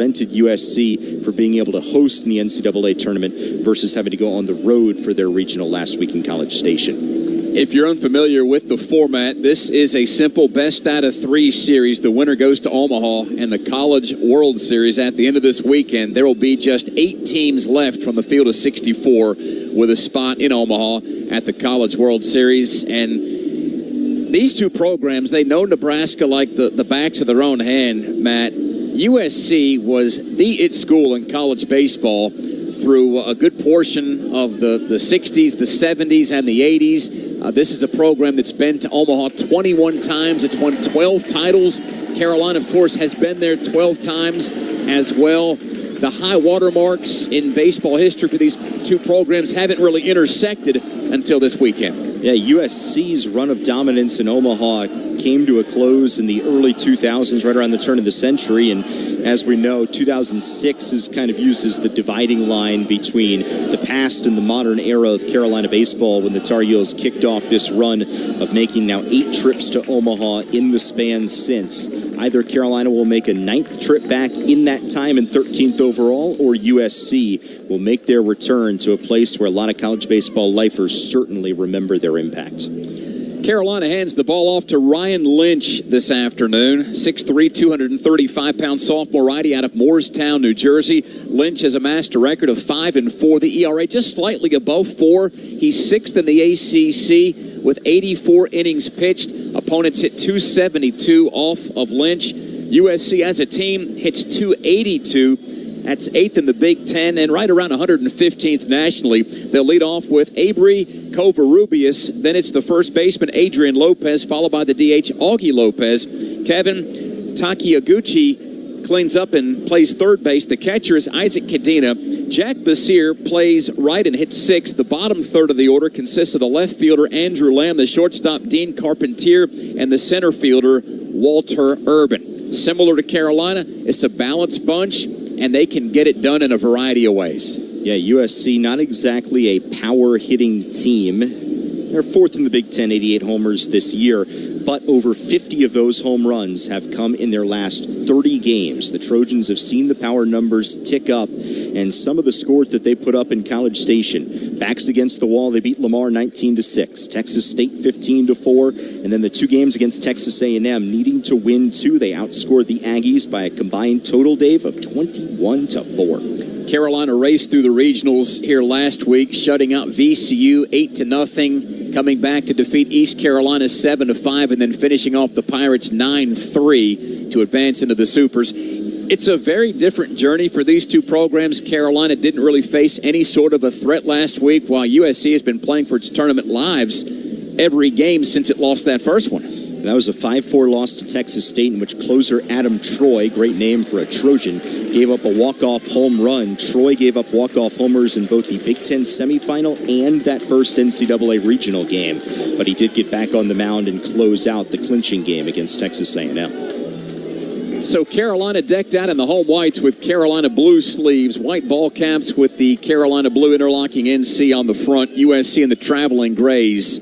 prevented USC for being able to host in the NCAA tournament versus having to go on the road for their regional last week in College Station. If you're unfamiliar with the format, this is a simple best out of three series. The winner goes to Omaha and the College World Series at the end of this weekend. There will be just 8 teams left from the field of 64 with a spot in Omaha at the College World Series. And these two programs, they know Nebraska like the backs of their own hand, Matt. USC was the it school in college baseball through a good portion of the 60s, the 70s, and the 80s. This is a program that's been to Omaha 21 times. It's won 12 titles. Carolina, of course, has been there 12 times as well. The high water marks in baseball history for these two programs haven't really intersected until this weekend. Yeah, USC's run of dominance in Omaha came to a close in the early 2000s, right around the turn of the century. And as we know, 2006 is kind of used as the dividing line between the past and the modern era of Carolina baseball when the Tar Heels kicked off this run of making now 8 trips to Omaha in the span since. Either Carolina will make a 9th trip back in that time and 13th overall, or USC will make their return to a place where a lot of college baseball lifers certainly remember their impact. Carolina hands the ball off to Ryan Lynch this afternoon. 6'3", 235-pound sophomore righty out of Moorestown, New Jersey. Lynch has amassed a record of 5-4. The ERA just slightly above 4. He's 6th in the ACC with 84 innings pitched. Opponents hit 272 off of Lynch. USC as a team hits 282. That's 8th in the Big Ten and right around 115th nationally. They'll lead off with Avery Covarrubias. Then it's the first baseman, Adrian Lopez, followed by the DH, Augie Lopez. Kevin Takiaguchi cleans up and plays third base. The catcher is Isaac Cadena. Jack Basir plays right and hits 6th. The bottom third of the order consists of the left fielder, Andrew Lamb, the shortstop, Dean Carpentier, and the center fielder, Walter Urban. Similar to Carolina, it's a balanced bunch, and they can get it done in a variety of ways. Yeah, USC, not exactly a power-hitting team. They're 4th in the Big Ten, 88 homers this year, but over 50 of those home runs have come in their last 30 games. The Trojans have seen the power numbers tick up, and some of the scores that they put up in College Station. Backs against the wall, they beat Lamar 19-6, Texas State 15-4, and then the 2 games against Texas A&M, needing to win 2. They outscored the Aggies by a combined total, Dave, of 21-4. Carolina raced through the regionals here last week, shutting out VCU 8-0, coming back to defeat East Carolina 7-5, and then finishing off the Pirates 9-3 to advance into the Supers. It's a very different journey for these two programs. Carolina didn't really face any sort of a threat last week, while USC has been playing for its tournament lives every game since it lost that first one. That was a 5-4 loss to Texas State, in which closer Adam Troy, great name for a Trojan, gave up a walk-off home run. Troy gave up walk-off homers in both the Big Ten semifinal and that first NCAA regional game, but he did get back on the mound and close out the clinching game against Texas A&M. So Carolina decked out in the home whites with Carolina blue sleeves, white ball caps with the Carolina blue interlocking NC on the front, USC in the traveling grays.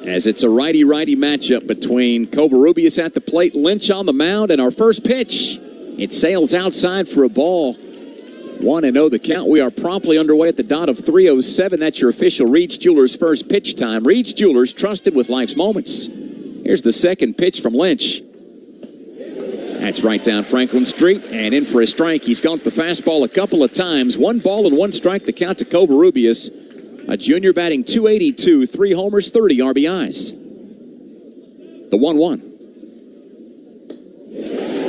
As it's a righty-righty matchup between Covarrubias at the plate, Lynch on the mound, and our first pitch, it sails outside for a ball. 1-0 the count. We are promptly underway at the dot of 3:07. That's your official Reed's Jewelers first pitch time. Reed's Jewelers, trusted with life's moments. Here's the second pitch from Lynch. That's right down Franklin Street and in for a strike. He's gone the fastball a couple of times. 1 ball and 1 strike, the count to Covarrubias. A junior batting .282, 3 homers, 30 RBIs. The 1-1.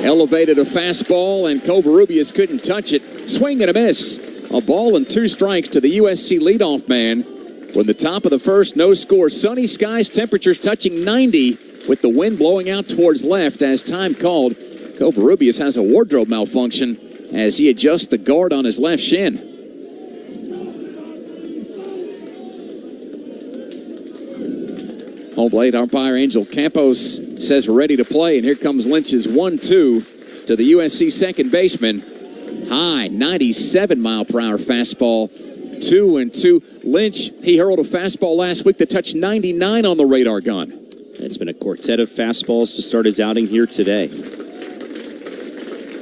Elevated a fastball, and Covarrubias couldn't touch it. Swing and a miss. A ball and 2 strikes to the USC leadoff man. When the top of the first, no score. Sunny skies, temperatures touching 90 with the wind blowing out towards left as time called. Covarrubias has a wardrobe malfunction as he adjusts the guard on his left shin. Home plate umpire Angel Campos says we're ready to play, and here comes Lynch's 1-2 to the USC second baseman. High 97-mile-per-hour fastball, 2-2. Lynch, he hurled a fastball last week that touched 99 on the radar gun. It's been a quartet of fastballs to start his outing here today.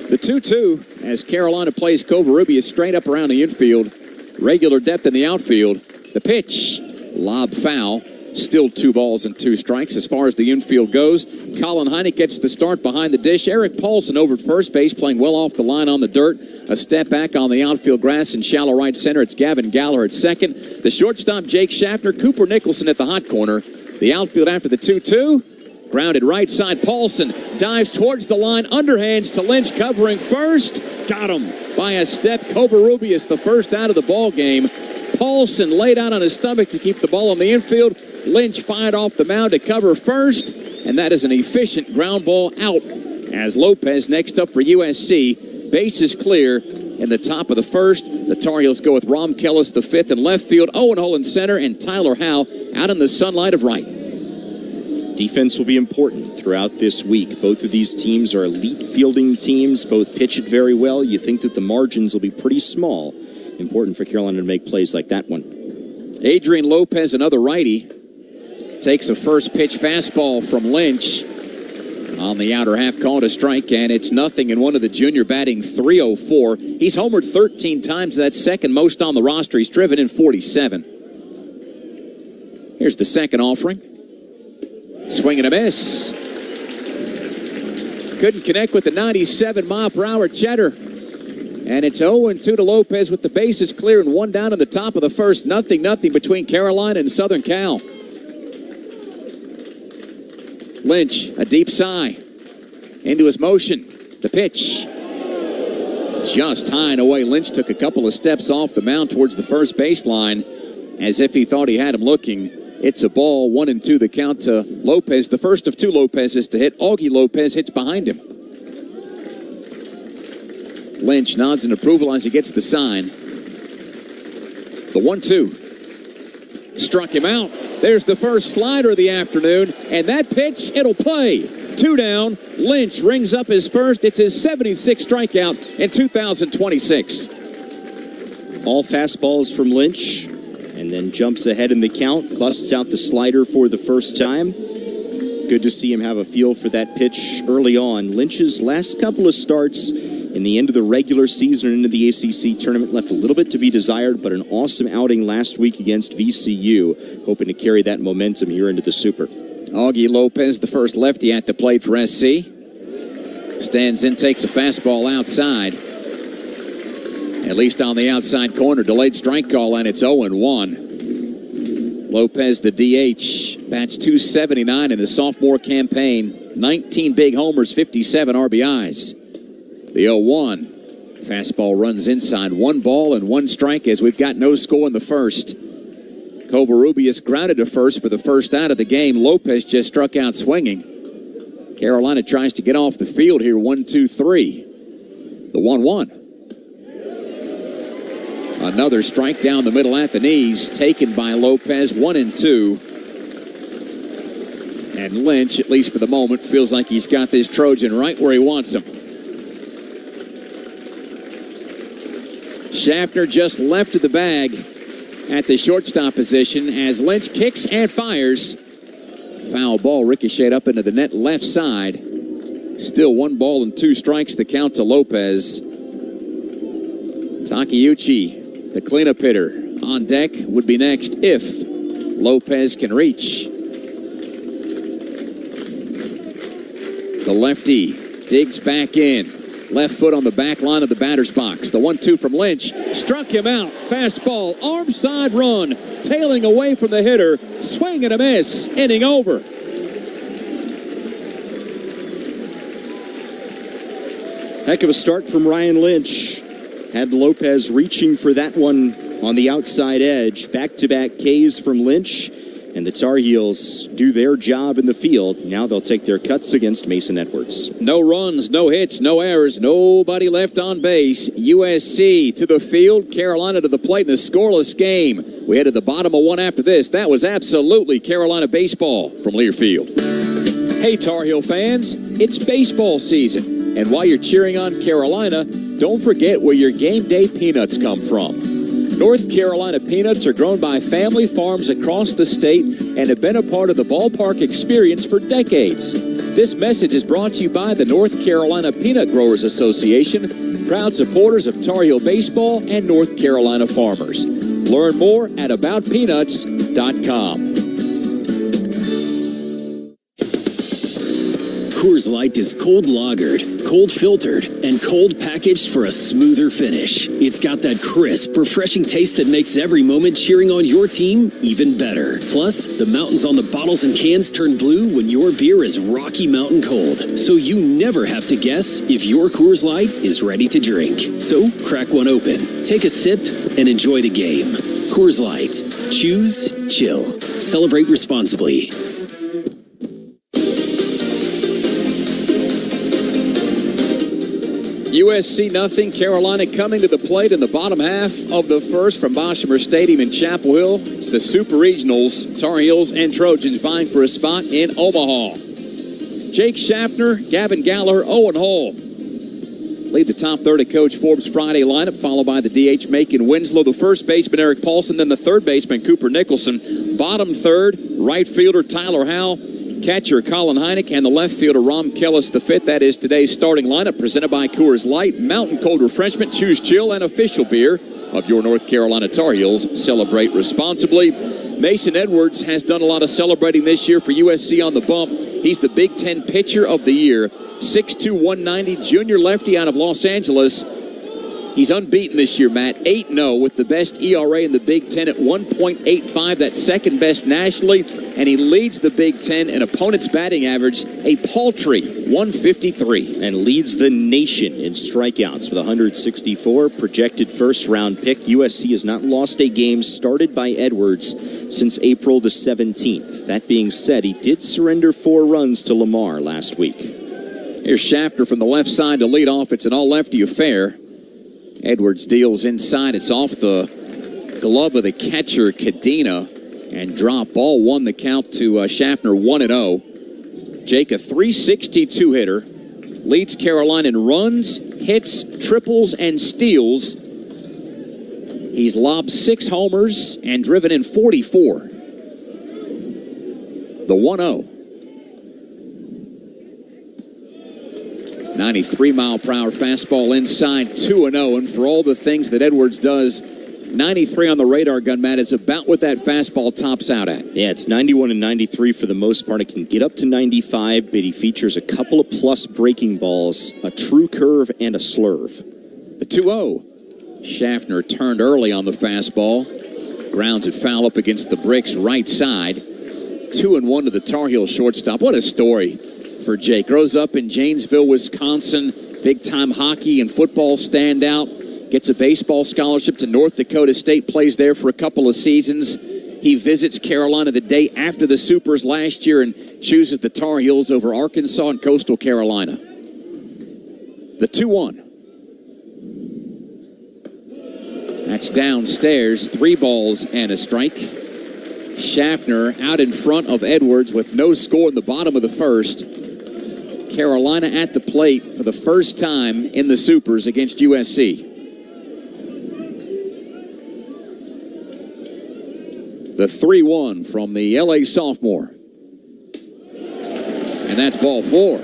The 2-2 as Carolina plays Covarrubias straight up around the infield. Regular depth in the outfield. The pitch, lob foul. Still 2 balls and 2 strikes as far as the infield goes. Colin Heineck gets the start behind the dish. Eric Paulson over at first base playing well off the line on the dirt. A step back on the outfield grass in shallow right center. It's Gavin Galler at second. The shortstop, Jake Schaffner. Cooper Nicholson at the hot corner. The outfield after the 2-2. Grounded right side. Paulson dives towards the line. Underhands to Lynch covering first. Got him by a step. Covarrubias the first out of the ball game. Paulson laid out on his stomach to keep the ball on the infield. Lynch fired off the mound to cover first, and that is an efficient ground ball out. As Lopez next up for USC, base is clear in the top of the first. The Tar Heels go with Rom Kellis the fifth in left field, Owen Hull in center, and Tyler Howe out in the sunlight of right. Defense will be important throughout this week. Both of these teams are elite fielding teams. Both pitch it very well. You think that the margins will be pretty small. Important for Carolina to make plays like that one. Adrian Lopez, another righty, takes a first pitch fastball from Lynch on the outer half, called a strike, and it's nothing in one of the junior batting .304. He's homered 13 times. That's second most on the roster. He's driven in 47. Here's the second offering. Swing and a miss. Couldn't connect with the 97-mile-per-hour Cheddar. And it's 0-2 to Lopez with the bases clear and 1 down in the top of the first. 0-0 between Carolina and Southern Cal. Lynch, a deep sigh. Into his motion. The pitch. Just high and away. Lynch took a couple of steps off the mound towards the first baseline as if he thought he had him looking. It's a ball. 1-2 the count to Lopez. The first of 2 Lopez's to hit. Augie Lopez hits behind him. Lynch nods in approval as he gets the sign. The 1-2. Struck him out. There's the first slider of the afternoon. And that pitch, it'll play. 2 down. Lynch rings up his first. It's his 76th strikeout in 2026. All fastballs from Lynch. And then jumps ahead in the count. Busts out the slider for the first time. Good to see him have a feel for that pitch early on. Lynch's last couple of starts in the end of the regular season and into the ACC tournament left a little bit to be desired, but an awesome outing last week against VCU, hoping to carry that momentum here into the Super. Augie Lopez, the first lefty at the plate for SC. Stands in, takes a fastball outside. At least on the outside corner, delayed strike call, and it's 0-1. Lopez, the DH, bats .279 in his sophomore campaign. 19 big homers, 57 RBIs. The 0-1. Fastball runs inside. 1 ball and 1 strike as we've got no score in the first. Covarrubias grounded to first for the first out of the game. Lopez just struck out swinging. Carolina tries to get off the field here. 1-2-3. The 1-1. Another strike down the middle at the knees, taken by Lopez. 1-2. And Lynch, at least for the moment, feels like he's got this Trojan right where he wants him. Schaffner just left of the bag at the shortstop position as Lynch kicks and fires. Foul ball ricocheted up into the net left side. Still 1 ball and 2 strikes, the count to Lopez. Takeuchi, the cleanup hitter, on deck, would be next if Lopez can reach. The lefty digs back in. Left foot on the back line of the batter's box. The 1-2 from Lynch. Struck him out. Fastball. Arm side run. Tailing away from the hitter. Swing and a miss. Inning over. Heck of a start from Ryan Lynch. Had Lopez reaching for that one on the outside edge. Back-to-back Ks from Lynch. And the Tar Heels do their job in the field. Now they'll take their cuts against Mason Edwards. No runs, no hits, no errors, nobody left on base. USC to the field, Carolina to the plate in a scoreless game. We head to the bottom of 1 after this. That was absolutely Carolina baseball from Learfield. Hey, Tar Heel fans, it's baseball season. And while you're cheering on Carolina, don't forget where your game day peanuts come from. North Carolina peanuts are grown by family farms across the state and have been a part of the ballpark experience for decades. This message is brought to you by the North Carolina Peanut Growers Association, proud supporters of Tar Heel baseball and North Carolina farmers. Learn more at aboutpeanuts.com. Coors Light is cold lagered, cold filtered, and cold packaged for a smoother finish. It's got that crisp, refreshing taste that makes every moment cheering on your team even better. Plus, the mountains on the bottles and cans turn blue when your beer is Rocky Mountain cold. So you never have to guess if your Coors Light is ready to drink. So crack one open, take a sip, and enjoy the game. Coors Light. Choose chill. Celebrate responsibly. USC nothing. Carolina coming to the plate in the bottom half of the first from Boshamer Stadium in Chapel Hill. It's the Super Regionals, Tar Heels and Trojans vying for a spot in Omaha. Jake Schaffner, Gavin Gallagher, Owen Hall lead the top third of Coach Forbes' Friday lineup, followed by the DH Macon Winslow, the first baseman Eric Paulson, then the third baseman Cooper Nicholson. Bottom third, right fielder Tyler Howell, catcher Colin Heineck, and the left fielder Rom Kellis the fifth. That is today's starting lineup, presented by Coors Light, Mountain Cold Refreshment, Choose Chill, and official beer of your North Carolina Tar Heels. Celebrate responsibly. Mason Edwards has done a lot of celebrating this year for USC on the bump. He's the Big Ten Pitcher of the Year. 6'2", 190, junior lefty out of Los Angeles. He's unbeaten this year, Matt. 8-0 with the best ERA in the Big Ten at 1.85. That's second best nationally. And he leads the Big Ten in opponent's batting average, a paltry 153. And leads the nation in strikeouts with 164. Projected first-round pick. USC has not lost a game started by Edwards since April the 17th. That being said, he did surrender 4 runs to Lamar last week. Here's Schaffner from the left side to lead off. It's an all-lefty affair. Edwards deals inside. It's off the glove of the catcher, Cadena, and drop ball. Won the count to Schaffner 1-0. Jake, a 362 hitter, leads Carolina in runs, hits, triples, and steals. He's lobbed 6 homers and driven in 44. The 1-0. 93-mile-per-hour fastball inside, 2-0. And for all the things that Edwards does, 93 on the radar gun, Matt, is about what that fastball tops out at. Yeah, it's 91 and 93 for the most part. It can get up to 95, but he features a couple of plus breaking balls, a true curve, and a slurve. The 2-0. Schaffner turned early on the fastball. Grounds it foul up against the bricks right side. 2-1 to the Tar Heel shortstop. What a story for Jake. Grows up in Janesville, Wisconsin. Big-time hockey and football standout. Gets a baseball scholarship to North Dakota State. Plays there for a couple of seasons. He visits Carolina the day after the Supers last year and chooses the Tar Heels over Arkansas and Coastal Carolina. The 2-1. That's downstairs. 3 balls and a strike. Schaffner out in front of Edwards with no score in the bottom of the first. Carolina at the plate for the first time in the Supers against USC. The 3-1 from the LA sophomore. And that's ball 4.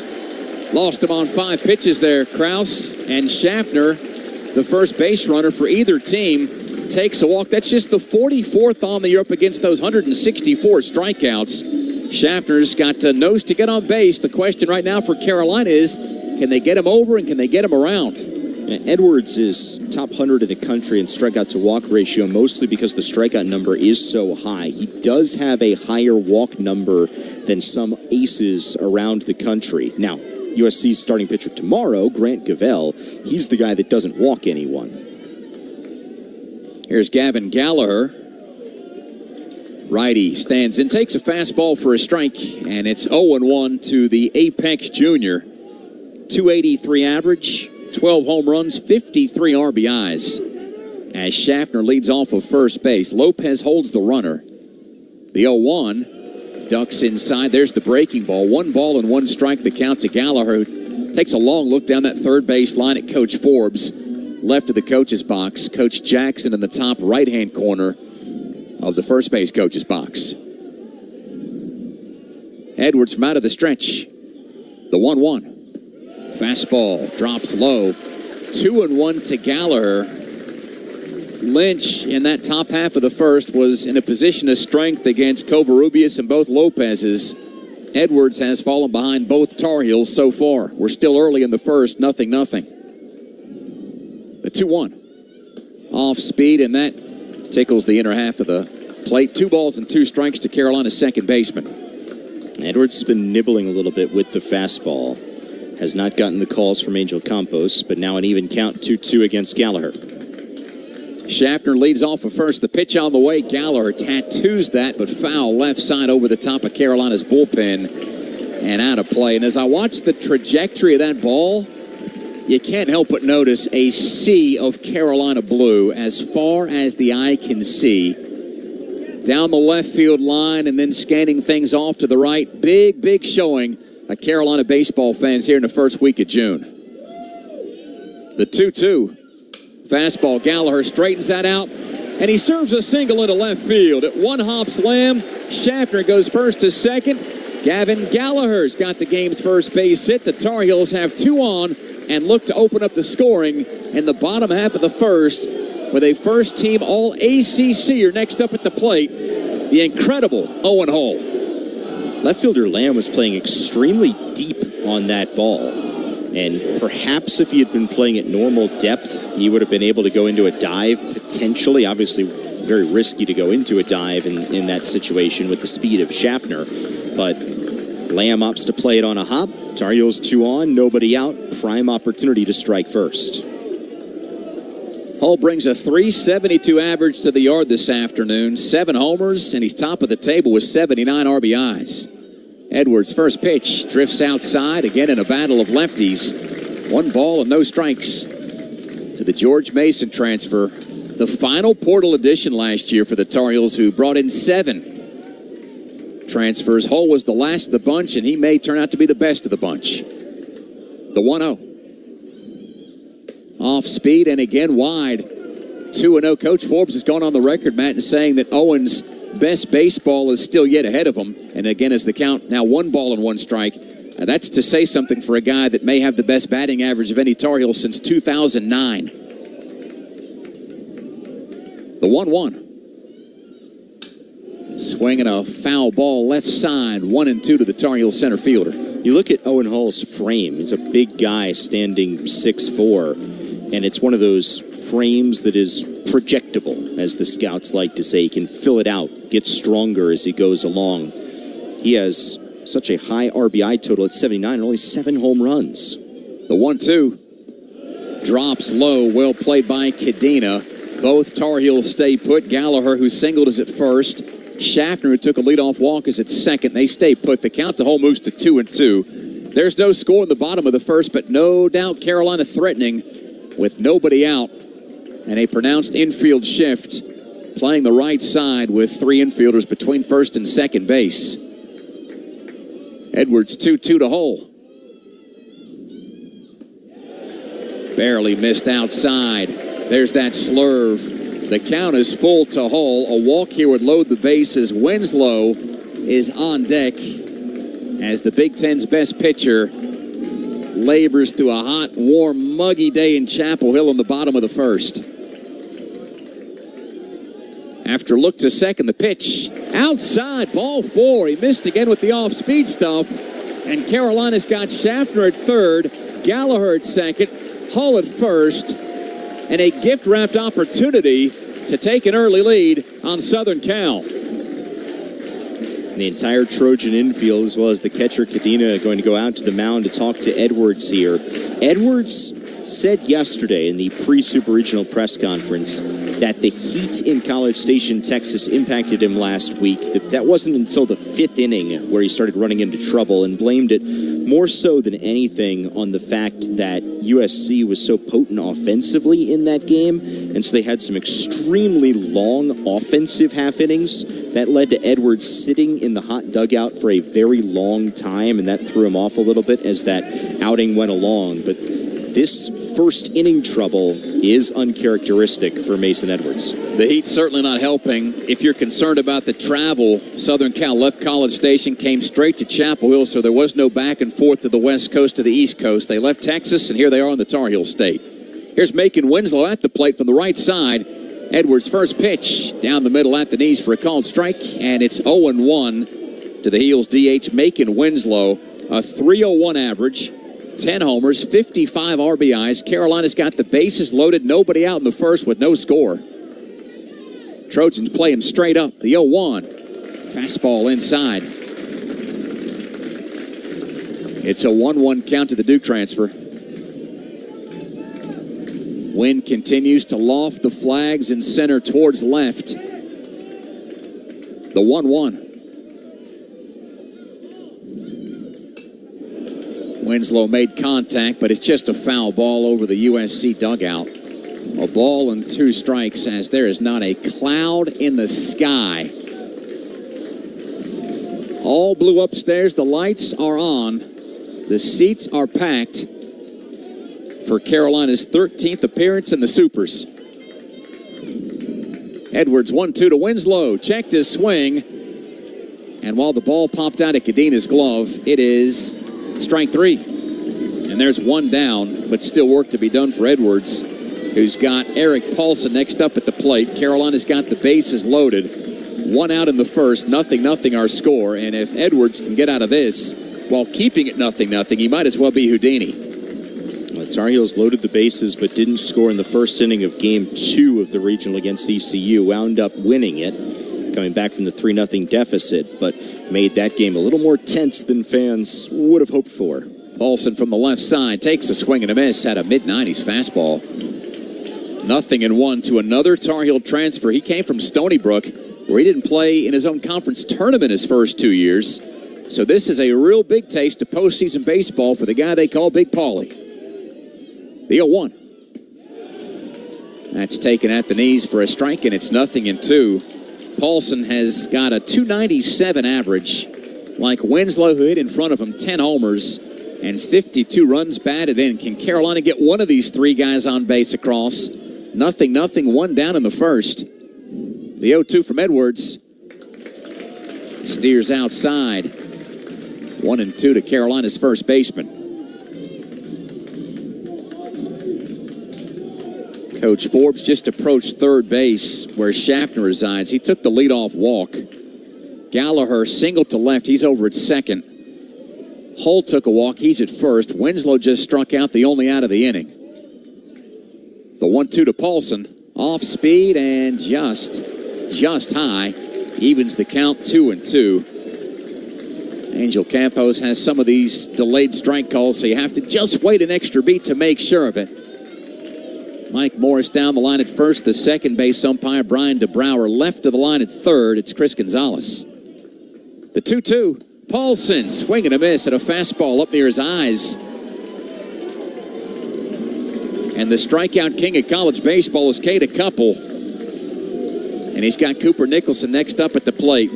Lost him on 5 pitches there, Krause. And Schaffner, the first base runner for either team, takes a walk. That's just the 44th on the year up against those 164 strikeouts. Schaffner's got nose to get on base. The question right now for Carolina is, can they get him over and can they get him around? Edwards is top 100 in the country in strikeout to walk ratio, mostly because the strikeout number is so high. He does have a higher walk number than some aces around the country. Now, USC's starting pitcher tomorrow, Grant Gavell, he's the guy that doesn't walk anyone. Here's Gavin Gallagher. Righty stands in, takes a fastball for a strike, and it's 0-1 to the Apex Junior. 283 average, 12 home runs, 53 RBIs. As Schaffner leads off of first base, Lopez holds the runner. The 0-1 ducks inside. There's the breaking ball. 1 ball and 1 strike, the count to Gallagher, who takes a long look down that third base line at Coach Forbes. Left of the coach's box. Coach Jackson in the top right-hand corner of the first base coach's box. Edwards from out of the stretch. The 1-1. Fastball drops low. 2-1 to Gallagher. Lynch in that top half of the first was in a position of strength against Covarrubias and both Lopez's. Edwards has fallen behind both Tar Heels so far. We're still early in the first, 0-0. The 2-1. Off speed, and that tickles the inner half of the plate. 2 balls and 2 strikes to Carolina's second baseman. Edwards has been nibbling a little bit with the fastball. Has not gotten the calls from Angel Campos, but now an even count, 2-2 against Gallagher. Schaffner leads off of first. The pitch on the way. Gallagher tattoos that, but foul left side over the top of Carolina's bullpen and out of play. And as I watch the trajectory of that ball, you can't help but notice a sea of Carolina blue as far as the eye can see. Down the left field line and then scanning things off to the right. Big showing of Carolina baseball fans here in the first week of June. The 2-2. Fastball, Gallagher straightens that out, and he serves a single into left field. At one-hop slam, Schaffner goes first to second. Gavin Gallagher's got the game's first base hit. The Tar Heels have 2 on and look to open up the scoring in the bottom half of the first with a first-team All-ACCer next up at the plate, the incredible Owen Hull. Left fielder Lamb was playing extremely deep on that ball. And perhaps if he had been playing at normal depth, he would have been able to go into a dive potentially. Obviously, very risky to go into a dive in that situation with the speed of Schaffner. But Lamb opts to play it on a hop. Tar Heels 2 on, nobody out. Prime opportunity to strike first. Hull brings a .372 average to the yard this afternoon. 7 homers, and he's top of the table with 79 RBIs. Edwards' first pitch drifts outside, again in a battle of lefties. 1 ball and no strikes to the George Mason transfer. The final portal addition last year for the Tar Heels, who brought in 7 transfers. Hull was the last of the bunch, and he may turn out to be the best of the bunch. The 1-0. Off speed and again wide. 2-0. Coach Forbes has gone on the record, Matt, in saying that Owen's best baseball is still yet ahead of him. And again, as the count now 1 ball and 1 strike. That's to say something for a guy that may have the best batting average of any Tar Heel since 2009. The 1-1. Swinging a foul ball left side. 1-2 to the Tar Heel center fielder. You look at Owen Hull's frame. He's a big guy standing 6'4", and it's one of those frames that is projectable, as the scouts like to say. He can fill it out, get stronger as he goes along. He has such a high RBI total at 79 and only 7 home runs. The 1-2 drops low, well played by Cadena. Both Tar Heels stay put. Gallagher, who singled, is at first. Schaffner, who took a leadoff walk, is at second. They stay put. The count to Hull moves to 2-2. There's no score in the bottom of the first, but no doubt Carolina threatening with nobody out. And a pronounced infield shift, playing the right side with 3 infielders between first and second base. Edwards 2-2 to Hull. Barely missed outside. There's that slurve. The count is full to Hull. A walk here would load the bases. Winslow is on deck as the Big Ten's best pitcher labors through a hot, warm, muggy day in Chapel Hill in the bottom of the first. After look to second, the pitch outside, ball 4. He missed again with the off-speed stuff. And Carolina's got Schaffner at third, Gallagher at second, Hull at first, and a gift-wrapped opportunity to take an early lead on Southern Cal. The entire Trojan infield, as well as the catcher Cadena, going to go out to the mound to talk to Edwards here. Edwards said yesterday in the pre-Super Regional press conference that the heat in College Station, Texas impacted him last week. That wasn't until the 5th inning where he started running into trouble, and blamed it more so than anything on the fact that USC was so potent offensively in that game, and so they had some extremely long offensive half innings that led to Edwards sitting in the hot dugout for a very long time, and that threw him off a little bit as that outing went along. But this first inning trouble is uncharacteristic for Mason Edwards. The heat's certainly not helping. If you're concerned about the travel, Southern Cal left College Station, came straight to Chapel Hill, so there was no back and forth to the West Coast to the East Coast. They left Texas, and here they are on the Tar Heel State. Here's Macon Winslow at the plate from the right side. Edwards' first pitch down the middle at the knees for a called strike, and it's 0-1 to the Heels DH Macon Winslow. A .301 average, 10 homers, 55 RBIs. Carolina's got the bases loaded, nobody out in the first with no score. Trojans play him straight up. The 0-1. Fastball inside. It's a 1-1 count to the Duke transfer. Wind continues to loft the flags in center towards left. The 1-1. Winslow made contact, but it's just a foul ball over the USC dugout. A ball and 2 strikes as there is not a cloud in the sky. All blue upstairs. The lights are on. The seats are packed for Carolina's 13th appearance in the Supers. Edwards 1-2 to Winslow. Checked his swing. And while the ball popped out of Cadina's glove, it is strike 3. And there's 1 down, but still work to be done for Edwards, who's got Eric Paulson next up at the plate. Carolina's got the bases loaded. 1 out in the first. 0-0 our score. And if Edwards can get out of this while keeping it 0-0, he might as well be Houdini. Tar Heels loaded the bases but didn't score in the first inning of Game 2 of the regional against ECU. Wound up winning it, coming back from the 3-0 deficit, but made that game a little more tense than fans would have hoped for. Paulson from the left side takes a swing and a miss at a mid-90s fastball. 0-1 to another Tar Heel transfer. He came from Stony Brook, where he didn't play in his own conference tournament his first 2 years. So this is a real big taste of postseason baseball for the guy they call Big Paulie. The 0-1. That's taken at the knees for a strike, and it's 0-2. Paulson has got a .297 average. Like Winslow, who hit in front of him, 10 homers and 52 runs batted in. Can Carolina get one of these 3 guys on base across? 0-0, 1 down in the first. The 0-2 from Edwards. Steers outside. 1-2 to Carolina's first baseman. Coach Forbes just approached third base where Schaffner resides. He took the leadoff walk. Gallagher singled to left. He's over at second. Hull took a walk. He's at first. Winslow just struck out, the only out of the inning. The 1-2 to Paulson. Off speed and just high. Evens the count, 2-2. Angel Campos has some of these delayed strike calls, so you have to just wait an extra beat to make sure of it. Mike Morris down the line at first. The second base umpire, Brian DeBrouwer, left of the line at third. It's Chris Gonzalez. The 2-2. Paulson, swing and a miss at a fastball up near his eyes. And the strikeout king of college baseball is Cade Couple. And he's got Cooper Nicholson next up at the plate.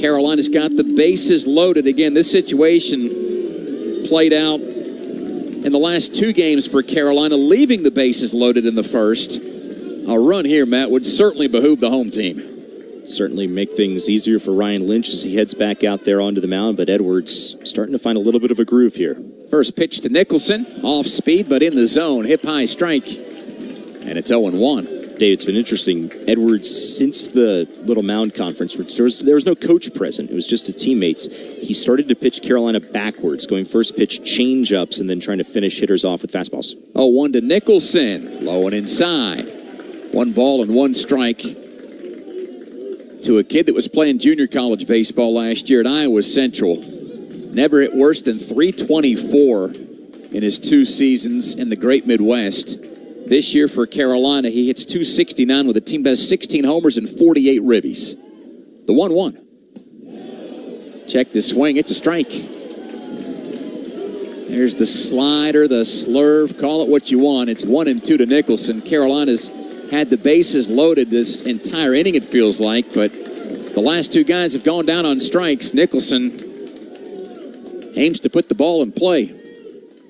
Carolina's got the bases loaded. Again, this situation played out in the last 2 games for Carolina, leaving the bases loaded in the first. A run here, Matt, would certainly behoove the home team. Certainly make things easier for Ryan Lynch as he heads back out there onto the mound, but Edwards starting to find a little bit of a groove here. First pitch to Nicholson, off speed but in the zone, hip high strike, and it's 0-1. Dave, it's been interesting. Edwards, since the Little Mound Conference, which there was no coach present, it was just his teammates, he started to pitch Carolina backwards, going first pitch change-ups and then trying to finish hitters off with fastballs. 0-1 to Nicholson, low and inside. 1 ball and 1 strike to a kid that was playing junior college baseball last year at Iowa Central. Never hit worse than .324 in his 2 seasons in the Great Midwest. This year for Carolina, he hits .269 with a team that has 16 homers and 48 ribbies. The 1-1. Check the swing. It's a strike. There's the slider, the slurve. Call it what you want. It's 1-2 to Nicholson. Carolina's had the bases loaded this entire inning, it feels like, but the last 2 guys have gone down on strikes. Nicholson aims to put the ball in play.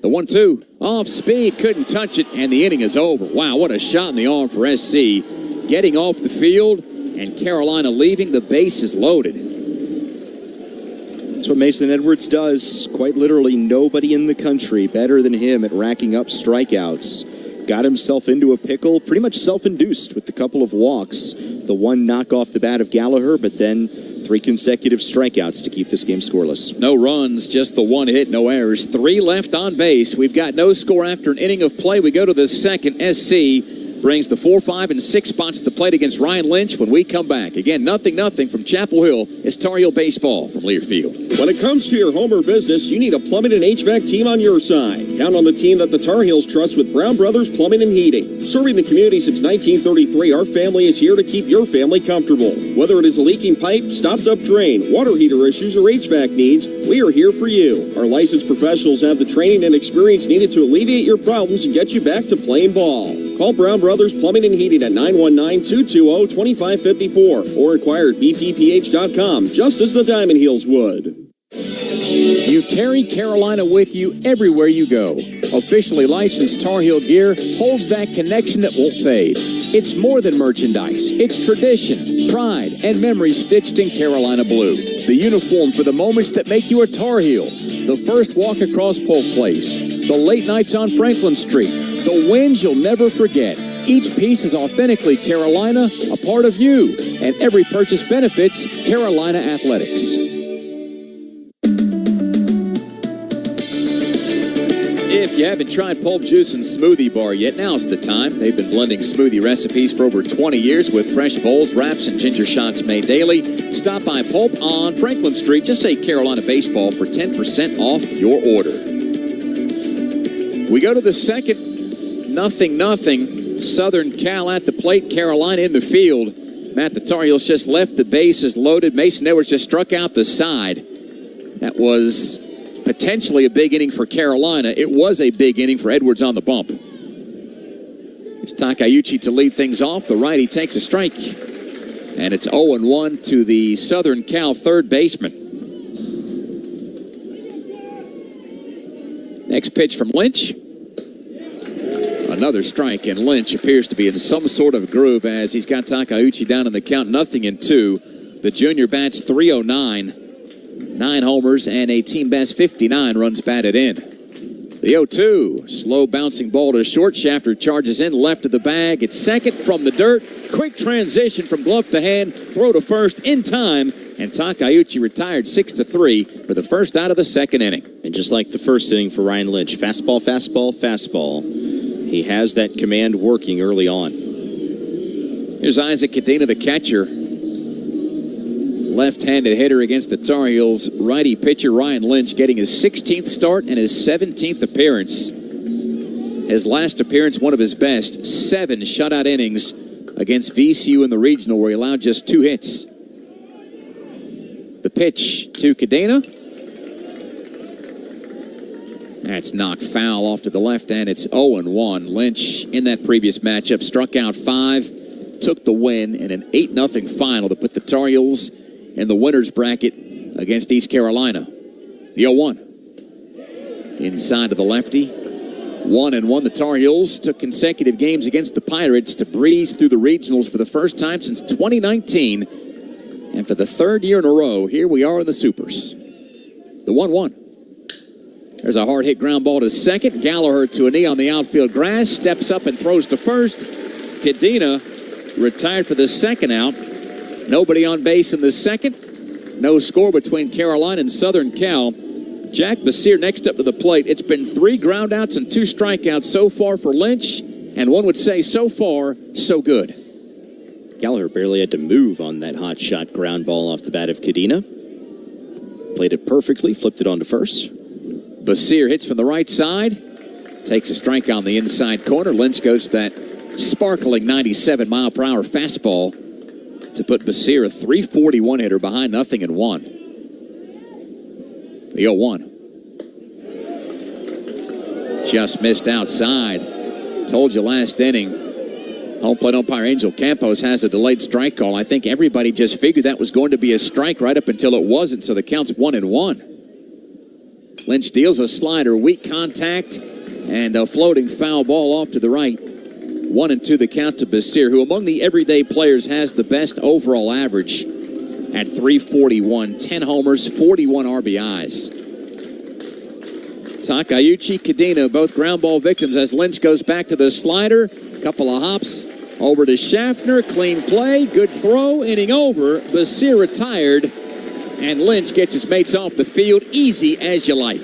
The 1-2, off speed, couldn't touch it, and the inning is over. Wow, what a shot in the arm for SC. Getting off the field, and Carolina leaving, the bases loaded. That's what Mason Edwards does. Quite literally, nobody in the country better than him at racking up strikeouts. Got himself into a pickle, pretty much self-induced with the couple of walks. The one knock off the bat of Gallagher, but then 3 consecutive strikeouts to keep this game scoreless. No runs, just the 1 hit, no errors. 3 left on base. We've got no score after an inning of play. We go to the second. SC brings the 4, 5, and 6 spots at the plate against Ryan Lynch when we come back. Again, 0-0 from Chapel Hill. It's Tar Heel baseball from Learfield. When it comes to your home or business, you need a plumbing and HVAC team on your side. Count on the team that the Tar Heels trust with Brown Brothers Plumbing and Heating. Serving the community since 1933, our family is here to keep your family comfortable. Whether it is a leaking pipe, stopped-up drain, water heater issues, or HVAC needs, we are here for you. Our licensed professionals have the training and experience needed to alleviate your problems and get you back to playing ball. Call Brown Brothers Plumbing and Heating at 919-220-2554 or inquire at bpph.com, just as the Diamond Heels would. You carry Carolina with you everywhere you go. Officially licensed Tar Heel gear holds that connection that won't fade. It's more than merchandise. It's tradition, pride, and memories stitched in Carolina blue. The uniform for the moments that make you a Tar Heel. The first walk across Polk Place. The late nights on Franklin Street. The wins you'll never forget. Each piece is authentically Carolina, a part of you. And every purchase benefits Carolina Athletics. If you haven't tried Pulp Juice and Smoothie Bar yet, now's the time. They've been blending smoothie recipes for over 20 years with fresh bowls, wraps, and ginger shots made daily. Stop by Pulp on Franklin Street. Just say Carolina Baseball for 10% off your order. We go to the second. 0-0. Southern Cal at the plate. Carolina in the field. Matt, the Tar Heels just left the bases loaded. Mason Edwards just struck out the side. That was potentially a big inning for Carolina. It was a big inning for Edwards on the bump. Here's Takayuchi to lead things off. The righty takes a strike. And it's 0-1 to the Southern Cal third baseman. Next pitch from Lynch. Another strike, and Lynch appears to be in some sort of groove as he's got Takayuchi down in the count, 0-2. The junior bats .309. 9 homers and a team best 59 runs batted in. The 0-2, slow bouncing ball to short. Shafter charges in, left of the bag. It's second from the dirt. Quick transition from glove to hand. Throw to first in time. And Takayuchi retired 6-3 for the first out of the second inning. And just like the first inning for Ryan Lynch, fastball, fastball, fastball. He has that command working early on. Here's Isaac Cadena, the catcher. Left-handed hitter against the Tar Heels. Righty pitcher Ryan Lynch getting his 16th start and his 17th appearance. His last appearance, one of his best. 7 shutout innings against VCU in the regional where he allowed just 2 hits. The pitch to Cadena. That's knocked foul off to the left, and it's 0-1. Lynch, in that previous matchup, struck out 5, took the win in an 8-0 final to put the Tar Heels in the winner's bracket against East Carolina. The 0-1. Inside of the lefty. 1-1. The Tar Heels took consecutive games against the Pirates to breeze through the regionals for the first time since 2019. And for the 3rd year in a row, here we are in the Supers. The 1-1. There's a hard hit ground ball to second. Gallagher to a knee on the outfield grass. Steps up and throws to first. Cadena retired for the second out. Nobody on base in the second. No score between Carolina and Southern Cal. Jack Basir next up to the plate. It's been 3 groundouts and 2 strikeouts so far for Lynch. And one would say so far, so good. Gallagher barely had to move on that hot shot ground ball off the bat of Cadena. Played it perfectly, flipped it on to first. Basir hits from the right side. Takes a strike on the inside corner. Lynch goes to that sparkling 97-mile-per-hour fastball to put Basir, a .341 hitter, behind 0-1. The 0-1. Just missed outside. Told you last inning. Home plate umpire Angel Campos has a delayed strike call. I think everybody just figured that was going to be a strike right up until it wasn't, so the count's 1-1. Lynch deals a slider, weak contact, and a floating foul ball off to the right. 1-2 the count to Basir, who among the everyday players has the best overall average at 341. 10 homers, 41 RBIs. Takayuchi, Cadena, both ground ball victims as Lynch goes back to the slider. Couple of hops over to Schaffner. Clean play, good throw, inning over. Basir retired, and Lynch gets his mates off the field. Easy as you like.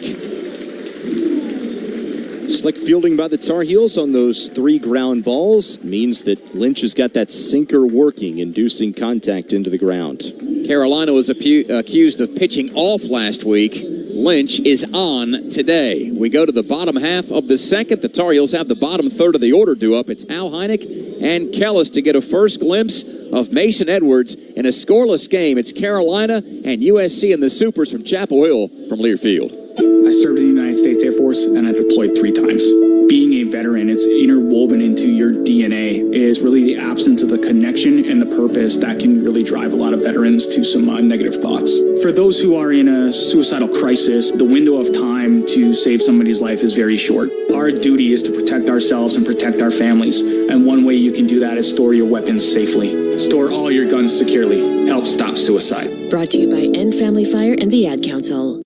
Slick fielding by the Tar Heels on those 3 ground balls means that Lynch has got that sinker working, inducing contact into the ground. Carolina was accused of pitching off last week. Lynch is on today. We go to the bottom half of the second. The Tar Heels have the bottom third of the order due up. It's Hal Heineck and Kellis to get a first glimpse of Mason Edwards in a scoreless game. It's Carolina and USC and the Supers from Chapel Hill from Lear Field. I served in the United States Air Force and I deployed 3 times. Being a veteran, it's interwoven into your DNA. It is really the absence of the connection and the purpose that can really drive a lot of veterans to some negative thoughts. For those who are in a suicidal crisis, the window of time to save somebody's life is very short. Our duty is to protect ourselves and protect our families. And one way you can do that is store your weapons safely. Store all your guns securely. Help stop suicide. Brought to you by End Family Fire and the Ad Council.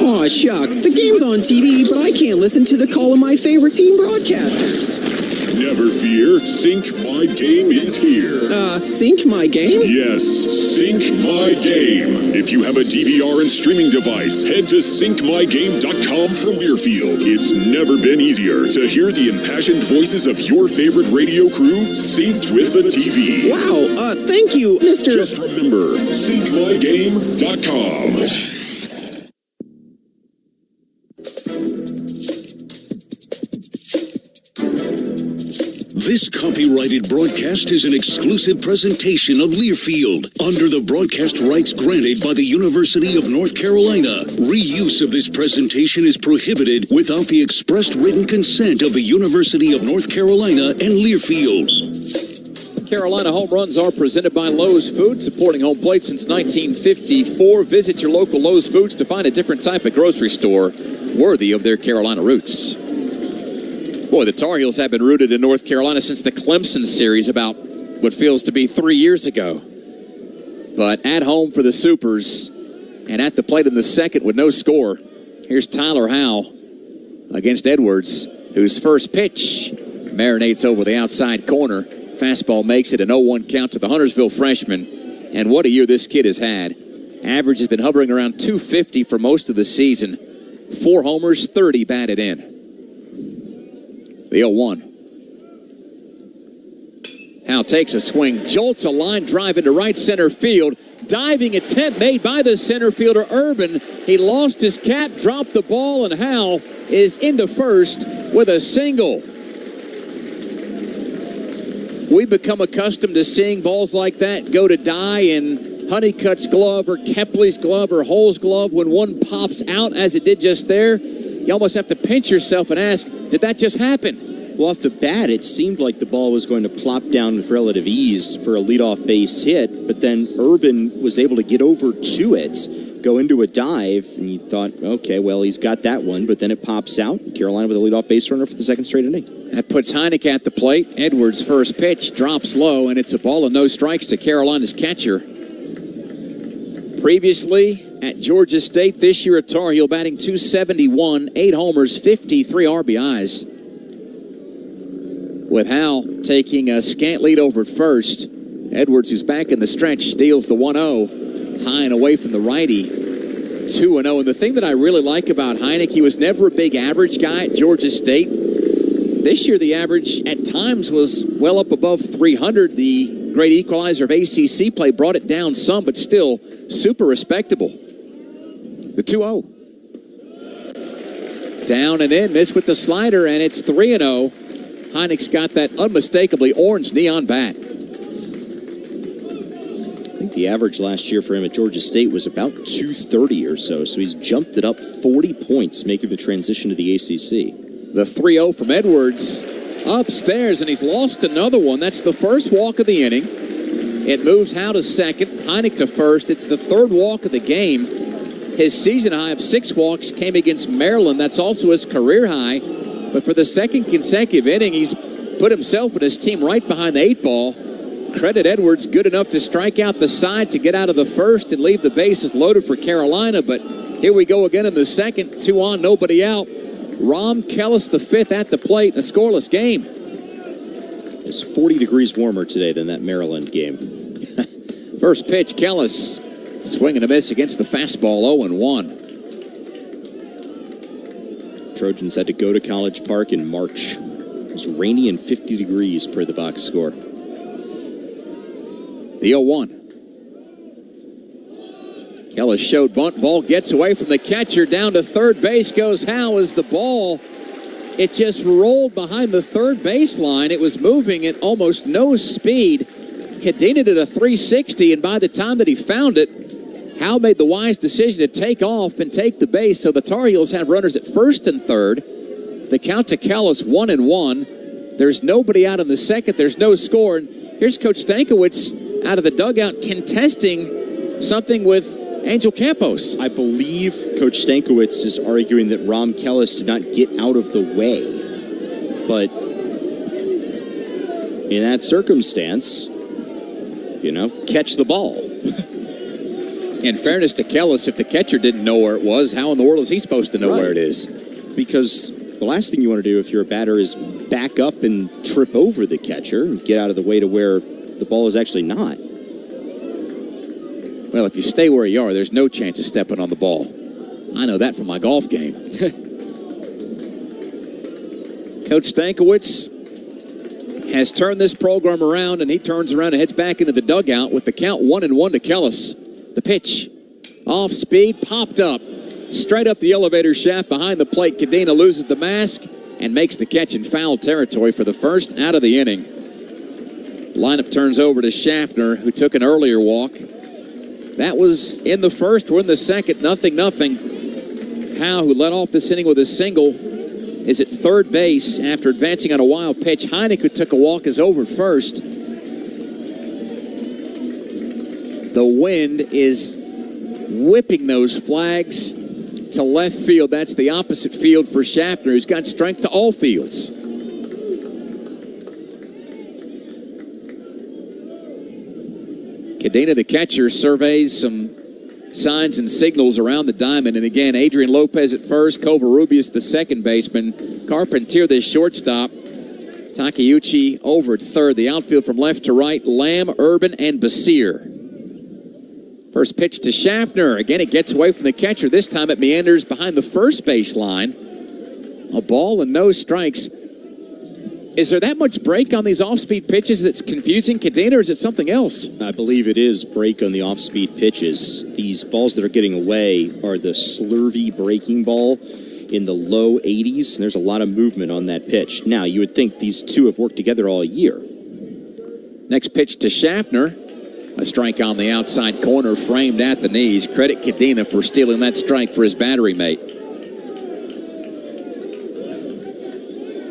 Aw, shucks, the game's on TV, but I can't listen to the call of my favorite team broadcasters. Never fear, Sync My Game is here. Sync My Game? Yes, Sync My Game. If you have a DVR and streaming device, head to syncmygame.com from Learfield. It's never been easier to hear the impassioned voices of your favorite radio crew synced with the TV. Wow, thank you, Mr. Just remember, syncmygame.com. This copyrighted broadcast is an exclusive presentation of Learfield under the broadcast rights granted by the University of North Carolina. Reuse of this presentation is prohibited without the expressed written consent of the University of North Carolina and Learfield. Carolina home runs are presented by Lowe's Foods, supporting home plate since 1954. Visit your local Lowe's Foods to find a different type of grocery store worthy of their Carolina roots. Boy, the Tar Heels have been rooted in North Carolina since the Clemson series about what feels to be 3 years ago. But at home for the Supers and at the plate in the second with no score, here's Tyler Howe against Edwards, whose first pitch marinates over the outside corner. Fastball makes it an 0-1 count to the Huntersville freshman. And what a year this kid has had. Average has been hovering around 250 for most of the season. 4 homers, 30 batted in. The 0-1. Howe takes a swing, jolts a line drive into right center field. Diving attempt made by the center fielder, Urban. He lost his cap, dropped the ball, and Howe is into first with a single. We've become accustomed to seeing balls like that go to die in Honeycutt's glove or Kepley's glove or Hull's glove. When one pops out as it did just there, you almost have to pinch yourself and ask, did that just happen? Well, off the bat, it seemed like the ball was going to plop down with relative ease for a leadoff base hit, but then Urban was able to get over to it, go into a dive, and you thought, okay, well, he's got that one, but then it pops out. Carolina with a leadoff base runner for the second straight inning. That puts Heineck at the plate. Edwards' first pitch drops low, and it's a ball and no strikes to Carolina's catcher. Previously at Georgia State, this year at Tar Heel, batting .271, 8 homers, 53 RBIs. With Howe taking a scant lead over at first, Edwards, who's back in the stretch, steals the 1-0, high and away from the righty. 2-0. And the thing that I really like about Heineck, he was never a big average guy at Georgia State. This year, the average at times was well up above 300. The great equalizer of ACC play brought it down some, but still super respectable. The 2-0. Down and in, missed with the slider, and it's 3-0. Heineck's got that unmistakably orange neon bat. I think the average last year for him at Georgia State was about 230 or so, so he's jumped it up 40 points, making the transition to the ACC. The 3-0 from Edwards upstairs, and he's lost another one. That's the first walk of the inning. It moves Howe to second, Heineck to first. It's the third walk of the game. His season high of 6 walks came against Maryland. That's also his career high. But for the second consecutive inning, he's put himself and his team right behind the 8 ball. Credit Edwards, good enough to strike out the side to get out of the first and leave the bases loaded for Carolina. But here we go again in the second. 2 on, nobody out. Rom Kellis, the 5th at the plate, a scoreless game. It's 40 degrees warmer today than that Maryland game. First pitch, Kellis swing and a miss against the fastball, 0-1. Trojans had to go to College Park in March. It was rainy and 50 degrees per the box score. The 0-1. Kellis showed bunt. Ball gets away from the catcher. Down to third base goes Howe as the ball. It just rolled behind the third baseline. It was moving at almost no speed. Cadena did a 360, and by the time that he found it, Howe made the wise decision to take off and take the base. So the Tar Heels have runners at first and third. The count to Kellis 1-1. There's nobody out in the second. There's no score. And here's Coach Stankiewicz out of the dugout contesting something with Angel Campos. I believe Coach Stankiewicz is arguing that Rom Kellis did not get out of the way. But in that circumstance, catch the ball. In fairness to Kellis, if the catcher didn't know where it was, how in the world is he supposed to know where it is? Because the last thing you want to do if you're a batter is back up and trip over the catcher and get out of the way to where the ball is actually not. Well, if you stay where you are, there's no chance of stepping on the ball. I know that from my golf game. Coach Stankiewicz has turned this program around, and he turns around and heads back into the dugout with the count 1-1 to Kellis. The pitch, off speed, popped up, straight up the elevator shaft behind the plate. Cadena loses the mask and makes the catch in foul territory for the first out of the inning. The lineup turns over to Schaffner, who took an earlier walk. That was in the first. We're in the second. 0-0. Howe, who led off this inning with a single, is at third base after advancing on a wild pitch. Heineck, who took a walk, is over first. The wind is whipping those flags to left field. That's the opposite field for Schaffner, who's got strength to all fields. Cadena, the catcher, surveys some signs and signals around the diamond. And again, Adrian Lopez at first, Covarrubias the second baseman, Carpentier the shortstop, Takeuchi over at third. The outfield from left to right, Lamb, Urban, and Basir. First pitch to Schaffner. Again, it gets away from the catcher. This time it meanders behind the first baseline. A ball and no strikes. Is there that much break on these off-speed pitches that's confusing Cadena, or is it something else? I believe it is break on the off-speed pitches. These balls that are getting away are the slurvy breaking ball in the low 80s, and there's a lot of movement on that pitch. Now, you would think these two have worked together all year. Next pitch to Schaffner. A strike on the outside corner, framed at the knees. Credit Cadena for stealing that strike for his battery mate.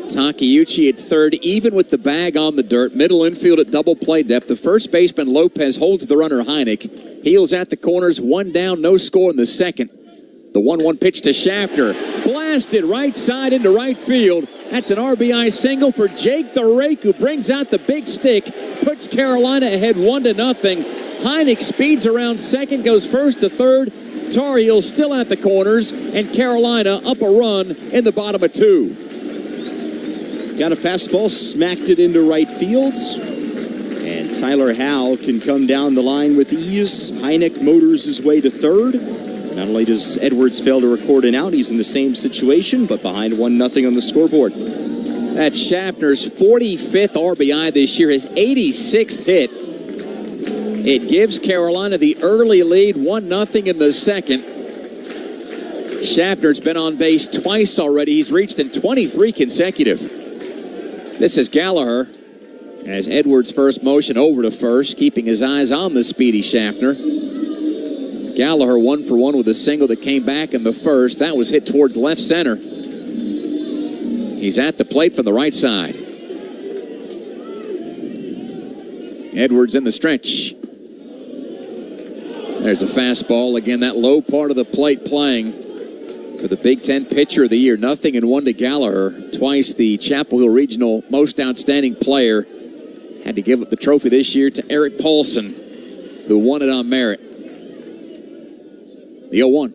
Takeuchi at third, even with the bag on the dirt. Middle infield at double play depth. The first baseman, Lopez, holds the runner, Heineck. Heels at the corners, 1 down, no score in the second. The 1-1 pitch to Schaffner. Blasted right side into right field. That's an RBI single for Jake the Rake, who brings out the big stick, puts Carolina ahead 1-0. Heineck speeds around second, goes first to third. Tar Heels still at the corners, and Carolina up a run in the bottom of 2. Got a fastball, smacked it into right field. And Tyler Howe can come down the line with ease. Heineck motors his way to third. Not only does Edwards fail to record an out, he's in the same situation, but behind 1-0 on the scoreboard. That's Schaffner's 45th RBI this year, his 86th hit. It gives Carolina the early lead, 1-0 in the second. Schaffner's been on base twice already. He's reached in 23 consecutive. This is Gallagher as Edwards' first motion over to first, keeping his eyes on the speedy Schaffner. Gallagher 1 for 1 with a single that came back in the first. That was hit towards left center. He's at the plate from the right side. Edwards in the stretch. There's a fastball. Again, that low part of the plate playing for the Big Ten Pitcher of the Year. 0-1 to Gallagher. Twice the Chapel Hill Regional Most Outstanding Player. Had to give up the trophy this year to Eric Paulson, who won it on merit. The 0-1.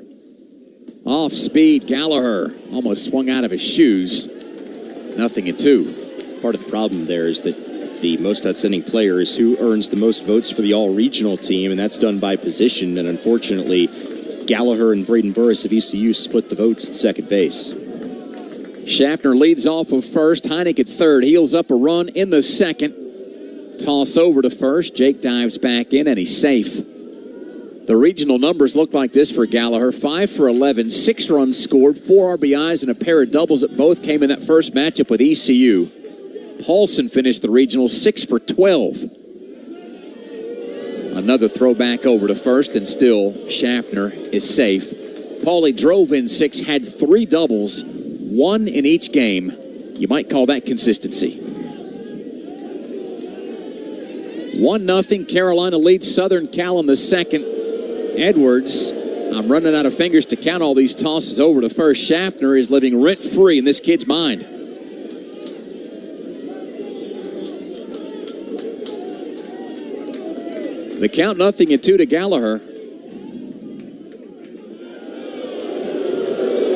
Off speed, Gallagher almost swung out of his shoes. 0-2. Part of the problem there is that the most outstanding player is who earns the most votes for the all-regional team, and that's done by position. And unfortunately, Gallagher and Braden Burris of ECU split the votes at second base. Schaffner leads off of first. Heineck at third. Heels up a run in the second. Toss over to first. Jake dives back in, and he's safe. The regional numbers look like this for Gallagher. 5 for 11, 6 runs scored, 4 RBIs, and a pair of doubles that both came in that first matchup with ECU. Paulson finished the regional 6 for 12. Another throw back over to first, and still Schaffner is safe. Paulie drove in 6, had 3 doubles, 1 in each game. You might call that consistency. 1-0, Carolina leads Southern Cal in the second. Edwards, I'm running out of fingers to count all these tosses over to first. Schaffner is living rent-free in this kid's mind. The count 0-2 to Gallagher.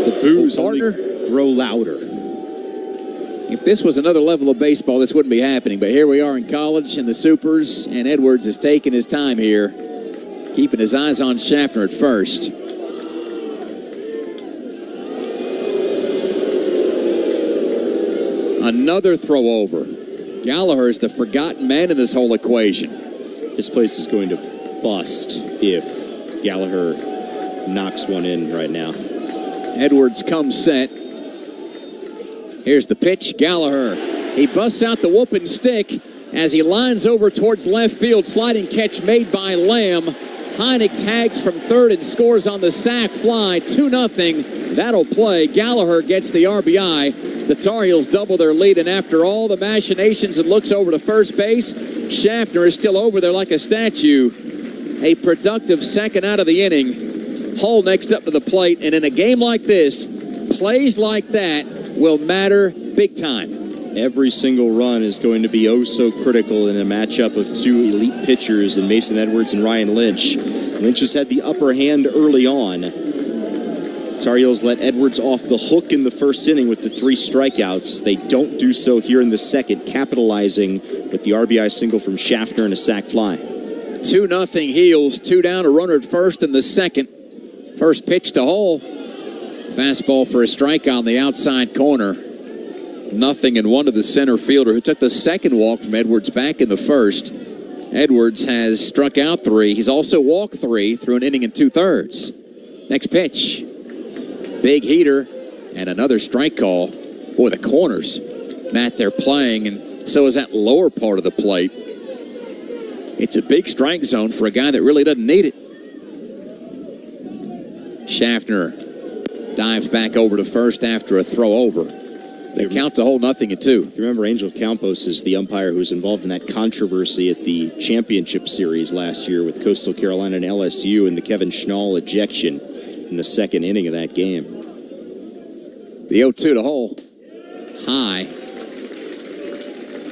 The boos only grow louder. If this was another level of baseball, this wouldn't be happening. But here we are in college in the Supers, and Edwards is taking his time here, keeping his eyes on Schaffner at first. Another throw over. Gallagher is the forgotten man in this whole equation. This place is going to bust if Gallagher knocks one in right now. Edwards comes set. Here's the pitch. Gallagher. He busts out the whooping stick as he lines over towards left field. Sliding catch made by Lamb. Heineck tags from third and scores on the sac fly. 2-0. That'll play. Gallagher gets the RBI. The Tar Heels double their lead, and after all the machinations and looks over to first base, Schaffner is still over there like a statue. A productive second out of the inning. Hull next up to the plate, and in a game like this, plays like that will matter big time. Every single run is going to be oh so critical in a matchup of 2 elite pitchers in Mason Edwards and Ryan Lynch. Lynch has had the upper hand early on. Tar Heels let Edwards off the hook in the first inning with the 3 strikeouts. They don't do so here in the second, capitalizing with the RBI single from Schaffner and a sac fly. 2-0 Heels, 2 down, a runner at first in the second. First pitch to Hull. Fastball for a strike on the outside corner. 0-1 to the center fielder who took the second walk from Edwards back in the first. Edwards has struck out 3. He's also walked 3 through an inning and 2/3. Next pitch. Big heater and another strike call. Boy, the corners, Matt, they're playing, and so is that lower part of the plate. It's a big strike zone for a guy that really doesn't need it. Schaffner dives back over to first after a throw over. They count to Hull 0-2. You remember Angel Campos is the umpire who was involved in that controversy at the championship series last year with Coastal Carolina and LSU and the Kevin Schnall ejection in the second inning of that game. The 0-2 to Hull. High.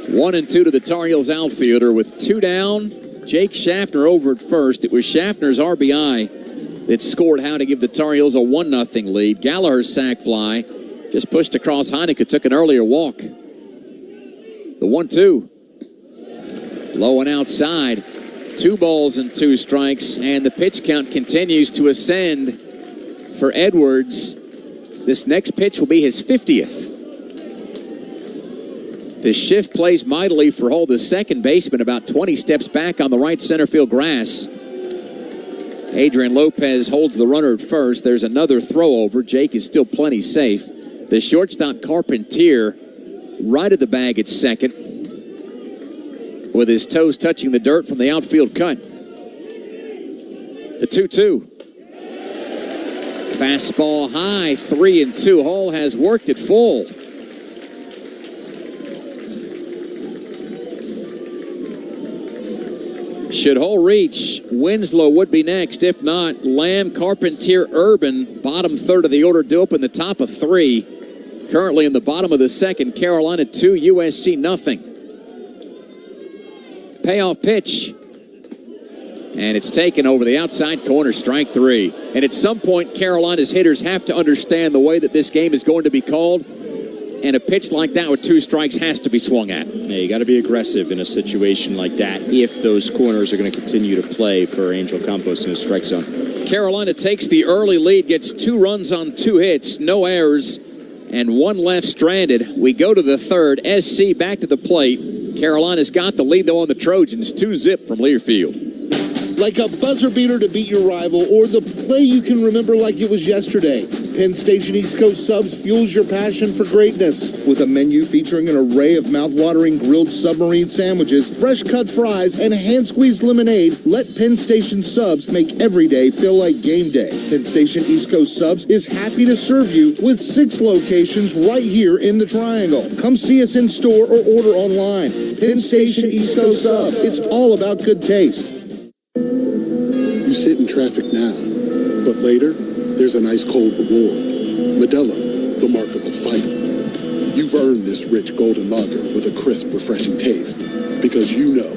1-2 to the Tar Heels outfielder with 2 down. Jake Schaffner over at first. It was Schaffner's RBI that scored how to give the Tar Heels a 1-0 lead. Gallagher's sac fly just pushed across Heineck, who took an earlier walk. The 1-2. Low and outside. 2 balls and 2 strikes, and the pitch count continues to ascend for Edwards. This next pitch will be his 50th. The shift plays mightily for Hull, the second baseman, about 20 steps back on the right center field grass. Adrian Lopez holds the runner at first. There's another throw over. Jake is still plenty safe. The shortstop Carpentier right at the bag at second with his toes touching the dirt from the outfield cut. The 2-2. Fastball high, 3-2. Hull has worked it full. Should Hole reach, Winslow would be next. If not, Lamb, Carpentier, Urban, bottom third of the order to open the top of 3. Currently in the bottom of the second, Carolina 2, USC nothing. Payoff pitch. And it's taken over the outside corner, strike 3. And at some point, Carolina's hitters have to understand the way that this game is going to be called. And a pitch like that with 2 strikes has to be swung at. Yeah, you got to be aggressive in a situation like that if those corners are going to continue to play for Angel Campos in a strike zone. Carolina takes the early lead, gets 2 runs on 2 hits, no errors, and 1 left stranded. We go to the third. SC back to the plate. Carolina's got the lead, though, on the Trojans. 2-0 from Learfield. Like a buzzer beater to beat your rival, or the play you can remember like it was yesterday. Penn Station East Coast Subs fuels your passion for greatness. With a menu featuring an array of mouth-watering grilled submarine sandwiches, fresh-cut fries, and hand-squeezed lemonade, let Penn Station Subs make every day feel like game day. Penn Station East Coast Subs is happy to serve you with 6 locations right here in the Triangle. Come see us in store or order online. Penn Station East Coast Subs. It's all about good taste. You sit in traffic now, but later, there's an ice cold reward. Modelo, the mark of a fighter. You've earned this rich golden lager with a crisp, refreshing taste, because you know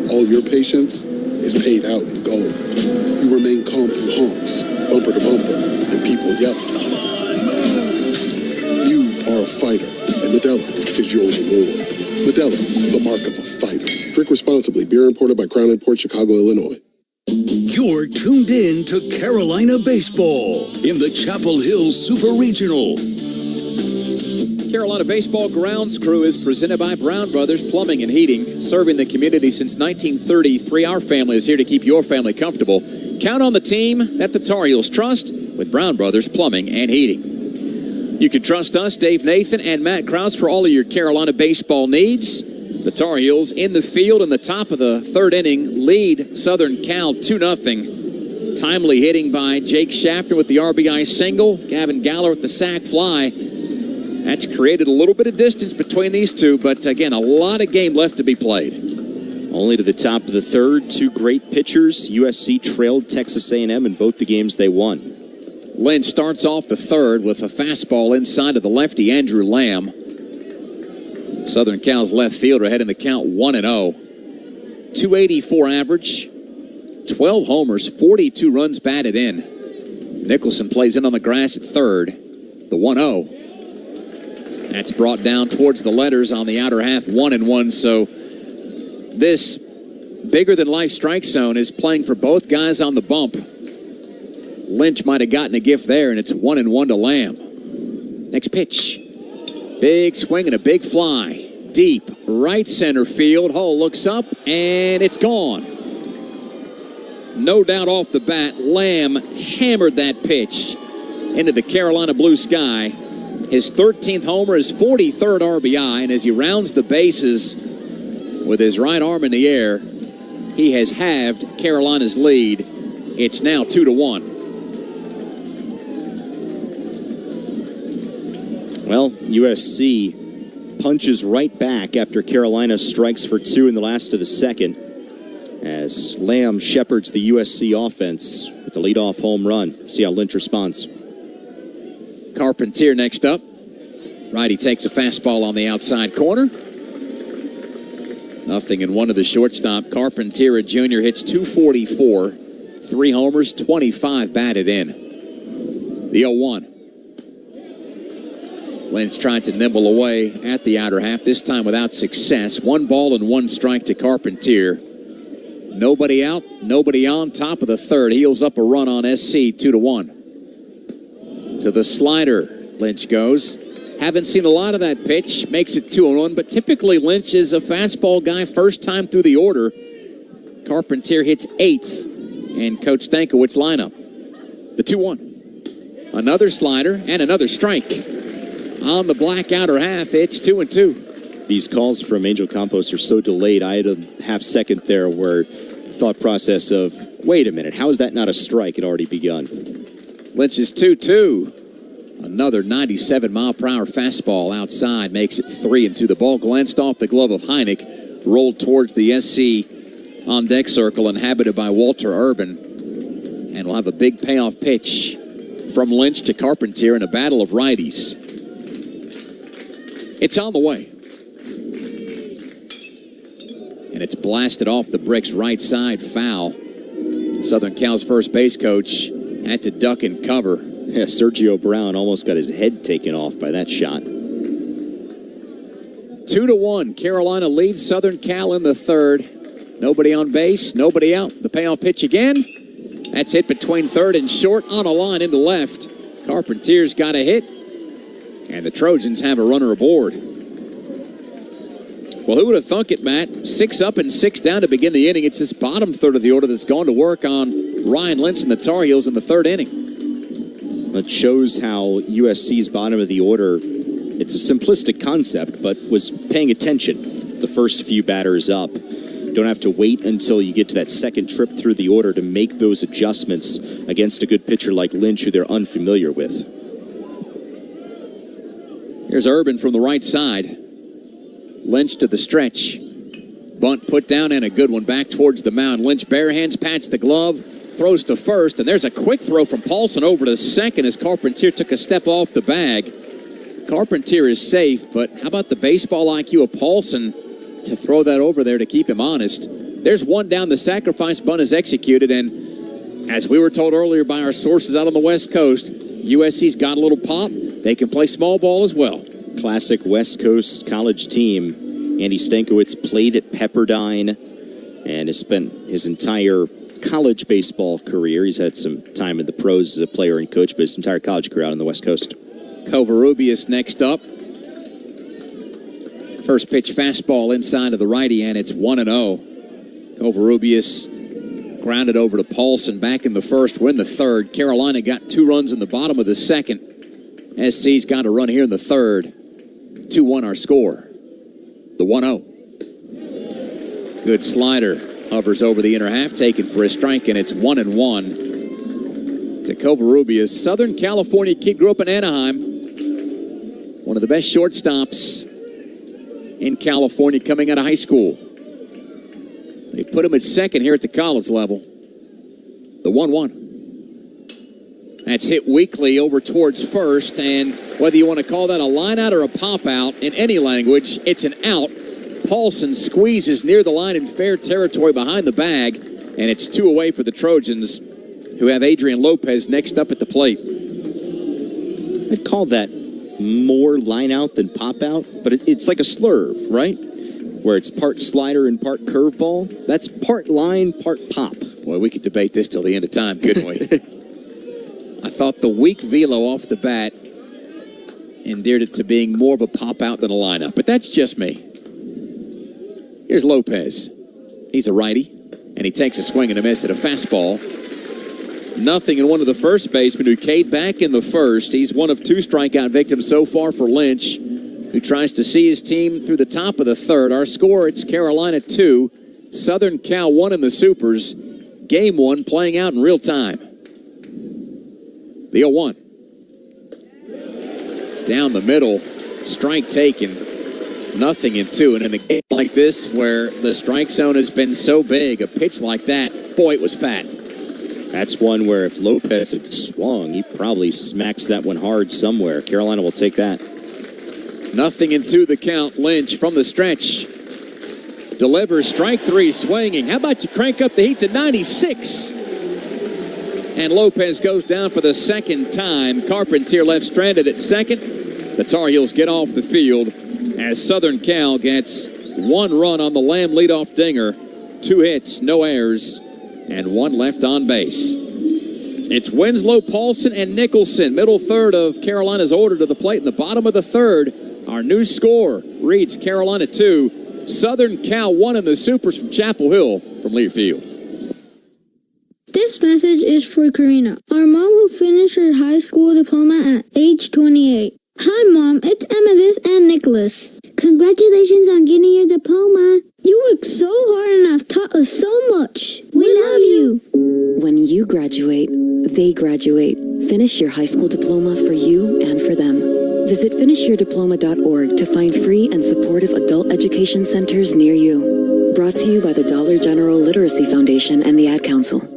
all your patience is paid out in gold. You remain calm through honks, bumper to bumper, and people yelling. You are a fighter, and Modelo is your reward. Modelo, the mark of a fighter. Drink responsibly. Beer imported by Crown Imports, Chicago, Illinois. You're tuned in to Carolina Baseball in the Chapel Hill Super Regional. Carolina Baseball Grounds Crew is presented by Brown Brothers Plumbing and Heating, serving the community since 1933. Our family is here to keep your family comfortable. Count on the team that the Tar Heels trust with Brown Brothers Plumbing and Heating. You can trust us, Dave Nathan and Matt Krause, for all of your Carolina baseball needs. The Tar Heels in the field in the top of the third inning lead Southern Cal 2-0. Timely hitting by Jake Schaffner with the RBI single. Gavin Galler with the sac fly. That's created a little bit of distance between these two, but again, a lot of game left to be played. Only to the top of the third, 2 great pitchers. USC trailed Texas A&M in both the games they won. Lynch starts off the third with a fastball inside of the lefty Andrew Lamb. Southern Cal's left fielder ahead in the count 1-0. 284 average, 12 homers, 42 runs batted in. Nicholson plays in on the grass at third. The 1-0. That's brought down towards the letters on the outer half, 1-1. So this bigger-than-life strike zone is playing for both guys on the bump. Lynch might have gotten a gift there, and it's 1-1 to Lamb. Next pitch. Big swing and a big fly. Deep right center field. Hull looks up, and it's gone. No doubt off the bat, Lamb hammered that pitch into the Carolina blue sky. His 13th homer, his 43rd RBI, and as he rounds the bases with his right arm in the air, he has halved Carolina's lead. It's now 2-1. Well, USC punches right back after Carolina strikes for 2 in the last of the second, as Lamb shepherds the USC offense with the leadoff home run. See how Lynch responds. Carpentier next up. Righty takes a fastball on the outside corner. 0-1 to the shortstop. Carpentier, a junior, hits .244. 3 homers, 25 batted in. The 0-1. Lynch tried to nibble away at the outer half, this time without success. 1 ball and 1 strike to Carpentier. Nobody out, nobody on. Top of the third, heels up a run on SC, 2-1. To the slider, Lynch goes. Haven't seen a lot of that pitch. Makes it 2-1, but typically Lynch is a fastball guy first time through the order. Carpentier hits 8th in Coach Stankowicz's lineup. The 2-1. Another slider and another strike. On the black outer half, it's 2-2. These calls from Angel Campos are so delayed. I had a half second there where the thought process of, wait a minute, how is that not a strike? Had already begun. Lynch is 2-2. Another 97-mile-per-hour fastball outside makes it 3-2. The ball glanced off the glove of Heineck, rolled towards the SC on deck circle, inhabited by Walter Urban. And we'll have a big payoff pitch from Lynch to Carpentier in a battle of righties. It's on the way. And it's blasted off the bricks right side, foul. Southern Cal's first base coach had to duck and cover. Yeah, Sergio Brown almost got his head taken off by that shot. 2-1. Carolina leads Southern Cal in the third. Nobody on base, nobody out. The payoff pitch again. That's hit between third and short on a line into left. Carpentier's got a hit. And the Trojans have a runner aboard. Well, who would have thunk it, Matt? 6 up and 6 down to begin the inning. It's this bottom third of the order that's gone to work on Ryan Lynch and the Tar Heels in the third inning. It shows how USC's bottom of the order, it's a simplistic concept, but was paying attention the first few batters up. Don't have to wait until you get to that second trip through the order to make those adjustments against a good pitcher like Lynch, who they're unfamiliar with. Here's Urban from the right side. Lynch to the stretch. Bunt put down and a good one back towards the mound. Lynch bare hands, pats the glove, throws to first, and there's a quick throw from Paulson over to second as Carpentier took a step off the bag. Carpentier is safe, but how about the baseball IQ of Paulson to throw that over there to keep him honest? There's one down. The sacrifice bunt is executed, and as we were told earlier by our sources out on the West Coast, USC's got a little pop. They can play small ball as well. Classic West Coast college team. Andy Stankiewicz played at Pepperdine and has spent his entire college baseball career. He's had some time in the pros as a player and coach, but his entire college career out on the West Coast. Covarrubias next up. First pitch fastball inside of the righty, and it's 1-0. Covarrubias grounded over to Paulson back in the first, win the third. Carolina got 2 runs in the bottom of the second. SC's got a run here in the third. 2-1 our score. The 1-0. Good slider. Hovers over the inner half, taken for a strike, and it's 1-1 to Covarrubias. Southern California kid, grew up in Anaheim. One of the best shortstops in California coming out of high school. They've put him at second here at the college level. The 1-1. That's hit weakly over towards first, and whether you want to call that a line out or a pop out, in any language, it's an out. Paulson squeezes near the line in fair territory behind the bag, and it's 2 away for the Trojans, who have Adrian Lopez next up at the plate. I'd call that more line out than pop out, but it's like a slurve, right? Where it's part slider and part curveball. That's part line, part pop. Boy, we could debate this till the end of time, couldn't we? I thought the weak velo off the bat endeared it to being more of a pop out than a lineup, but that's just me. Here's Lopez. He's a righty, and he takes a swing and a miss at a fastball. 0-1 to the first baseman, who caved back in the first. He's one of 2 strikeout victims so far for Lynch, who tries to see his team through the top of the third. Our score, it's Carolina 2, Southern Cal 1 in the Supers. Game 1 playing out in real time. The 0-1. Down the middle, strike taken. 0-2, and in a game like this where the strike zone has been so big, a pitch like that, boy, it was fat. That's one where if Lopez had swung, he probably smacks that one hard somewhere. Carolina will take that. 0-2 the count. Lynch from the stretch delivers strike 3, swinging. How about you crank up the heat to 96? And Lopez goes down for the second time. Carpentier left stranded at second. The Tar Heels get off the field as Southern Cal gets 1 run on the Lamb leadoff dinger, 2 hits, no errors, and 1 left on base. It's Winslow, Paulson, and Nicholson. Middle third of Carolina's order to the plate. In the bottom of the third, our new score reads Carolina 2, Southern Cal 1 in the Supers from Chapel Hill from Learfield. This message is for Karina, our mom who finished her high school diploma at age 28. Hi, Mom. It's Emmettith and Nicholas. Congratulations on getting your diploma. You worked so hard and have taught us so much. We love you. When you graduate, they graduate. Finish your high school diploma for you and for them. Visit finishyourdiploma.org to find free and supportive adult education centers near you. Brought to you by the Dollar General Literacy Foundation and the Ad Council.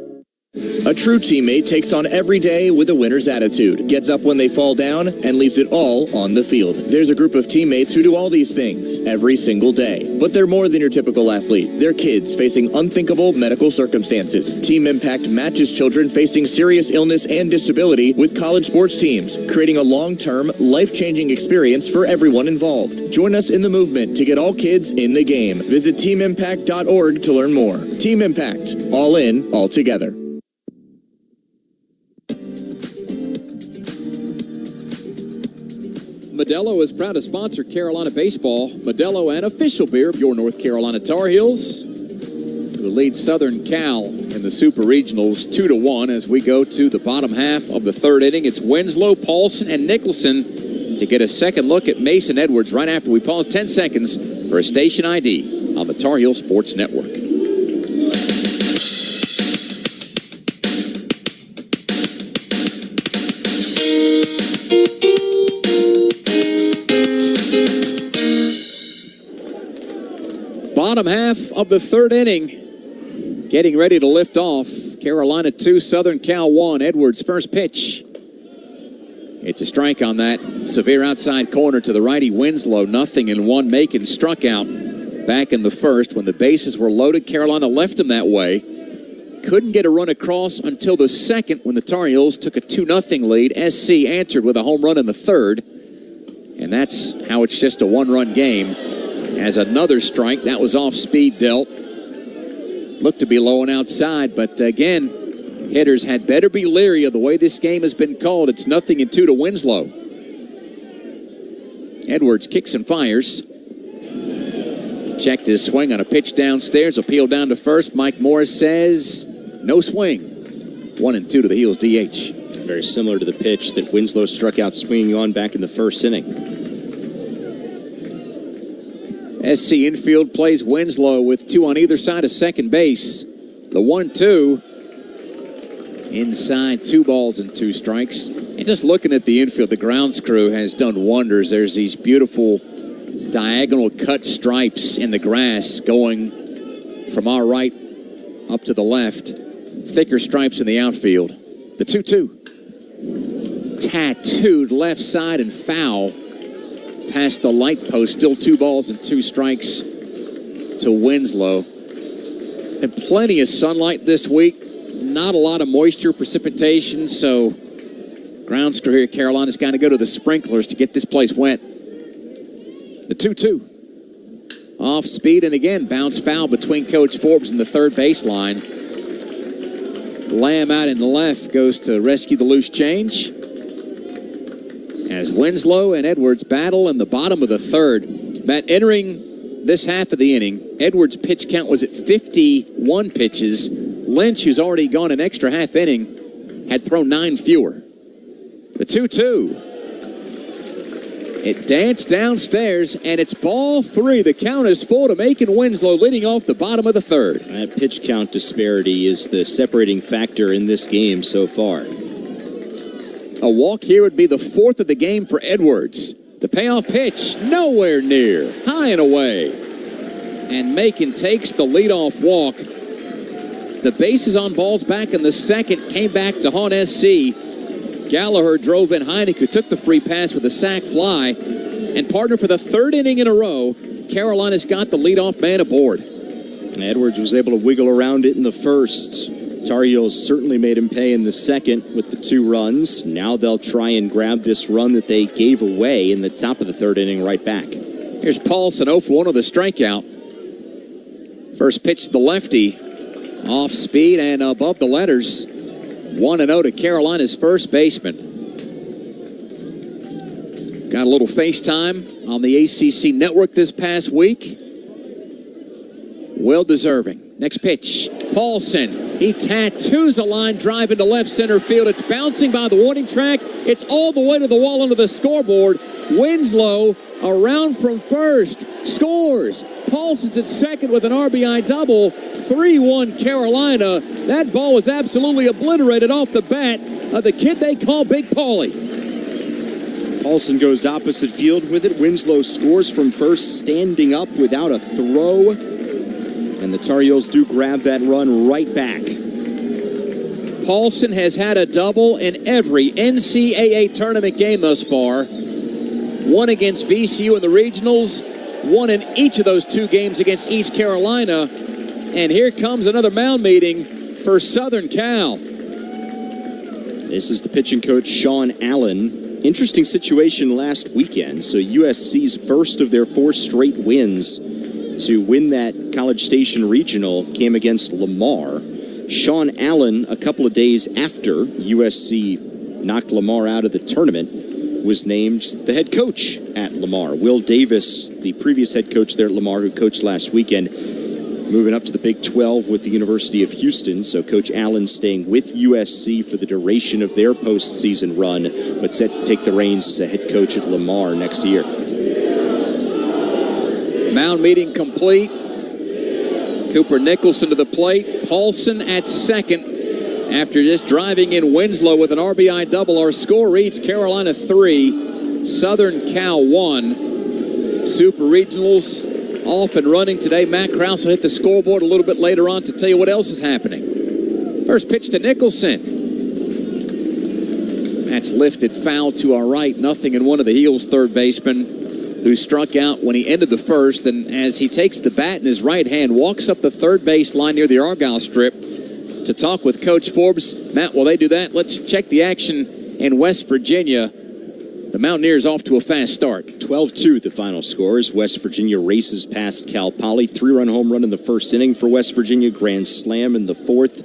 A true teammate takes on every day with a winner's attitude, gets up when they fall down, and leaves it all on the field. There's a group of teammates who do all these things every single day. But they're more than your typical athlete. They're kids facing unthinkable medical circumstances. Team Impact matches children facing serious illness and disability with college sports teams, creating a long-term, life-changing experience for everyone involved. Join us in the movement to get all kids in the game. Visit teamimpact.org to learn more. Team Impact. All in, all together. Modelo is proud to sponsor Carolina baseball. Modelo, an official beer of your North Carolina Tar Heels, who lead Southern Cal in the Super Regionals 2-1 as we go to the bottom half of the third inning. It's Winslow, Paulson, and Nicholson to get a second look at Mason Edwards right after we pause 10 seconds for a station ID on the Tar Heel Sports Network. Bottom half of the third inning, getting ready to lift off. Carolina 2, Southern Cal 1. Edwards' first pitch. It's a strike on that. Severe outside corner to the righty Winslow. 0-1. Macon struck out back in the first when the bases were loaded. Carolina left him that way. Couldn't get a run across until the second when the Tar Heels took a 2-0 lead. SC answered with a home run in the third. And that's how it's just a one-run game. As another strike, that was off speed dealt. Looked to be low and outside, but again, hitters had better be leery of the way this game has been called. It's 0-2 to Winslow. Edwards kicks and fires. Checked his swing on a pitch downstairs. Appeal down to first. Mike Morris says no swing. 1-2 to the Heels DH. Very similar to the pitch that Winslow struck out swinging on back in the first inning. SC infield plays Winslow with two on either side of second base. The 1-2 inside, 2 balls and 2 strikes. And just looking at the infield, the grounds crew has done wonders. There's these beautiful diagonal cut stripes in the grass going from our right up to the left. Thicker stripes in the outfield. The 2-2. Tattooed left side and foul. Past the light post, still 2 balls and 2 strikes to Winslow. And plenty of sunlight this week. Not a lot of moisture, precipitation, so grounds crew here at Carolina's got to go to the sprinklers to get this place wet. The 2-2. Off speed, and again, bounce foul between Coach Forbes and the third baseline. Lamb out in the left goes to rescue the loose change. As Winslow and Edwards battle in the bottom of the third. Matt, entering this half of the inning, Edwards' pitch count was at 51 pitches. Lynch, who's already gone an extra half inning, had thrown 9 fewer. The 2-2. It danced downstairs, and it's ball 3. The count is full to Macon Winslow, leading off the bottom of the third. That pitch count disparity is the separating factor in this game so far. A walk here would be the 4th of the game for Edwards. The payoff pitch, nowhere near. High and away. And Macon takes the leadoff walk. The bases on balls back in the second. Came back to haunt SC. Gallagher drove in Heineck, who took the free pass with a sac fly. And partner for the third inning in a row, Carolina's got the leadoff man aboard. Edwards was able to wiggle around it in the first. Tar Heels certainly made him pay in the second with the 2 runs. Now they'll try and grab this run that they gave away in the top of the third inning right back. Here's Paulson, 0 for 1 with a strikeout. First pitch to the lefty. Off speed and above the letters. 1-0 to Carolina's first baseman. Got a little FaceTime on the ACC network this past week. Well deserving. Next pitch. Paulson. He tattoos a line drive into left center field. It's bouncing by the warning track. It's all the way to the wall under the scoreboard. Winslow around from first. Scores. Paulson's at second with an RBI double. 3-1 Carolina. That ball was absolutely obliterated off the bat of the kid they call Big Paulie. Paulson goes opposite field with it. Winslow scores from first, standing up without a throw. And the Tar Heels do grab that run right back. Paulson has had a double in every NCAA tournament game thus far. One against VCU in the regionals, one in each of those two games against East Carolina. And here comes another mound meeting for Southern Cal. This is the pitching coach, Sean Allen. Interesting situation last weekend. So USC's first of their 4 straight wins to win that College Station Regional came against Lamar. Sean Allen, a couple of days after USC knocked Lamar out of the tournament, was named the head coach at Lamar. Will Davis, the previous head coach there at Lamar, who coached last weekend, moving up to the Big 12 with the University of Houston. So Coach Allen staying with USC for the duration of their postseason run, but set to take the reins as a head coach at Lamar next year. Mound meeting complete. Cooper Nicholson to the plate. Paulson at second. After just driving in Winslow with an RBI double, our score reads Carolina 3, Southern Cal 1. Super Regionals off and running today. Matt Krause will hit the scoreboard a little bit later on to tell you what else is happening. First pitch to Nicholson. That's lifted foul to our right. 0-1 of the Heels third baseman, who struck out when he ended the first. And as he takes the bat in his right hand, walks up the third base line near the Argyle strip to talk with Coach Forbes. Matt, while they do that, let's check the action in West Virginia. The Mountaineers off to a fast start. 12-2 the final score as West Virginia races past Cal Poly. 3-run home run in the first inning for West Virginia. Grand slam in the fourth.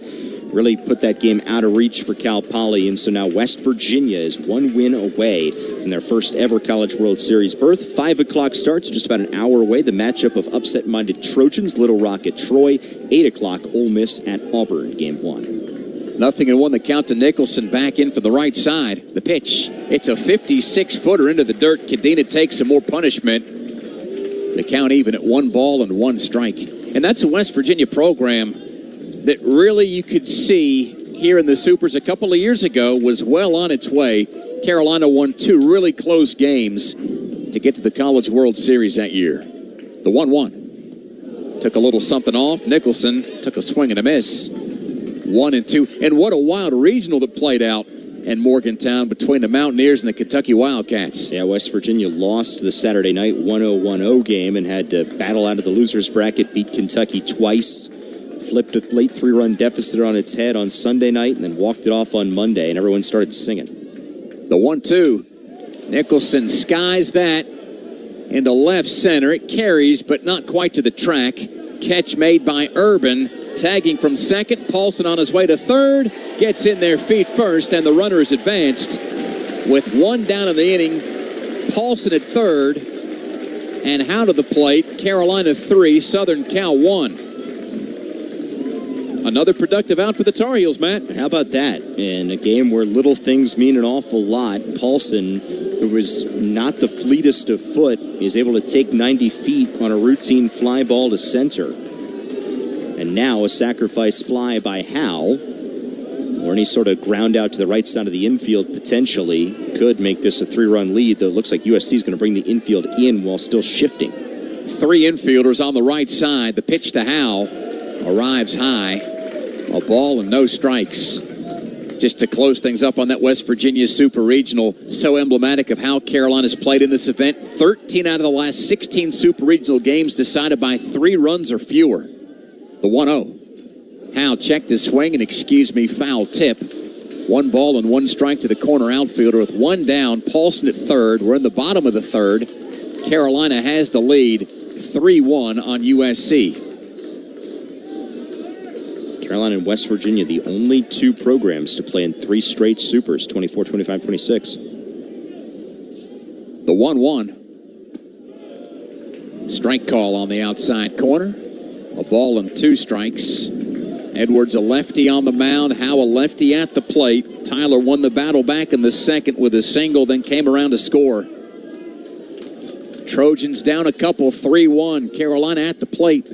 Really put that game out of reach for Cal Poly. And so now West Virginia is 1 win away from their first ever College World Series berth. 5 o'clock starts, just about an hour away. The matchup of upset-minded Trojans, Little Rock at Troy. 8 o'clock, Ole Miss at Auburn, game 1. 0-1 the count to Nicholson, back in from the right side. The pitch, it's a 56-footer into the dirt. Cadena takes some more punishment. The count even at 1 ball and 1 strike. And that's a West Virginia program that really you could see here in the Supers a couple of years ago was well on its way. Carolina won 2 really close games to get to the College World Series that year. The 1-1. Took a little something off. Nicholson took a swing and a miss. 1-2. And what a wild regional that played out in Morgantown between the Mountaineers and the Kentucky Wildcats. Yeah, West Virginia lost the Saturday night 1-0-1-0 game and had to battle out of the loser's bracket, beat Kentucky twice, flipped a late 3-run deficit on its head on Sunday night, and then walked it off on Monday, and everyone started singing. The 1-2. Nicholson skies that into left center. It carries, but not quite to the track. Catch made by Urban. Tagging from second, Paulson on his way to third, gets in there feet first, and the runner is advanced. With 1 down in the inning, Paulson at third, and how to the plate, Carolina 3, Southern Cal 1. Another productive out for the Tar Heels, Matt. How about that? In a game where little things mean an awful lot, Paulson, who was not the fleetest of foot, is able to take 90 feet on a routine fly ball to center. And now a sacrifice fly by Howe, or any sort of ground out to the right side of the infield potentially could make this a 3-run lead, though it looks like USC is going to bring the infield in while still shifting. 3 infielders on the right side. The pitch to Howe arrives high. A ball and no strikes. Just to close things up on that West Virginia Super Regional, so emblematic of how Carolina's played in this event. 13 out of the last 16 Super Regional games decided by 3 runs or fewer. The 1-0. Howe checked his swing and, foul tip. 1 ball and 1 strike to the corner outfielder with 1 down. Paulson at third. We're in the bottom of the third. Carolina has the lead 3-1 on USC. Carolina and West Virginia, the only 2 programs to play in 3 straight Supers, 24, 25, 26. The 1-1. Strike call on the outside corner. A ball and 2 strikes. Edwards a lefty on the mound. Howe a lefty at the plate. Tyler won the battle back in the second with a single, then came around to score. Trojans down a couple, 3-1. Carolina at the plate.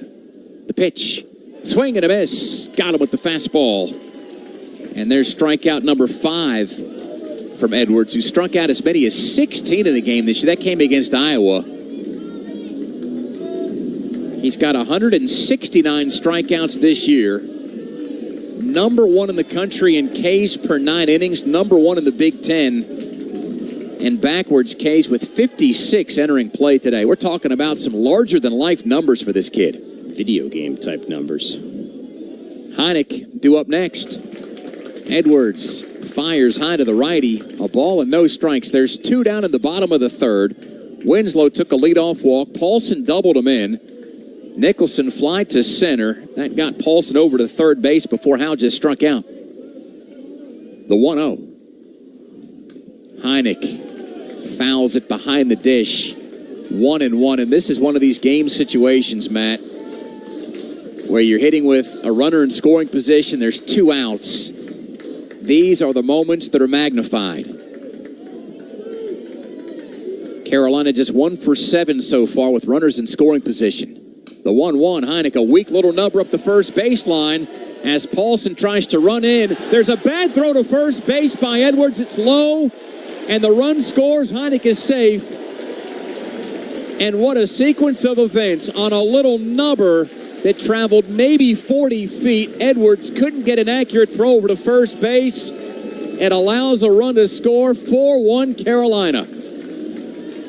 The pitch. Swing and a miss. Got him with the fastball. And there's strikeout number 5 from Edwards, who struck out as many as 16 in the game this year. That came against Iowa. He's got 169 strikeouts this year. Number 1 in the country in Ks per 9 innings. Number 1 in the Big Ten. And backwards Ks with 56 entering play today. We're talking about some larger-than-life numbers for this kid. Video game type numbers. Heineck due up next. Edwards fires high to the righty. A ball and no strikes. There's 2 down in the bottom of the third. Winslow took a leadoff walk. Paulson doubled him in. Nicholson fly to center. That got Paulson over to third base before Howe just struck out. The 1-0. Heineck fouls it behind the dish. 1-1. And this is one of these game situations, Matt, where you're hitting with a runner in scoring position. There's 2 outs. These are the moments that are magnified. Carolina just 1 for 7 so far with runners in scoring position. The 1-1, Heineck, a weak little number up the first baseline as Paulson tries to run in. There's a bad throw to first base by Edwards. It's low, and the run scores. Heineck is safe. And what a sequence of events on a little nubber that traveled maybe 40 feet. Edwards couldn't get an accurate throw over to first base. It allows a run to score. 4-1 Carolina.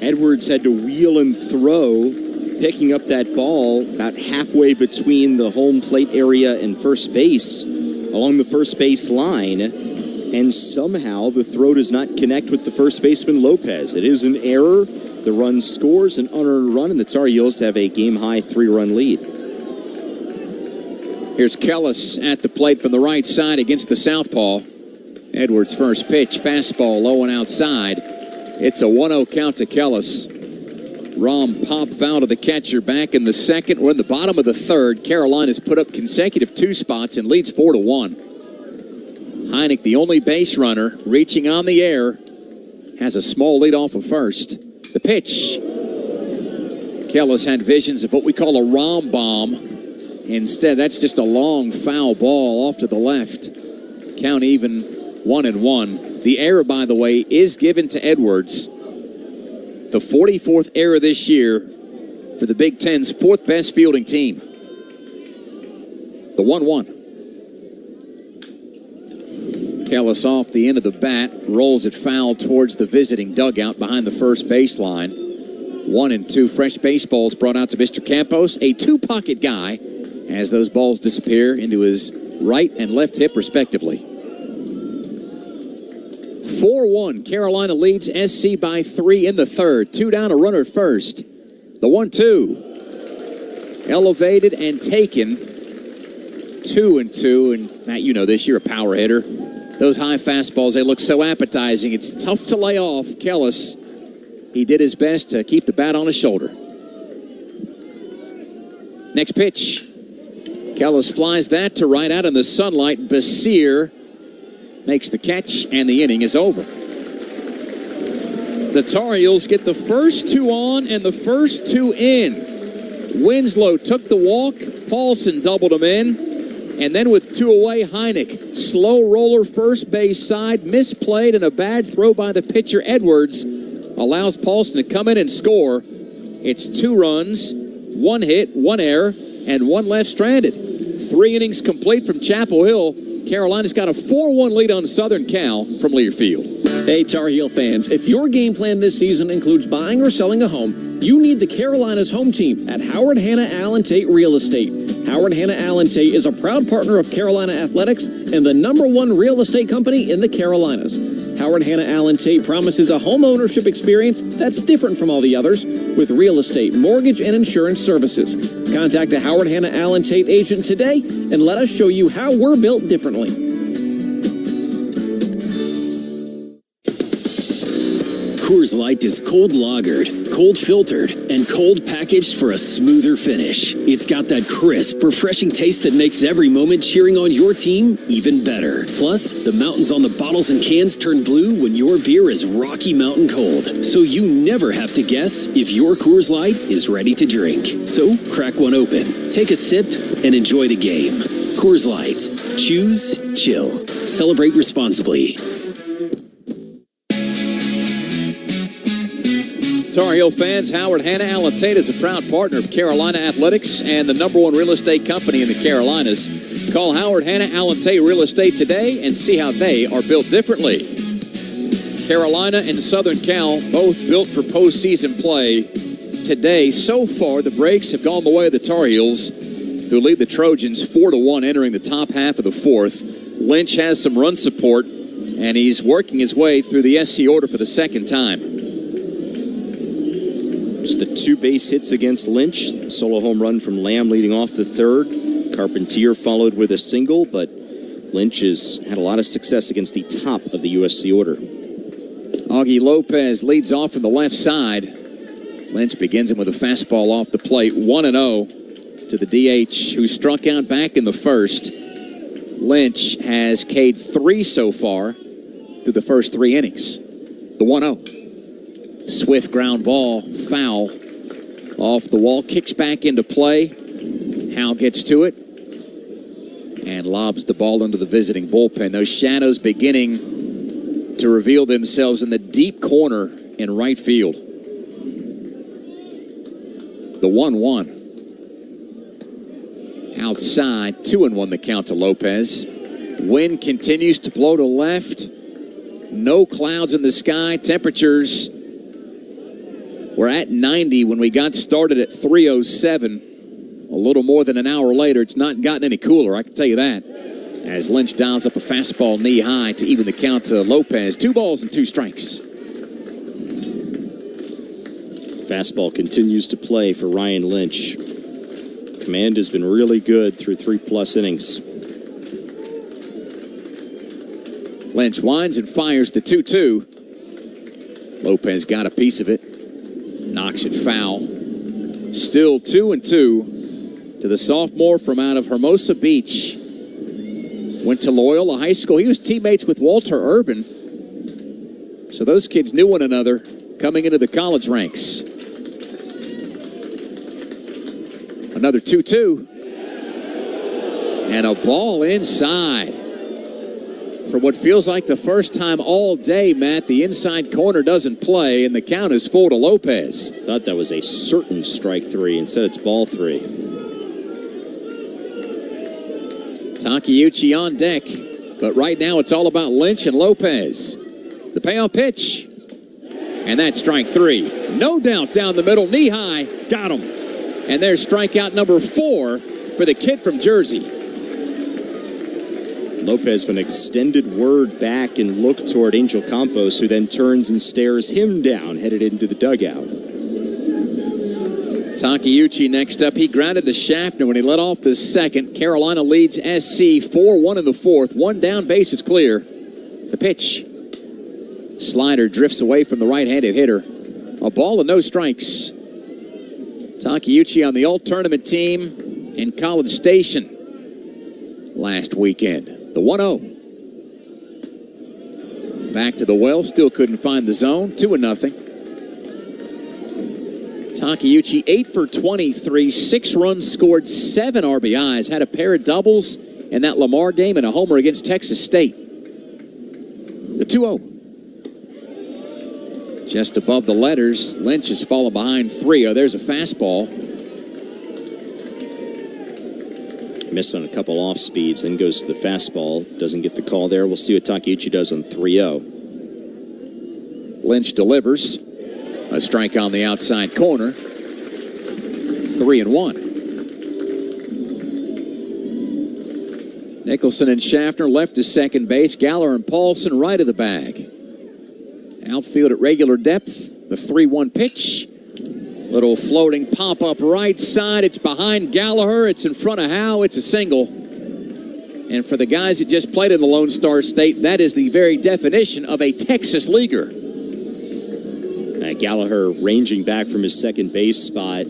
Edwards had to wheel and throw, picking up that ball about halfway between the home plate area and first base, along the first base line, and somehow the throw does not connect with the first baseman Lopez. It is an error. The run scores an unearned run, and the Tar Heels have a game-high 3-run lead. Here's Kellis at the plate from the right side against the southpaw. Edwards' first pitch, fastball low and outside. It's a 1-0 count to Kellis. Rom pop foul to the catcher back in the second. We're in the bottom of the third. Carolina's put up consecutive 2 spots and leads 4-1. Heineck, the only base runner, reaching on the air, has a small lead off of first. The pitch. Kellis had visions of what we call a Rom bomb. Instead, that's just a long foul ball off to the left. Count even 1-1. The error, by the way, is given to Edwards. The 44th error this year for the Big Ten's 4th best fielding team. The 1-1. Kellis off the end of the bat, rolls it foul towards the visiting dugout behind the first baseline. 1-2. Fresh baseballs brought out to Mr. Campos, a 2-pocket guy, as those balls disappear into his right and left hip, respectively. 4-1. Carolina leads SC by 3 in the third. 2 down, a runner at first. The 1-2. Elevated and taken. 2-2. And Matt, you know this, you're a power hitter. Those high fastballs, they look so appetizing. It's tough to lay off. Kellis, he did his best to keep the bat on his shoulder. Next pitch. Kellis flies that to right out in the sunlight. Basir makes the catch, and the inning is over. The Tar Heels get the first 2 on and the first 2 in. Winslow took the walk. Paulson doubled him in. And then with 2 away, Heineck. Slow roller first base side. Misplayed, and a bad throw by the pitcher Edwards allows Paulson to come in and score. It's 2 runs, 1 hit, 1 error, and 1 left stranded. 3 innings complete from Chapel Hill. Carolina's got a 4-1 lead on Southern Cal from Learfield. Hey, Tar Heel fans, if your game plan this season includes buying or selling a home, you need the Carolinas home team at Howard Hanna Allen Tate Real Estate. Howard Hanna Allen Tate is a proud partner of Carolina Athletics and the #1 real estate company in the Carolinas. Howard Hanna Allen Tate promises a home ownership experience that's different from all the others with real estate, mortgage, and insurance services. Contact a Howard Hanna Allen Tate agent today and let us show you how we're built differently. Coors Light is cold lagered, cold filtered, and cold packaged for a smoother finish. It's got that crisp, refreshing taste that makes every moment cheering on your team even better. Plus, the mountains on the bottles and cans turn blue when your beer is Rocky Mountain cold. So you never have to guess if your Coors Light is ready to drink. So crack one open, take a sip, and enjoy the game. Coors Light. Choose chill. Celebrate responsibly. Tar Heel fans, Howard Hanna Allentate is a proud partner of Carolina Athletics and the #1 real estate company in the Carolinas. Call Howard Hanna Allentate Real Estate today and see how they are built differently. Carolina and Southern Cal both built for postseason play today. So far, the breaks have gone the way of the Tar Heels, who lead the Trojans 4-1 entering the top half of the fourth. Lynch has some run support, and he's working his way through the SC order for the second time. Just the 2 base hits against Lynch. Solo home run from Lamb leading off the third. Carpentier followed with a single, but Lynch has had a lot of success against the top of the USC order. Augie Lopez leads off from the left side. Lynch begins him with a fastball off the plate. 1-0 to the DH, who struck out back in the first. Lynch has K'd 3 so far through the first 3 innings. The 1-0. Swift ground ball, foul, off the wall, kicks back into play. Howe gets to it and lobs the ball into the visiting bullpen. Those shadows beginning to reveal themselves in the deep corner in right field. The 1-1. Outside, 2-1 the count to Lopez. Wind continues to blow to left. No clouds in the sky. Temperatures were at 90 when we got started at 3:07. A little more than an hour later, it's not gotten any cooler, I can tell you that. As Lynch dials up a fastball knee high to even the count to Lopez. 2 balls and 2 strikes. Fastball continues to play for Ryan Lynch. Command has been really good through 3+ innings. Lynch winds and fires the 2-2. Lopez got a piece of it. Knocks it foul. Still 2-2 to the sophomore from out of Hermosa Beach. Went to Loyola High School. He was teammates with Walter Urban. So those kids knew one another coming into the college ranks. Another 2-2. And a ball inside. For what feels like the first time all day, Matt, the inside corner doesn't play, and the count is full to Lopez. Thought that was a certain strike 3. Instead, it's ball 3. Takeuchi on deck, but right now it's all about Lynch and Lopez. The payoff pitch, and that's strike 3. No doubt down the middle, knee high, got him. And there's strikeout number 4 for the kid from Jersey. Lopez with an extended word back and look toward Angel Campos, who then turns and stares him down, headed into the dugout. Takeuchi next up. He grounded to Schaffner when he let off the second. Carolina leads SC 4-1 in the fourth. 1 down, base is clear. The pitch. Slider drifts away from the right-handed hitter. A ball and no strikes. Takeuchi on the all-tournament team in College Station last weekend. The 1-0. Back to the well. Still couldn't find the zone. 2-0. Takeuchi 8 for 23, 6 runs scored, 7 RBIs, had a pair of doubles in that Lamar game and a homer against Texas State. The 2-0. Just above the letters, Lynch has fallen behind 3. There's a fastball. Missed on a couple off speeds, then goes to the fastball. Doesn't get the call there. We'll see what Takeuchi does on 3-0. Lynch delivers. A strike on the outside corner. 3-1. Nicholson and Schaffner left to second base. Galler and Paulson right of the bag. Outfield at regular depth. The 3-1 pitch. Little floating pop-up right side. It's behind Gallagher. It's in front of Howe. It's a single. And for the guys that just played in the Lone Star State, that is the very definition of a Texas leaguer. Gallagher ranging back from his second base spot.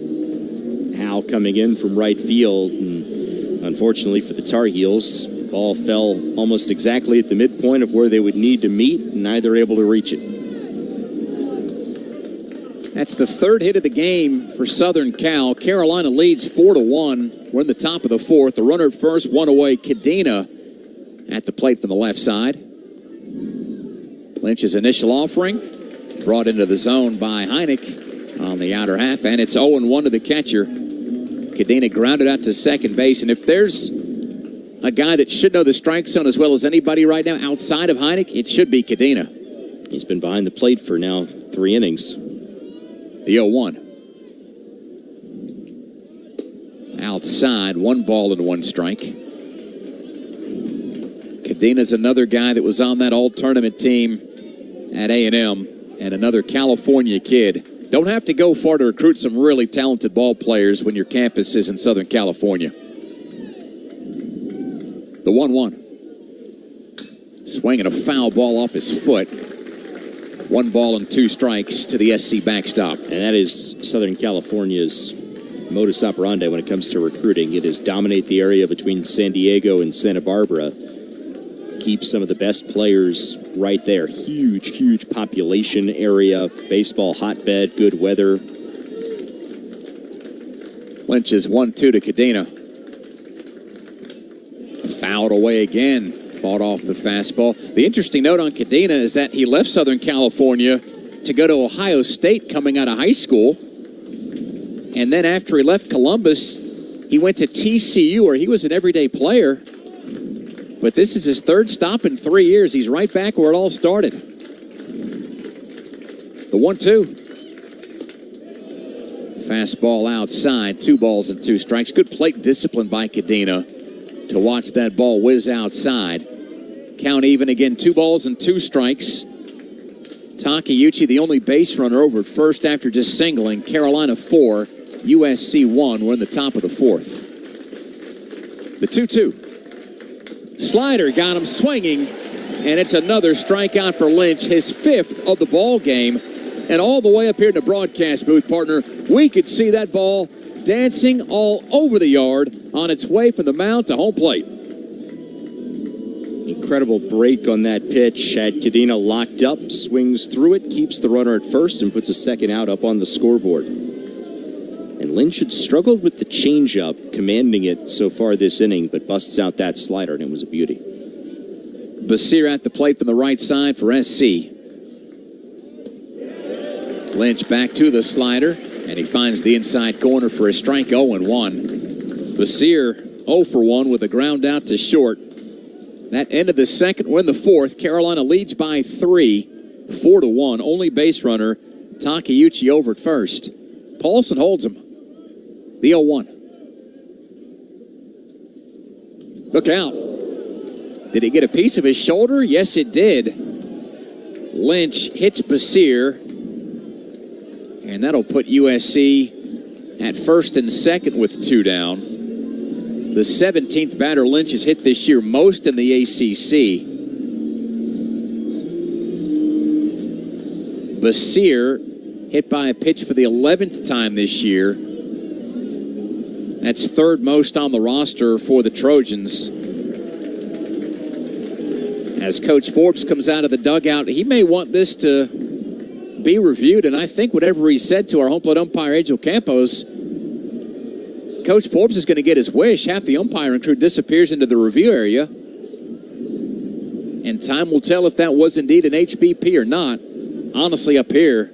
Howe coming in from right field. And unfortunately for the Tar Heels, the ball fell almost exactly at the midpoint of where they would need to meet, and neither able to reach it. That's the 3rd hit of the game for Southern Cal. Carolina leads 4-1. We're in the top of the 4th. The runner at first, 1 away. Cadena at the plate from the left side. Lynch's initial offering brought into the zone by Heineck. on the outer half, and it's 0-1 to the catcher. Cadena grounded out to second base, and if there's a guy that should know the strike zone as well as anybody right now outside of Heineck, it should be Cadena. He's been behind the plate for now 3 innings. The 0-1. Outside, 1 ball and 1 strike. Cadena's another guy that was on that all-tournament team at A&M, and another California kid. Don't have to go far to recruit some really talented ball players when your campus is in Southern California. The 1-1. Swinging a foul ball off his foot. 1 ball and 2 strikes to the SC backstop. And that is Southern California's modus operandi when it comes to recruiting. It is dominate the area between San Diego and Santa Barbara. Keep some of the best players right there. Huge population area. Baseball hotbed, good weather. Lynch is 1-2 to Cadena. Fouled away again. Fought off the fastball. The interesting note on Cadena is that he left Southern California to go to Ohio State coming out of high school. And then after he left Columbus, he went to TCU where he was an everyday player. But this is his 3rd stop in 3 years. He's right back where it all started. The 1-2. Fastball outside. 2 balls and 2 strikes. Good plate discipline by Cadena to watch that ball whiz outside. Count even again. 2 balls and 2 strikes. Takeuchi, the only base runner, over at first after just singling. Carolina 4, USC 1. We're in the top of the 4th. The 2-2. Slider got him swinging, and it's another strikeout for Lynch, his 5th of the ball game. And all the way up here in the broadcast booth, partner, we could see that ball dancing all over the yard on its way from the mound to home plate. Incredible break on that pitch. Had Cadena locked up, swings through it, keeps the runner at first, and puts a 2nd out up on the scoreboard. And Lynch had struggled with the changeup, commanding it so far this inning, but busts out that slider, and it was a beauty. Basir at the plate from the right side for SC. Lynch back to the slider, and he finds the inside corner for a strike. 0-1. Basir 0 for 1 with a ground out to short. That ended the 2nd. We're in the 4th. Carolina leads by 3, 4-1. Only base runner, Takeuchi, over at first. Paulson holds him. The 0-1. Look out. Did he get a piece of his shoulder? Yes, it did. Lynch hits Basir, and that'll put USC at 1st and 2nd with 2 down. The 17th batter Lynch has hit this year, most in the ACC. Basir hit by a pitch for the 11th time this year. That's 3rd most on the roster for the Trojans. As Coach Forbes comes out of the dugout, he may want this to be reviewed, and I think whatever he said to our home plate umpire, Angel Campos, Coach Forbes is going to get his wish. Half the umpiring crew disappears into the review area, and time will tell if that was indeed an HBP or not. Honestly, up here,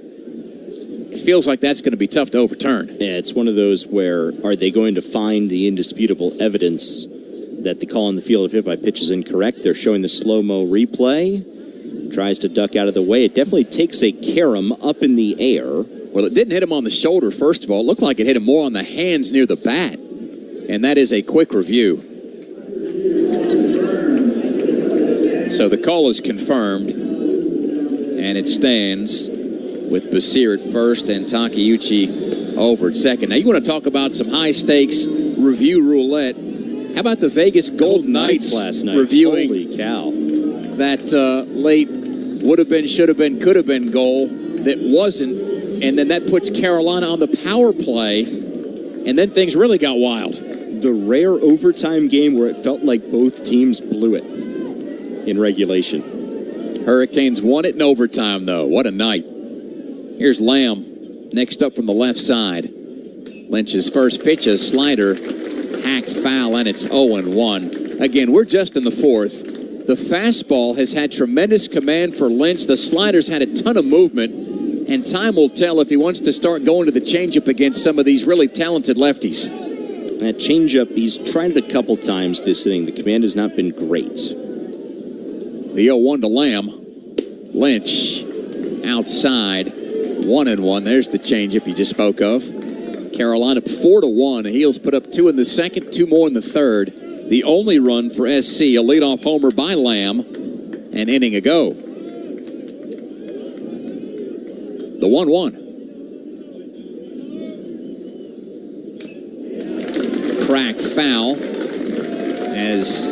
it feels like that's going to be tough to overturn. Yeah, it's one of those where are they going to find the indisputable evidence that the call on the field of hit by pitch is incorrect? They're showing the slow-mo replay. Tries to duck out of the way. It definitely takes a carom up in the air. Well, it didn't hit him on the shoulder, first of all. It looked like it hit him more on the hands near the bat. And that is a quick review. So the call is confirmed. And it stands with Basir at first and Takeuchi over at second. Now, you want to talk about some high-stakes review roulette. How about the Vegas Golden Knights last night? Reviewing Holy cow. That late would-have-been, should-have-been, could-have-been goal that wasn't, and then that puts Carolina on the power play, and then things really got wild. The rare overtime game where it felt like both teams blew it in regulation. Hurricanes won it in overtime, though. What a night. Here's Lamb, next up from the left side. Lynch's first pitch, a slider, hacked foul, and it's 0-1. Again, we're just in the 4th. The fastball has had tremendous command for Lynch. The slider's had a ton of movement. and time will tell if he wants to start going to the changeup against some of these really talented lefties. That changeup, he's tried it a couple times this inning. The command has not been great. The 0-1 to Lamb. Lynch outside. 1-1. There's the changeup you just spoke of. Carolina 4-1. The Heels put up 2 in the second, 2 more in the third. The only run for SC, a leadoff homer by Lamb, an inning ago. The 1-1. Crack foul as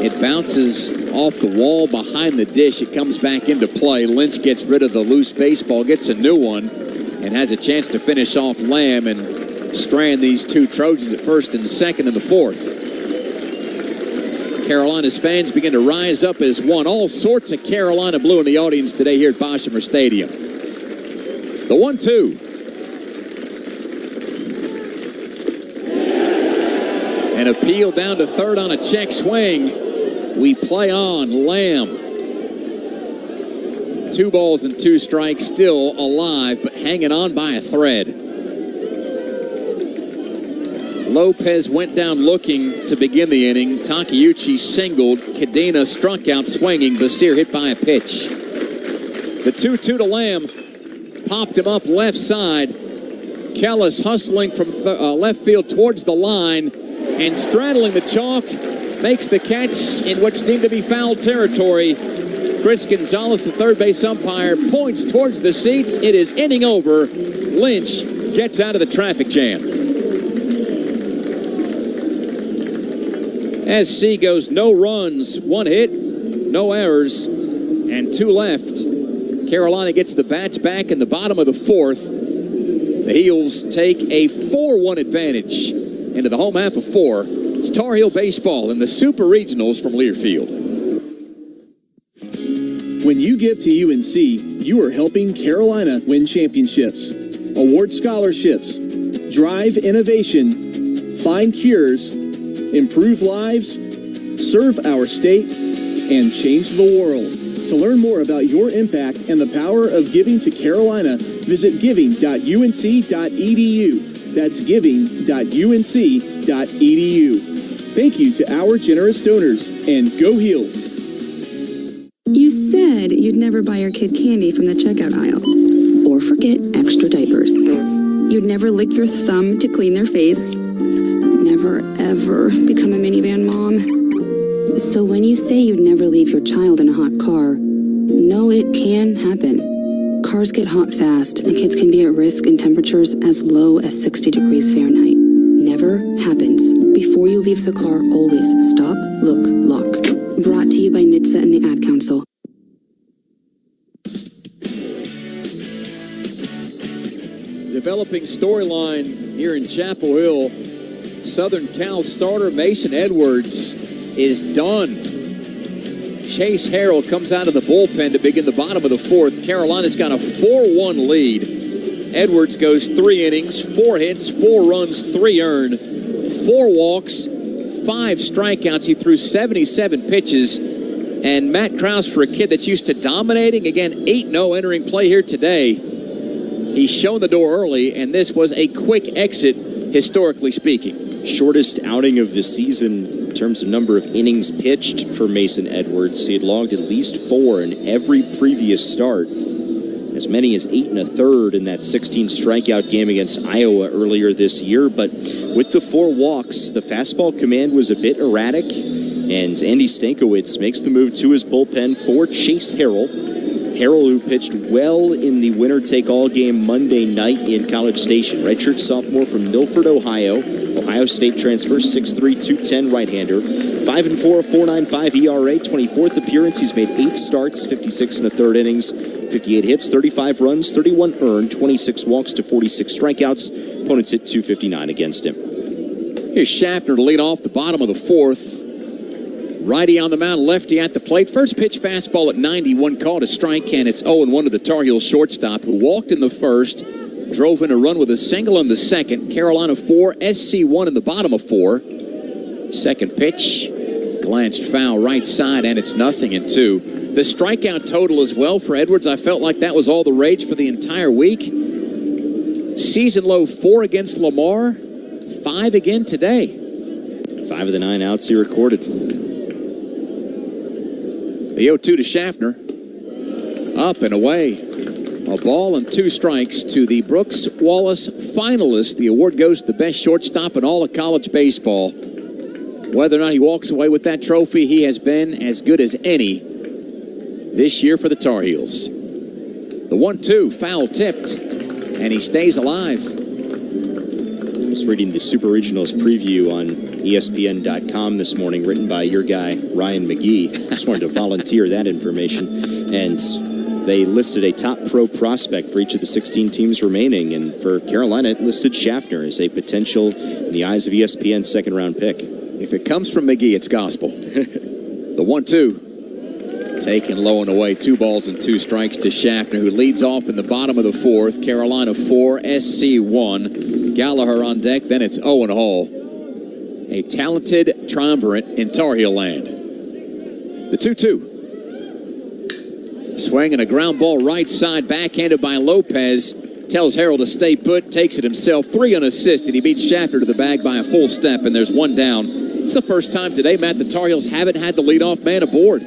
it bounces off the wall behind the dish. It comes back into play. Lynch gets rid of the loose baseball, gets a new one, and has a chance to finish off Lamb and strand these two Trojans at first and second in the fourth. Carolina's fans begin to rise up as one. All sorts of Carolina blue in the audience today here at Boshamer Stadium. The 1-2. An appeal down to third on a check swing. We play on. Lamb. 2 balls and 2 strikes, still alive, but hanging on by a thread. Lopez went down looking to begin the inning. Takeuchi singled. Cadena struck out swinging. Basir hit by a pitch. The 2-2 to Lamb. Popped him up left side. Kellis hustling from left field towards the line and straddling the chalk. Makes the catch in what's deemed to be foul territory. Chris Gonzalez, the third base umpire, points towards the seats. It is inning over. Lynch gets out of the traffic jam. SC goes no runs, 1 hit, no errors, and 2 left. Carolina gets the bats back in the bottom of the fourth. The Heels take a 4-1 advantage into the home half of 4. It's Tar Heel baseball in the Super Regionals from Learfield. When you give to UNC, you are helping Carolina win championships, award scholarships, drive innovation, find cures, improve lives, serve our state, and change the world. To learn more about your impact and the power of giving to Carolina, visit giving.unc.edu. That's giving.unc.edu. Thank you to our generous donors, and go Heels. You said you'd never buy your kid candy from the checkout aisle. Or forget extra diapers. You'd never lick your thumb to clean their face. Never, ever become a minivan mom. So when you say you'd never leave your child in a hot car, know it can happen. Cars get hot fast, and kids can be at risk in temperatures as low as 60 degrees Fahrenheit. Never happens. Before you leave the car, always stop, look, lock. Brought to you by NHTSA and the Ad Council. Developing storyline here in Chapel Hill. Southern Cal starter Mason Edwards is done. Chase Harrell comes out of the bullpen to begin the bottom of the fourth. Carolina's got a 4-1 lead. Edwards goes 3 innings, 4 hits, 4 runs, 3 earned, 4 walks, 5 strikeouts. He threw 77 pitches. And Matt Krause, for a kid that's used to dominating, again, 8-0 entering play here today. He's shown the door early, and this was a quick exit, historically speaking. Shortest outing of the season in terms of number of innings pitched for Mason Edwards. He had logged at least 4 in every previous start. As many as 8 1/3 in that 16 strikeout game against Iowa earlier this year. But with the 4 walks, the fastball command was a bit erratic, and Andy Stankiewicz makes the move to his bullpen for Chase Harrell. Harrell, who pitched well in the winner-take-all game Monday night in College Station. Redshirt sophomore from Milford, Ohio. Ohio State transfer, 6'3", 210 right-hander. 5-4, 4.95 ERA, 24th appearance. He's made 8 starts, 56 1/3 innings, 58 hits, 35 runs, 31 earned, 26 walks to 46 strikeouts. Opponents hit .259 against him. Here's Schaffner to lead off the bottom of the fourth. Righty on the mound, lefty at the plate. First pitch fastball at 91, called a strike, and it's 0-1 to the Tar Heels shortstop, who walked in the first, drove in a run with a single in the second. Carolina 4, SC 1 in the bottom of 4. Second pitch, glanced foul right side, and it's 0-2. The strikeout total as well for Edwards, I felt like that was all the rage for the entire week. Season low 4 against Lamar, 5 again today. 5 of the 9 outs he recorded. The 0-2 to Schaffner. Up and away. A ball and 2 strikes to the Brooks Wallace finalist. The award goes to the best shortstop in all of college baseball. Whether or not he walks away with that trophy, he has been as good as any this year for the Tar Heels. The 1-2, foul tipped, and he stays alive. I was reading the Super Regionals preview on ESPN.com this morning, written by your guy, Ryan McGee. Just wanted to volunteer that information. And they listed a top pro prospect for each of the 16 teams remaining. And for Carolina, it listed Schaffner as a potential, in the eyes of ESPN, second-round pick. If it comes from McGee, it's gospel. The 1-2. Taken low and away. 2 balls and 2 strikes to Schaffner, who leads off in the bottom of the 4th. Carolina 4, SC 1. Gallagher on deck. Then it's Owen Hall. A talented triumvirate in Tar Heel land. The 2-2. Swinging a ground ball right side, backhanded by Lopez. Tells Harrell to stay put, takes it himself. 3 unassisted. He beats Schaffner to the bag by a full step, and there's 1 down. It's the first time today, Matt, the Tar Heels haven't had the leadoff man aboard.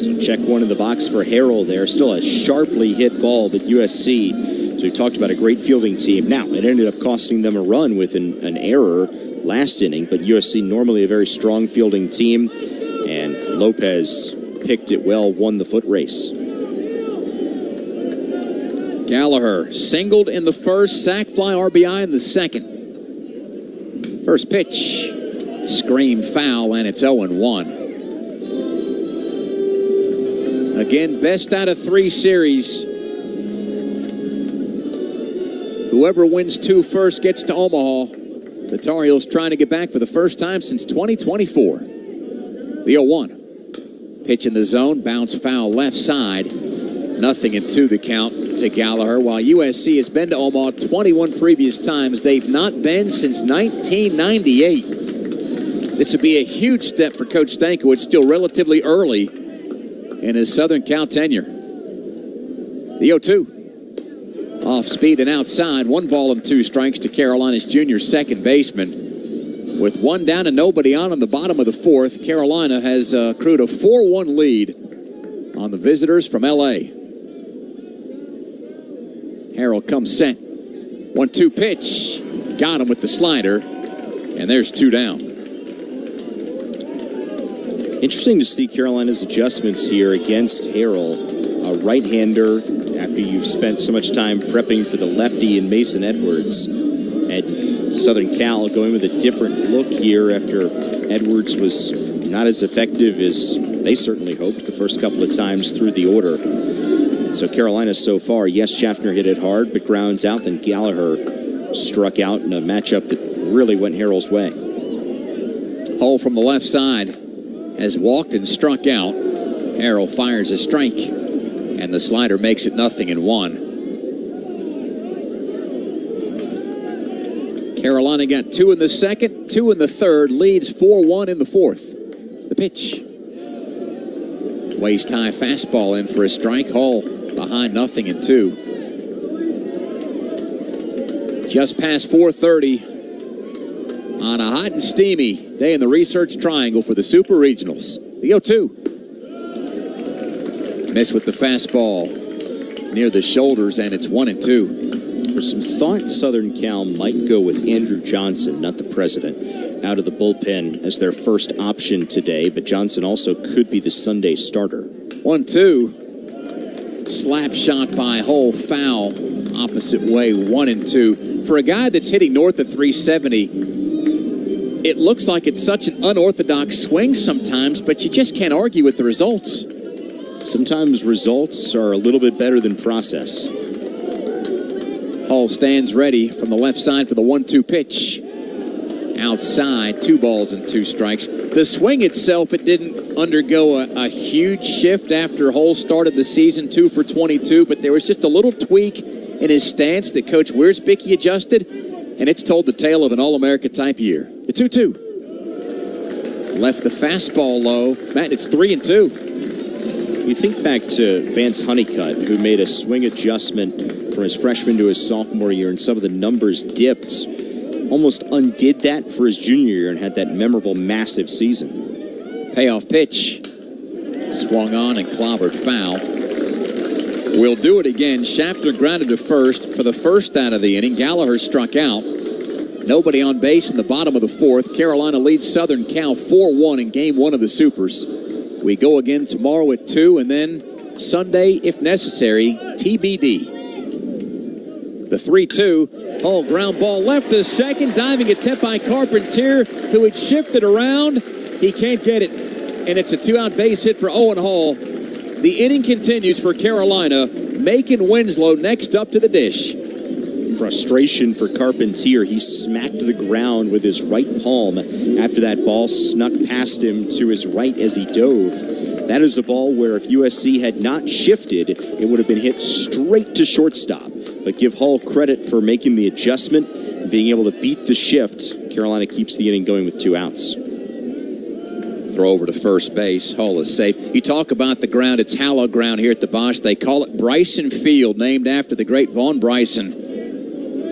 So check 1 in the box for Harrell there. Still a sharply hit ball, but USC, so we talked about a great fielding team. Now, it ended up costing them a run with an error last inning, but USC normally a very strong fielding team, and Lopez picked it well, won the foot race. Gallagher singled in the first, sac fly RBI in the second. First pitch, scream foul, and it's 0-1. Again, best out of 3 series. Whoever wins 2 first gets to Omaha. The Tar Heels trying to get back for the first time since 2024. The 0-1. Pitch in the zone, bounce foul left side. 0-2 the count to Gallagher. While USC has been to Omaha 21 previous times, they've not been since 1998. This would be a huge step for Coach Stankiewicz, still relatively early in his Southern Cal tenure. The 0-2. Off speed and outside. 1 ball and 2 strikes to Carolina's junior second baseman. With 1 down and nobody on the bottom of the 4th, Carolina has accrued a 4-1 lead on the visitors from L.A. Harrell comes set. 1-2 pitch. Got him with the slider. And there's 2 down. Interesting to see Carolina's adjustments here against Harrell, a right-hander, after you've spent so much time prepping for the lefty in Mason Edwards. And Southern Cal going with a different look here after Edwards was not as effective as they certainly hoped the first couple of times through the order. So Carolina so far, yes, Schaffner hit it hard, but grounds out. Then Gallagher struck out in a matchup that really went Harrell's way. Hole from the left side has walked and struck out. Harrell fires a strike, and the slider makes it 0-1. Carolina got 2 in the second, 2 in the third, leads 4-1 in the 4th. The pitch. Waist high fastball in for a strike. Hall behind 0-2. Just past 4:30 on a hot and steamy day in the Research Triangle for the Super Regionals. The 0-2. Miss with the fastball near the shoulders, and it's 1-2. There's some thought Southern Cal might go with Andrew Johnson, not the president, out of the bullpen as their first option today, but Johnson also could be the Sunday starter. 1-2. Slap shot by Hull, foul, opposite way, 1-2. For a guy that's hitting north of 370, it looks like it's such an unorthodox swing sometimes, but you just can't argue with the results. Sometimes results are a little bit better than process. Hall stands ready from the left side for the 1-2 pitch. Outside, 2 balls and 2 strikes. The swing itself, it didn't undergo a huge shift after Hull started the season 2 for 22, but there was just a little tweak in his stance that Coach Wiersbicky adjusted, and it's told the tale of an All-America type year. The 2-2. Left the fastball low. Matt, it's 3-2. You think back to Vance Honeycutt, who made a swing adjustment from his freshman to his sophomore year, and some of the numbers dipped. Almost undid that for his junior year and had that memorable, massive season. Payoff pitch. Swung on and clobbered foul. We'll do it again. Schaffner grounded to first for the first out of the inning. Gallagher struck out. Nobody on base in the bottom of the fourth. Carolina leads Southern Cal 4-1 in game one of the Supers. We go again tomorrow at 2, and then Sunday, if necessary, TBD. The 3-2. Hall ground ball left to second. Diving attempt by Carpentier, who had shifted around. He can't get it. And it's a 2-out base hit for Owen Hall. The inning continues for Carolina. Macon Winslow next up to the dish. Frustration for Carpentier. He smacked the ground with his right palm after that ball snuck past him to his right as he dove. That is a ball where if USC had not shifted, it would have been hit straight to shortstop. But give Hall credit for making the adjustment and being able to beat the shift. Carolina keeps the inning going with 2 outs. Throw over to first base. Hall is safe. You talk about the ground. It's hallowed ground here at the Bosch. They call it Bryson Field, named after the great Vaughn Bryson.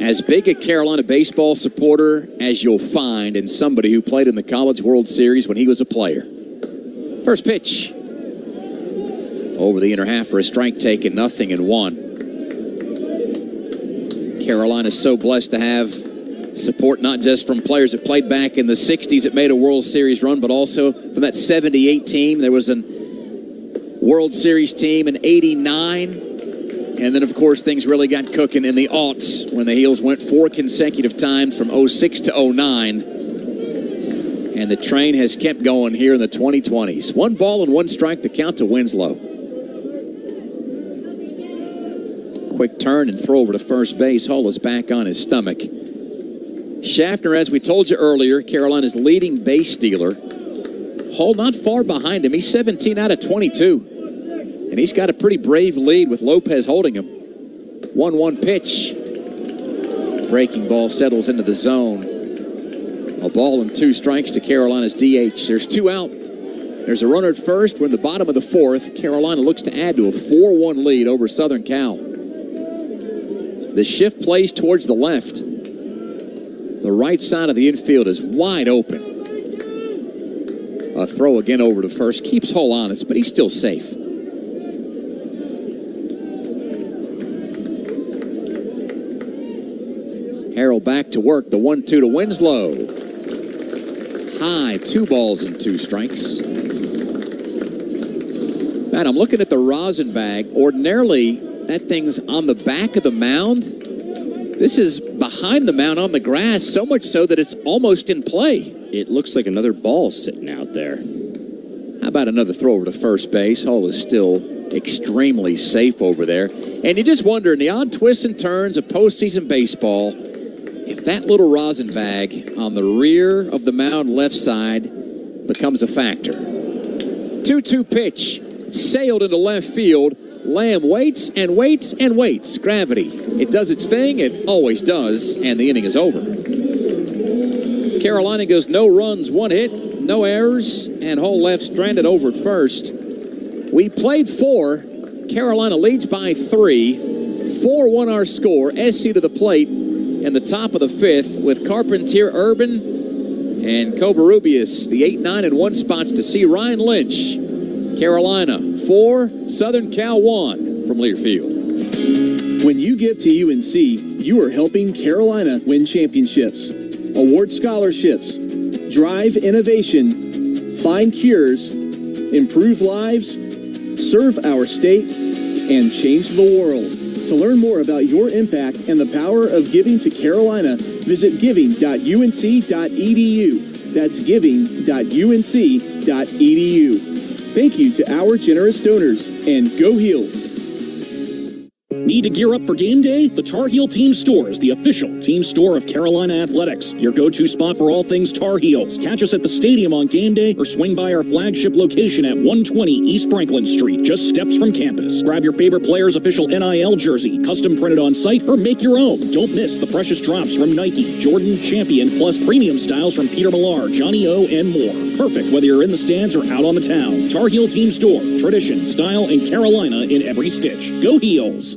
As big a Carolina baseball supporter as you'll find, and somebody who played in the College World Series when he was a player. First pitch. Over the inner half for a strike taken, 0-1. Carolina's so blessed to have support not just from players that played back in the 60s that made a World Series run, but also from that 78 team. There was a World Series team in 89. And then, of course, things really got cooking in the aughts when the Heels went 4 consecutive times from 06 to 09. And the train has kept going here in the 2020s. 1 ball and 1 strike, the count to Winslow. Quick turn and throw over to first base. Hall is back on his stomach. Schaffner, as we told you earlier, Carolina's leading base stealer. Hall not far behind him. He's 17 out of 22. And he's got a pretty brave lead with Lopez holding him. 1-1 pitch. Breaking ball settles into the zone. A ball and 2 strikes to Carolina's DH. There's 2 out. There's a runner at first. We're in the bottom of the fourth. Carolina looks to add to a 4-1 lead over Southern Cal. The shift plays towards the left. The right side of the infield is wide open. A throw again over to first. Keeps Hull honest, but he's still safe. Harrell back to work. The 1-2 to Winslow. High, 2 balls and 2 strikes. Man, I'm looking at the rosin bag. Ordinarily, that thing's on the back of the mound. This is behind the mound on the grass, so much so that it's almost in play. It looks like another ball sitting out there. How about another throw over to first base? Hall is still extremely safe over there. And you just wonder, in the odd twists and turns of postseason baseball, if that little rosin bag on the rear of the mound left side becomes a factor. 2-2 pitch. Sailed into left field. Lamb waits and waits and waits. Gravity. It does its thing. It always does. And the inning is over. Carolina goes no runs, 1 hit, no errors, and Hull left stranded over at first. We played 4. Carolina leads by 3. 4-1 our score. SC to the plate in the top of the 5th with Carpentier, Urban, and Covarrubias. The 8, 9, and 1 spots to see Ryan Lynch. Carolina 4, Southern Cal 1 from Learfield. When you give to UNC, you are helping Carolina win championships. Award scholarships, drive innovation, find cures, improve lives, serve our state, and change the world. To learn more about your impact and the power of giving to Carolina, visit giving.unc.edu. That's giving.unc.edu. Thank you to our generous donors, and go Heels. Need to gear up for game day? The Tar Heel Team Store is the official team store of Carolina Athletics. Your go-to spot for all things Tar Heels. Catch us at the stadium on game day or swing by our flagship location at 120 East Franklin Street, just steps from campus. Grab your favorite player's official NIL jersey, custom printed on site, or make your own. Don't miss the precious drops from Nike, Jordan, Champion, plus premium styles from Peter Millar, Johnny O, and more. Perfect whether you're in the stands or out on the town. Tar Heel Team Store. Tradition, style, and Carolina in every stitch. Go Heels!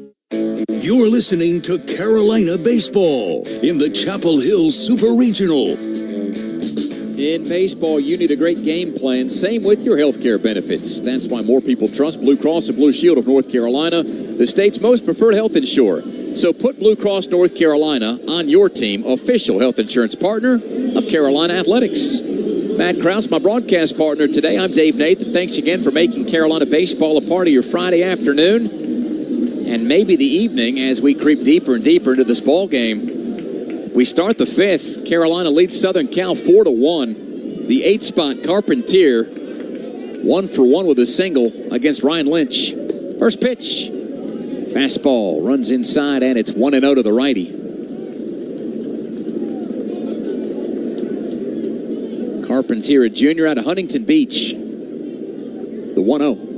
You're listening to Carolina Baseball in the Chapel Hill Super Regional. In baseball, you need a great game plan. Same with your health care benefits. That's why more people trust Blue Cross and Blue Shield of North Carolina, the state's most preferred health insurer. So put Blue Cross North Carolina on your team, official health insurance partner of Carolina Athletics. Matt Krause, my broadcast partner today. I'm Dave Nathan. Thanks again for making Carolina baseball a part of your Friday afternoon and maybe the evening as we creep deeper and deeper into this ball game. We start the fifth. Carolina leads Southern Cal 4-1. The 8th spot, Carpentier, 1-for-1 with a single against Ryan Lynch. First pitch. Fastball runs inside, and it's 1-0 to the righty. Carpentier, a junior out of Huntington Beach. The 1-0.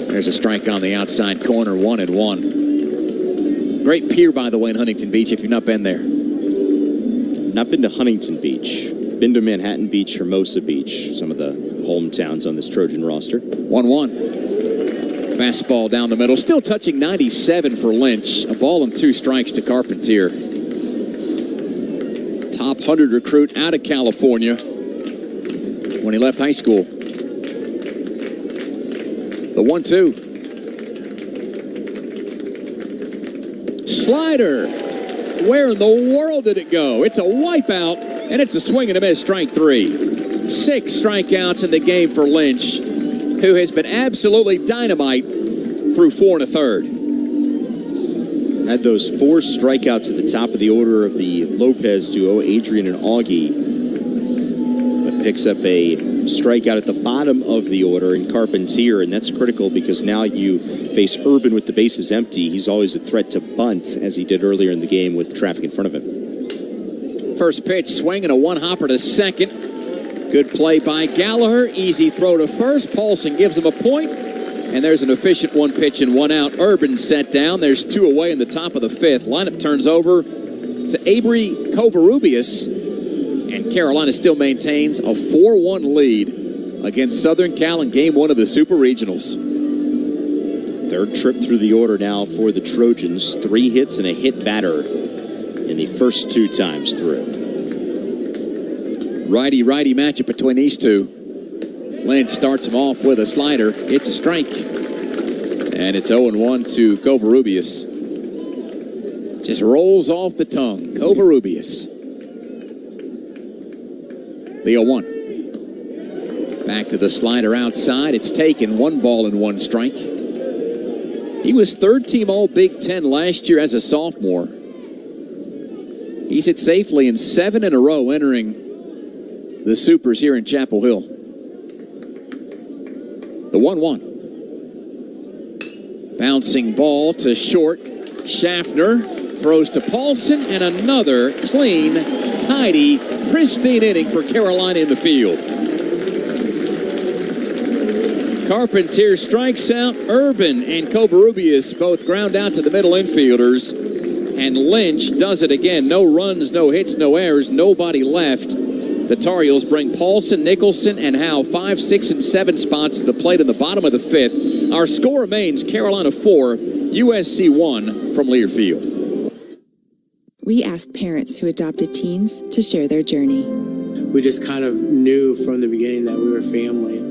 There's a strike on the outside corner, 1-1. Great pier, by the way, in Huntington Beach, if you've not been there. Not been to Huntington Beach. Been to Manhattan Beach, Hermosa Beach, some of the hometowns on this Trojan roster. 1-1. Fastball down the middle, still touching 97 for Lynch. A ball and 2 strikes to Carpentier. Top 100 recruit out of California when he left high school. The 1-2. Slider. Where in the world did it go? It's a wipeout, and it's a swing and a miss, strike 3. 6 strikeouts in the game for Lynch, who has been absolutely dynamite through 4 1/3. Had those 4 strikeouts at the top of the order of the Lopez duo, Adrian and Augie. But picks up a strikeout at the bottom of the order in Carpentier, and that's critical because now you face Urban with the bases empty. He's always a threat to bunt, as he did earlier in the game with traffic in front of him. First pitch, swing and a 1-hopper to second. Good play by Gallagher. Easy throw to first. Paulson gives him a point. And there's an efficient 1 pitch and 1 out. Urban set down. There's 2 away in the top of the 5th. Lineup turns over to Avery Covarrubias. And Carolina still maintains a 4-1 lead against Southern Cal in Game 1 of the Super Regionals. Third trip through the order now for the Trojans. 3 hits and a hit batter in the first 2 times through. Righty-righty matchup between these two. Lynch starts him off with a slider. It's a strike. And it's 0-1 to Covarrubias. Just rolls off the tongue. Covarrubias. The 0-1. Back to the slider outside. It's taken. 1 ball and 1 strike. He was 3rd team All Big Ten last year as a sophomore. He's hit safely in 7 in a row entering the Supers here in Chapel Hill. The 1-1. Bouncing ball to short. Schaffner throws to Paulson, and another clean, tidy, pristine inning for Carolina in the field. Carpentier strikes out. Urban and Covarrubias both ground out to the middle infielders. And Lynch does it again. No runs, no hits, no errors, nobody left. The Tar Heels bring Paulson, Nicholson, and Howe 5, 6, and 7 spots to the plate in the bottom of the 5th. Our score remains Carolina 4, USC 1 from Learfield. We asked parents who adopted teens to share their journey. We just kind of knew from the beginning that we were family.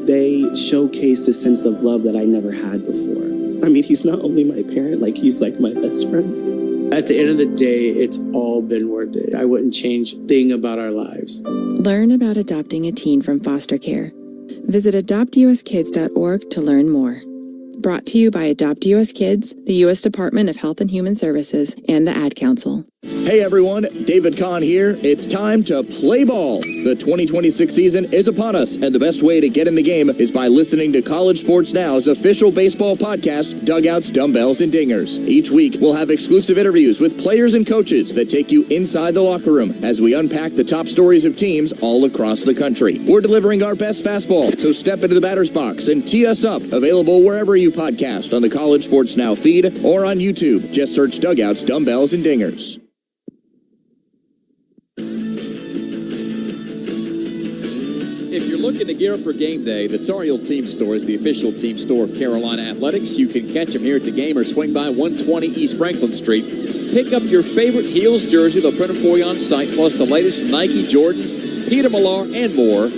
They showcased a sense of love that I never had before. I mean, he's not only my parent, he's like my best friend. At the end of the day, it's all been worth it. I wouldn't change a thing about our lives. Learn about adopting a teen from foster care. Visit adoptuskids.org to learn more. Brought to you by Adopt US Kids, the U.S. Department of Health and Human Services, and the Ad Council. Hey everyone, David Kahn here. It's time to play ball. The 2026 season is upon us, and the best way to get in the game is by listening to College Sports Now's official baseball podcast, Dugouts, Dumbbells, and Dingers. Each week, we'll have exclusive interviews with players and coaches that take you inside the locker room as we unpack the top stories of teams all across the country. We're delivering our best fastball, so step into the batter's box and tee us up. Available wherever you podcast on the College Sports Now feed or on YouTube. Just search Dugouts, Dumbbells, and Dingers. If you're looking to gear up for game day, the Tar Heel Team Store is the official team store of Carolina Athletics. You can catch them here at the game or swing by 120 East Franklin Street. Pick up your favorite Heels jersey. They'll print them for you on site, plus the latest from Nike, Jordan, Peter Millar, and more.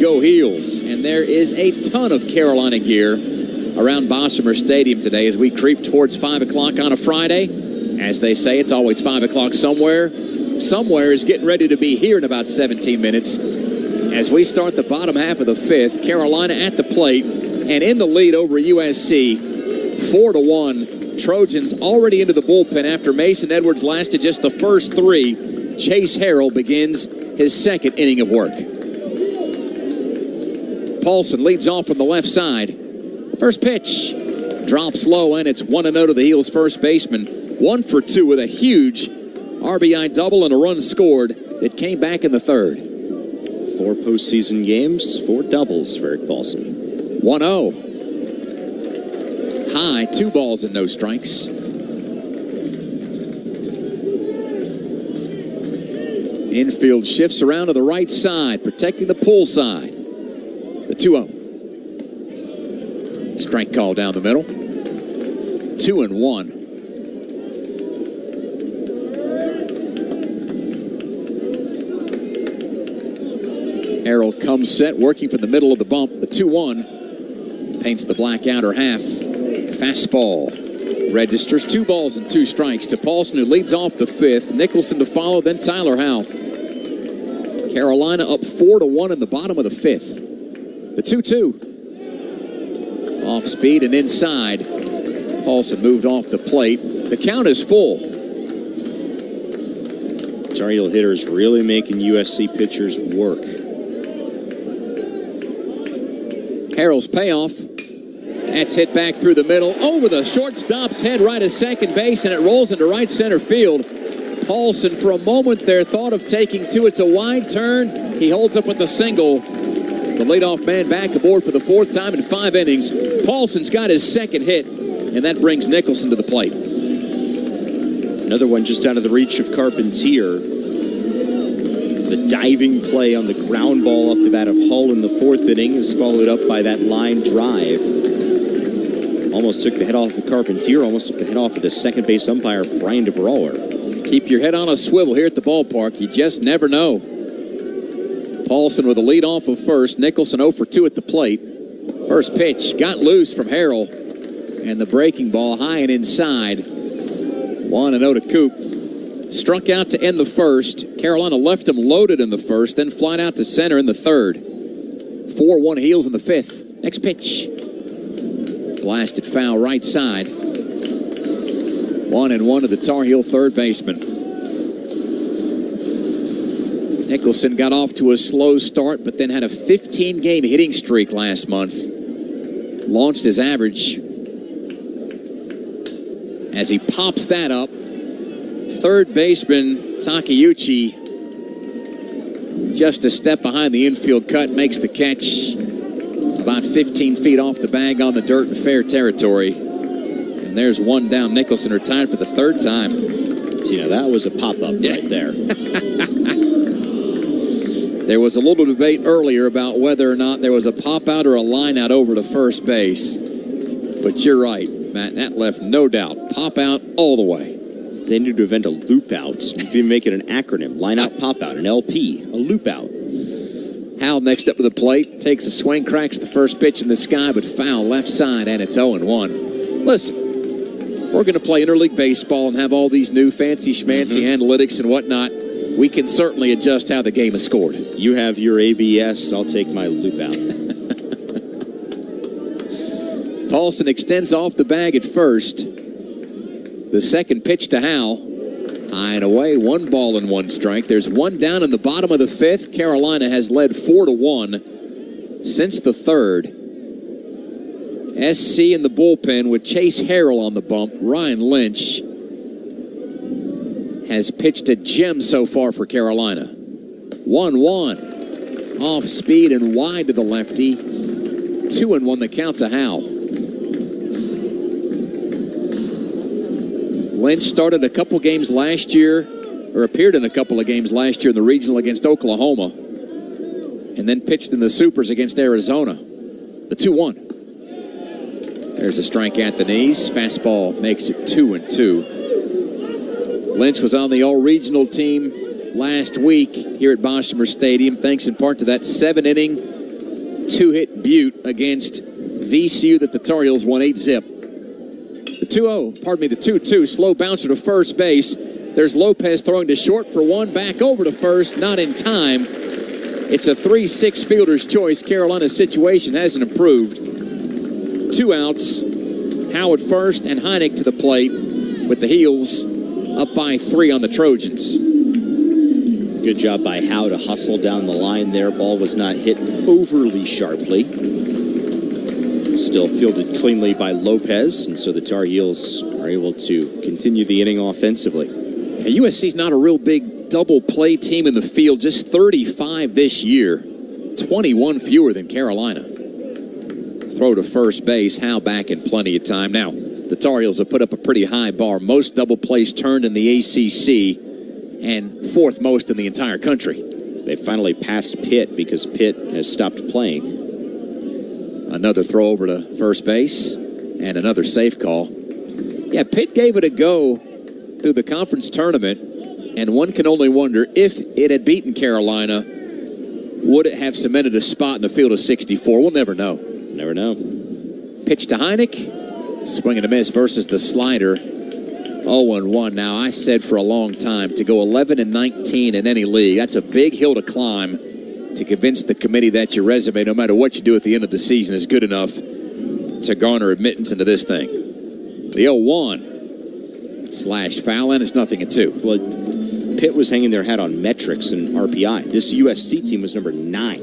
Go Heels. And there is a ton of Carolina gear around Bossamer Stadium today as we creep towards 5 o'clock on a Friday. As they say, it's always 5 o'clock somewhere. Somewhere is getting ready to be here in about 17 minutes. As we start the bottom half of the fifth, Carolina at the plate and in the lead over USC, 4-1. Trojans already into the bullpen after Mason Edwards lasted just the first three. Chase Harrell begins his second inning of work. Paulson leads off from the left side. First pitch drops low, and it's 1-0 to the Heels' first baseman. 1 for 2 with a huge RBI double and a run scored that came back in the third. 4 postseason games, 4 doubles for Eric Paulson. 1-0. High, 2 balls and no strikes. Infield shifts around to the right side, protecting the pull side. The 2-0. Strike call down the middle. 2-1. Harrell comes set, working from the middle of the bump. The 2-1 paints the black outer half. Fastball registers 2 balls and 2 strikes to Paulson, who leads off the fifth. Nicholson to follow, then Tyler Howell. Carolina up 4-1 in the bottom of the fifth. The 2-2. Off speed and inside. Paulson moved off the plate. The count is full. Tar Heel hitters really making USC pitchers work. Harrell's payoff. That's hit back through the middle, over the shortstop's head right at second base, and it rolls into right center field. Paulson, for a moment there, thought of taking 2. It's a wide turn. He holds up with the single. The leadoff man back aboard for the 4th time in 5 innings. Paulson's got his second hit, and that brings Nicholson to the plate. Another one just out of the reach of Carpentier. The diving play on the ground ball off the bat of Hull in the 4th inning is followed up by that line drive. Almost took the head off of Carpentier, almost took the head off of the second base umpire, Brian DeBrouwer. Keep your head on a swivel here at the ballpark. You just never know. Paulson with a lead off of first. Nicholson 0 for 2 at the plate. First pitch got loose from Harrell. And the breaking ball high and inside. 1-0 to Coop. Struck out to end the first. Carolina left him loaded in the first, then flied out to center in the third. 4-1 Heels in the 5th. Next pitch. Blasted foul right side. 1-1 to the Tar Heel third baseman. Nicholson got off to a slow start, but then had a 15-game hitting streak last month. Launched his average as he pops that up. Third baseman Takeuchi, just a step behind the infield cut, makes the catch about 15 feet off the bag on the dirt in fair territory. And there's one down. Nicholson retired for the 3rd time. So, you know, that was a pop-up right there. There was a little debate earlier about whether or not there was a pop-out or a line-out over to first base. But you're right, Matt. That left no doubt. Pop-out all the way. They need to invent a loop out. You can make it an acronym. Line out, pop out, an LP, a loop out. Howell next up to the plate. Takes a swing, cracks the first pitch in the sky, but foul left side, and it's 0-1. Listen, we're going to play interleague baseball and have all these new fancy schmancy analytics and whatnot. We can certainly adjust how the game is scored. You have your ABS. I'll take my loop out. Paulson extends off the bag at first. The second pitch to Howell. High and away, 1 ball and 1 strike. There's 1 down in the bottom of the 5th. Carolina has led 4-1 since the 3rd. SC in the bullpen with Chase Harrell on the bump. Ryan Lynch has pitched a gem so far for Carolina. 1-1. Off speed and wide to the lefty. 2-1 the count to Howe. Lynch started a couple games last year, or appeared in a couple of games last year in the regional against Oklahoma, and then pitched in the Supers against Arizona. The 2-1. There's a strike at the knees. Fastball makes it 2-2. Lynch was on the all-regional team last week here at Boshamer Stadium, thanks in part to that 7-inning, 2-hit beaut against VCU that the Tar Heels won 8-zip. The 2-2, slow bouncer to first base. There's Lopez throwing to short for 1, back over to first, not in time. It's a 3-6 fielder's choice. Carolina's situation hasn't improved. 2 outs. Howe at first and Heineck to the plate with the Heels up by 3 on the Trojans. Good job by Howe to hustle down the line there. Ball was not hit overly sharply. Still fielded cleanly by Lopez, and so the Tar Heels are able to continue the inning offensively. Yeah, USC's not a real big double play team in the field, just 35 this year, 21 fewer than Carolina. Throw to first base, Howe back in plenty of time. Now, the Tar Heels have put up a pretty high bar. Most double plays turned in the ACC and 4th most in the entire country. They finally passed Pitt because Pitt has stopped playing. Another throw over to first base and another safe call. Yeah, Pitt gave it a go through the conference tournament, and one can only wonder if it had beaten Carolina, would it have cemented a spot in the field of 64? We'll never know. Never know. Pitch to Heineck. Swing and a miss versus the slider. 0-1. Now, I said for a long time, to go 11-19 in any league, that's a big hill to climb to convince the committee that your resume, no matter what you do at the end of the season, is good enough to garner admittance into this thing. The 0-1. Slashed foul, and it's 0-2. Well, Pitt was hanging their hat on metrics and RPI. This USC team was number 9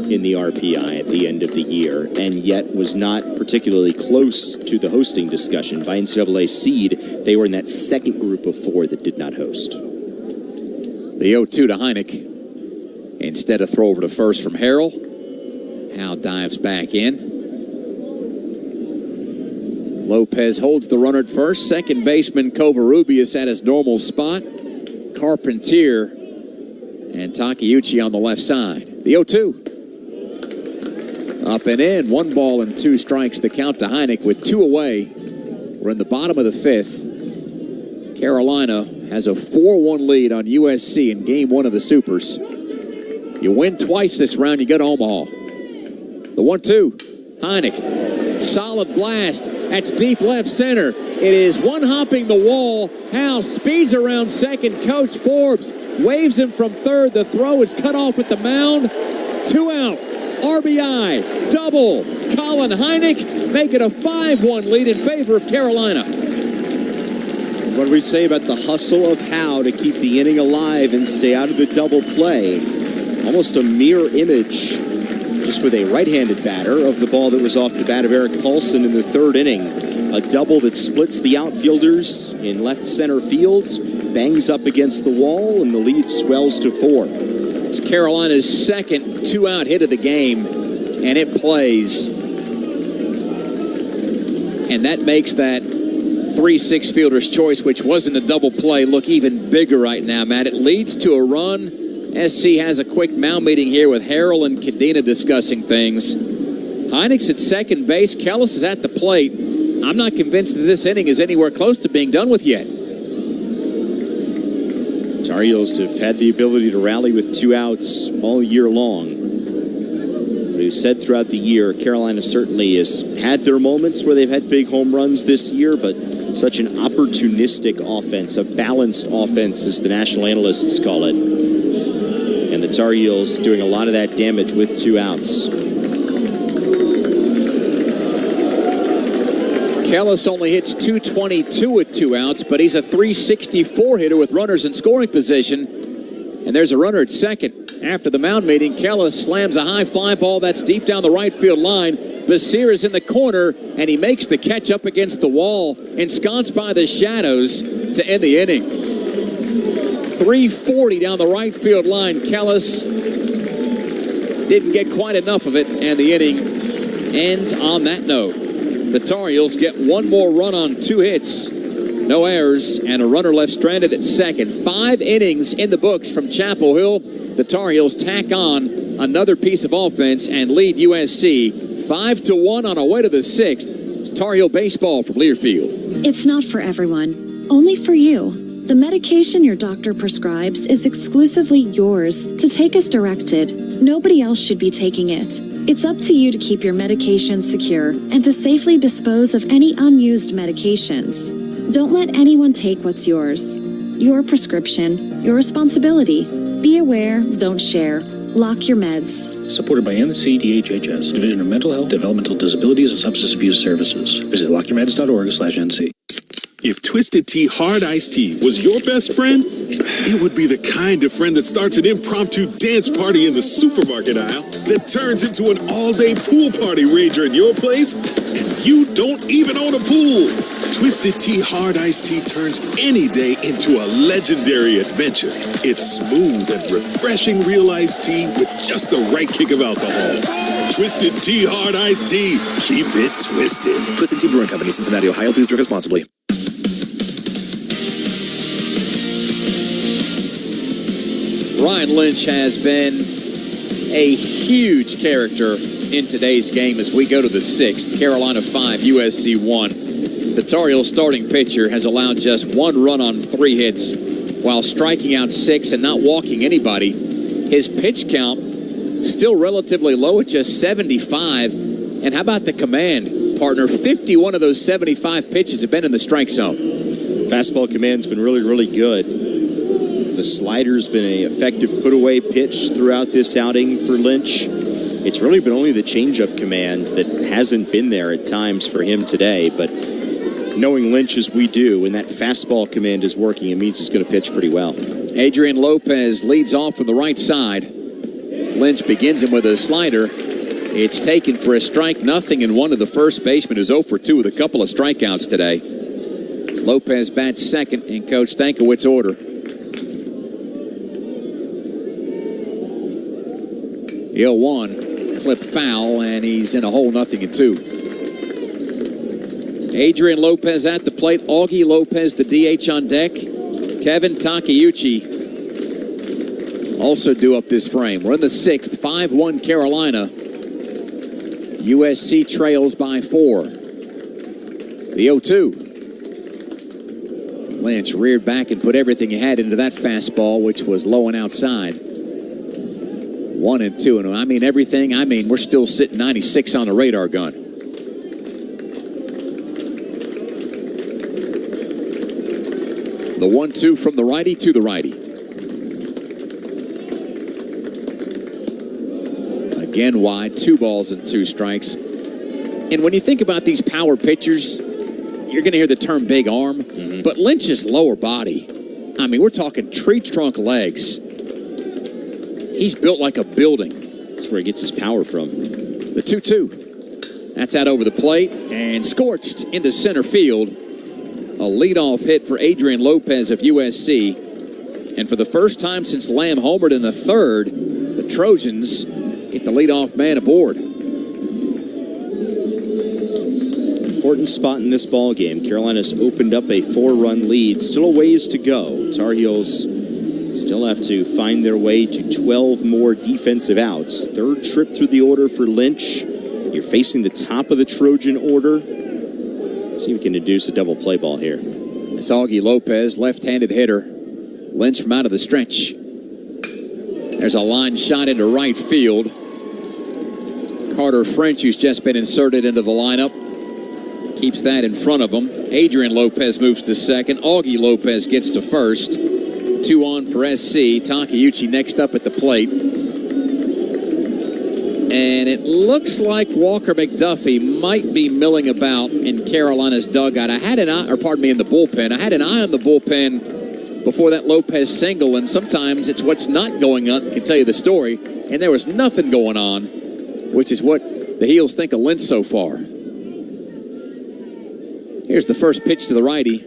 in the RPI at the end of the year, and yet was not particularly close to the hosting discussion. By NCAA seed, they were in that second group of 4 that did not host. The 0-2 to Heineck. Instead, a throw over to first from Harrell. Howe dives back in. Lopez holds the runner at first. Second baseman Covarrubias at his normal spot. Carpentier and Takeuchi on the left side. The 0-2. Up and in. 1 ball and 2 strikes. The count to Heineck with 2 away. We're in the bottom of the 5th. Carolina has a 4-1 lead on USC in Game 1 of the Supers. You win twice this round, you go to Omaha. The 1-2. Heineck. Solid blast. That's deep left center. It is one-hopping the wall. Howe speeds around second. Coach Forbes waves him from third. The throw is cut off at the mound. 2 out. RBI. Double. Colin Heineck make it a 5-1 lead in favor of Carolina. What do we say about the hustle of Howe to keep the inning alive and stay out of the double play? Almost a mirror image, just with a right-handed batter, of the ball that was off the bat of Eric Paulson in the 3rd inning. A double that splits the outfielders in left center field, bangs up against the wall, and the lead swells to 4. It's Carolina's second 2-out hit of the game, and it plays. And that makes that 3-6 fielder's choice, which wasn't a double play, look even bigger right now, Matt. It leads to a run. SC has a quick mound meeting here with Harrell and Cadena discussing things. Heineck's at second base. Kellis is at the plate. I'm not convinced that this inning is anywhere close to being done with yet. Tar Heels have had the ability to rally with 2 outs all year long. We've said throughout the year, Carolina certainly has had their moments where they've had big home runs this year, but such an opportunistic offense, a balanced offense, as the national analysts call it. And the Tar Heels doing a lot of that damage with 2 outs. Kellis only hits .222 with 2 outs, but he's a .364 hitter with runners in scoring position. And there's a runner at second. After the mound meeting, Kellis slams a high fly ball that's deep down the right field line. Basir is in the corner, and he makes the catch up against the wall, ensconced by the shadows to end the inning. 340 down the right field line. Kellis didn't get quite enough of it, and the inning ends on that note. The Tar Heels get one more run on 2 hits, no errors, and a runner left stranded at second. 5 innings in the books from Chapel Hill. The Tar Heels tack on another piece of offense and lead USC 5-1 on our way to the 6th. It's Tar Heel baseball from Learfield. It's not for everyone, only for you. The medication your doctor prescribes is exclusively yours to take as directed. Nobody else should be taking it. It's up to you to keep your medication secure and to safely dispose of any unused medications. Don't let anyone take what's yours. Your prescription, your responsibility. Be aware, don't share. Lock your meds. Supported by NCDHHS, Division of Mental Health, Developmental Disabilities, and Substance Abuse Services. Visit lockyourmeds.org/NC. If Twisted Tea Hard Iced Tea was your best friend, it would be the kind of friend that starts an impromptu dance party in the supermarket aisle that turns into an all-day pool party rager at your place, and you don't even own a pool. Twisted Tea Hard Iced Tea turns any day into a legendary adventure. It's smooth and refreshing real iced tea with just the right kick of alcohol. Twisted Tea Hard Iced Tea. Keep it twisted. Twisted Tea Brewing Company, Cincinnati, Ohio. Please drink responsibly. Ryan Lynch has been a huge character in today's game as we go to the 6th. Carolina 5, USC 1. The Tar Heels starting pitcher has allowed just 1 run on 3 hits while striking out 6 and not walking anybody. His pitch count still relatively low at just 75. And how about the command, partner? 51 of those 75 pitches have been in the strike zone. Fastball command's been really, really good. The slider's been an effective put-away pitch throughout this outing for Lynch. It's really been only the changeup command that hasn't been there at times for him today. But knowing Lynch as we do, when that fastball command is working, it means he's going to pitch pretty well. Adrian Lopez leads off from the right side. Lynch begins him with a slider. It's taken for a strike, nothing, and one of the first baseman who's 0 for 2 with a couple of strikeouts today. Lopez bats second in Coach Stankowitz's order. The 0-1, clip foul, and he's in a hole, 0-2. Adrian Lopez at the plate. Augie Lopez, the DH on deck. Kevin Takeuchi also due up this frame. We're in the 6th, 5-1 Carolina. USC trails by 4. The 0-2. Lynch reared back and put everything he had into that fastball, which was low and outside. 1-2, and I mean everything. I mean, we're still sitting 96 on the radar gun. The 1-2 from the righty to the righty. Again wide, 2 balls and 2 strikes. And when you think about these power pitchers, you're going to hear the term big arm, but Lynch's lower body, I mean, we're talking tree trunk legs. He's built like a building. That's where he gets his power from. The 2-2. That's out over the plate and scorched into center field. A leadoff hit for Adrian Lopez of USC. And for the first time since Lamb homered in the 3rd, the Trojans get the leadoff man aboard. Important spot in this ball game. Carolina's opened up a 4-run lead. Still a ways to go. Tar Heels still have to find their way to 12 more defensive outs. 3rd trip through the order for Lynch. You're facing the top of the Trojan order. See if we can induce a double play ball here. It's Augie Lopez, left-handed hitter. Lynch from out of the stretch. There's a line shot into right field. Carter French, who's just been inserted into the lineup, keeps that in front of him. Adrian Lopez moves to second. Augie Lopez gets to first. 2 on for SC. Takeuchi next up at the plate. And it looks like Walker McDuffie might be milling about in Carolina's dugout. In the bullpen. I had an eye on the bullpen before that Lopez single, and sometimes it's what's not going on that can tell you the story. And there was nothing going on, which is what the Heels think of Lynch so far. Here's the first pitch to the righty.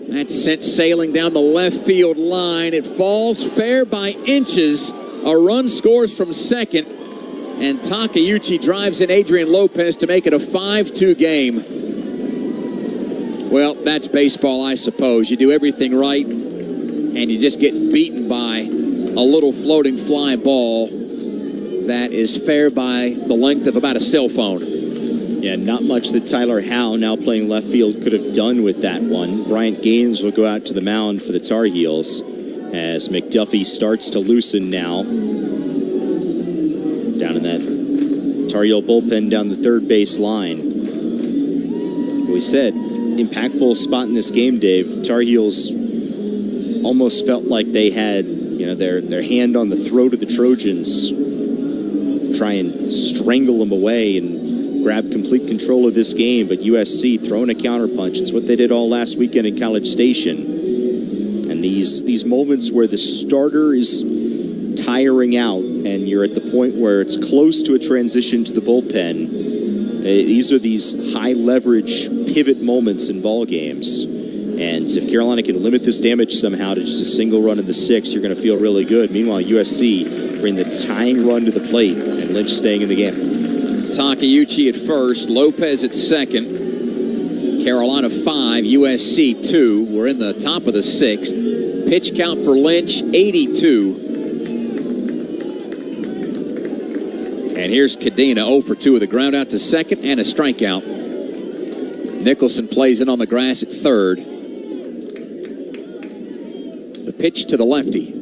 That's sent sailing down the left field line. It falls fair by inches. A run scores from second, and Takeuchi drives in Adrian Lopez to make it a 5-2 game. Well, that's baseball, I suppose. You do everything right, and you just get beaten by a little floating fly ball that is fair by the length of about a cell phone. Yeah, not much that Tyler Howe, now playing left field, could have done with that one. Bryant Gaines will go out to the mound for the Tar Heels as McDuffie starts to loosen now. Down in that Tar Heel bullpen down the third base line. We said, impactful spot in this game, Dave. Tar Heels almost felt like they had, their hand on the throat of the Trojans, try and strangle them away and grab complete control of this game, but USC throwing a counterpunch. It's what they did all last weekend in College Station. And these moments where the starter is tiring out and you're at the point where it's close to a transition to the bullpen, these are these high leverage pivot moments in ball games. And if Carolina can limit this damage somehow to just a single run in the sixth, you're going to feel really good. Meanwhile, USC bring the tying run to the plate and Lynch staying in the game. Takeuchi at first, Lopez at second. Carolina 5, USC 2. We're in the top of the sixth. Pitch count for Lynch, 82. And here's Cadena, 0 for 2 with a ground out to second and a strikeout. Nicholson plays in on the grass at third. The pitch to the lefty.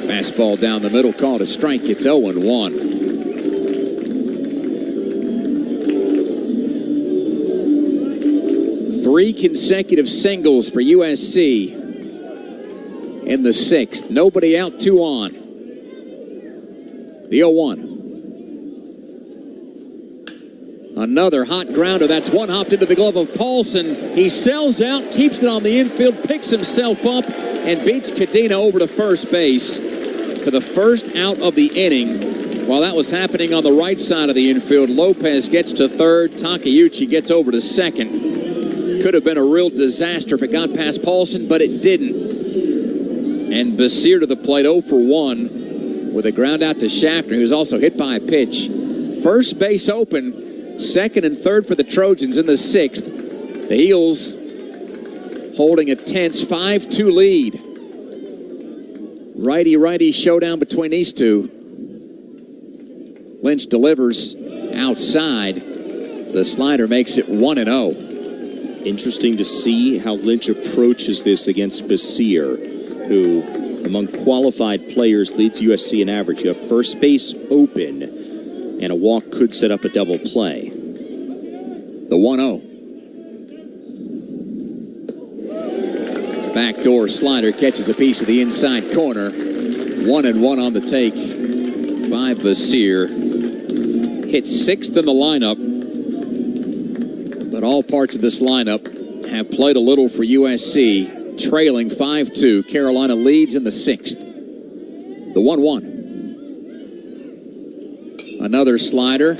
Fastball down the middle, called a strike. It's 0-1. Three consecutive singles for USC in the sixth. Nobody out, 2 on. The 0-1. Another hot grounder. That's one hopped into the glove of Paulson. He sells out, keeps it on the infield, picks himself up, and beats Cadena over to first base for the first out of the inning. While that was happening on the right side of the infield, Lopez gets to third. Takeuchi gets over to second. Could have been a real disaster if it got past Paulson, but it didn't. And Basir to the plate, 0 for 1 with a ground out to Schaffner, who was also hit by a pitch. First base open, second and third for the Trojans in the sixth. The Heels holding a tense 5-2 lead. Righty-righty showdown between these two. Lynch delivers outside. The slider makes it 1-0. Interesting to see how Lynch approaches this against Basir, who, among qualified players, leads USC in average. You have first base open, and a walk could set up a double play. The 1-0. Backdoor slider catches a piece of the inside corner. 1-1 on the take by Basir. Hit sixth in the lineup, but all parts of this lineup have played a little for USC. Trailing 5-2. Carolina leads in the sixth. The 1-1. Another slider.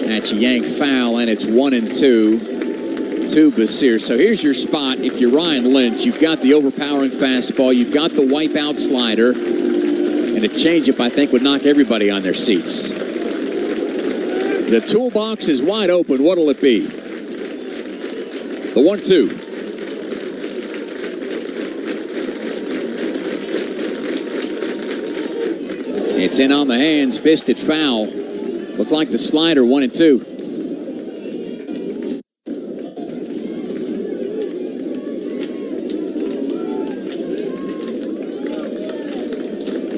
That's yanked foul, and it's 1-2 to Basir. So here's your spot. If you're Ryan Lynch, you've got the overpowering fastball, you've got the wipeout slider, and a changeup I think would knock everybody on their seats. The toolbox is wide open. What'll it be? The 1-2. It's in on the hands, fisted foul. Looked like the slider, 1-2.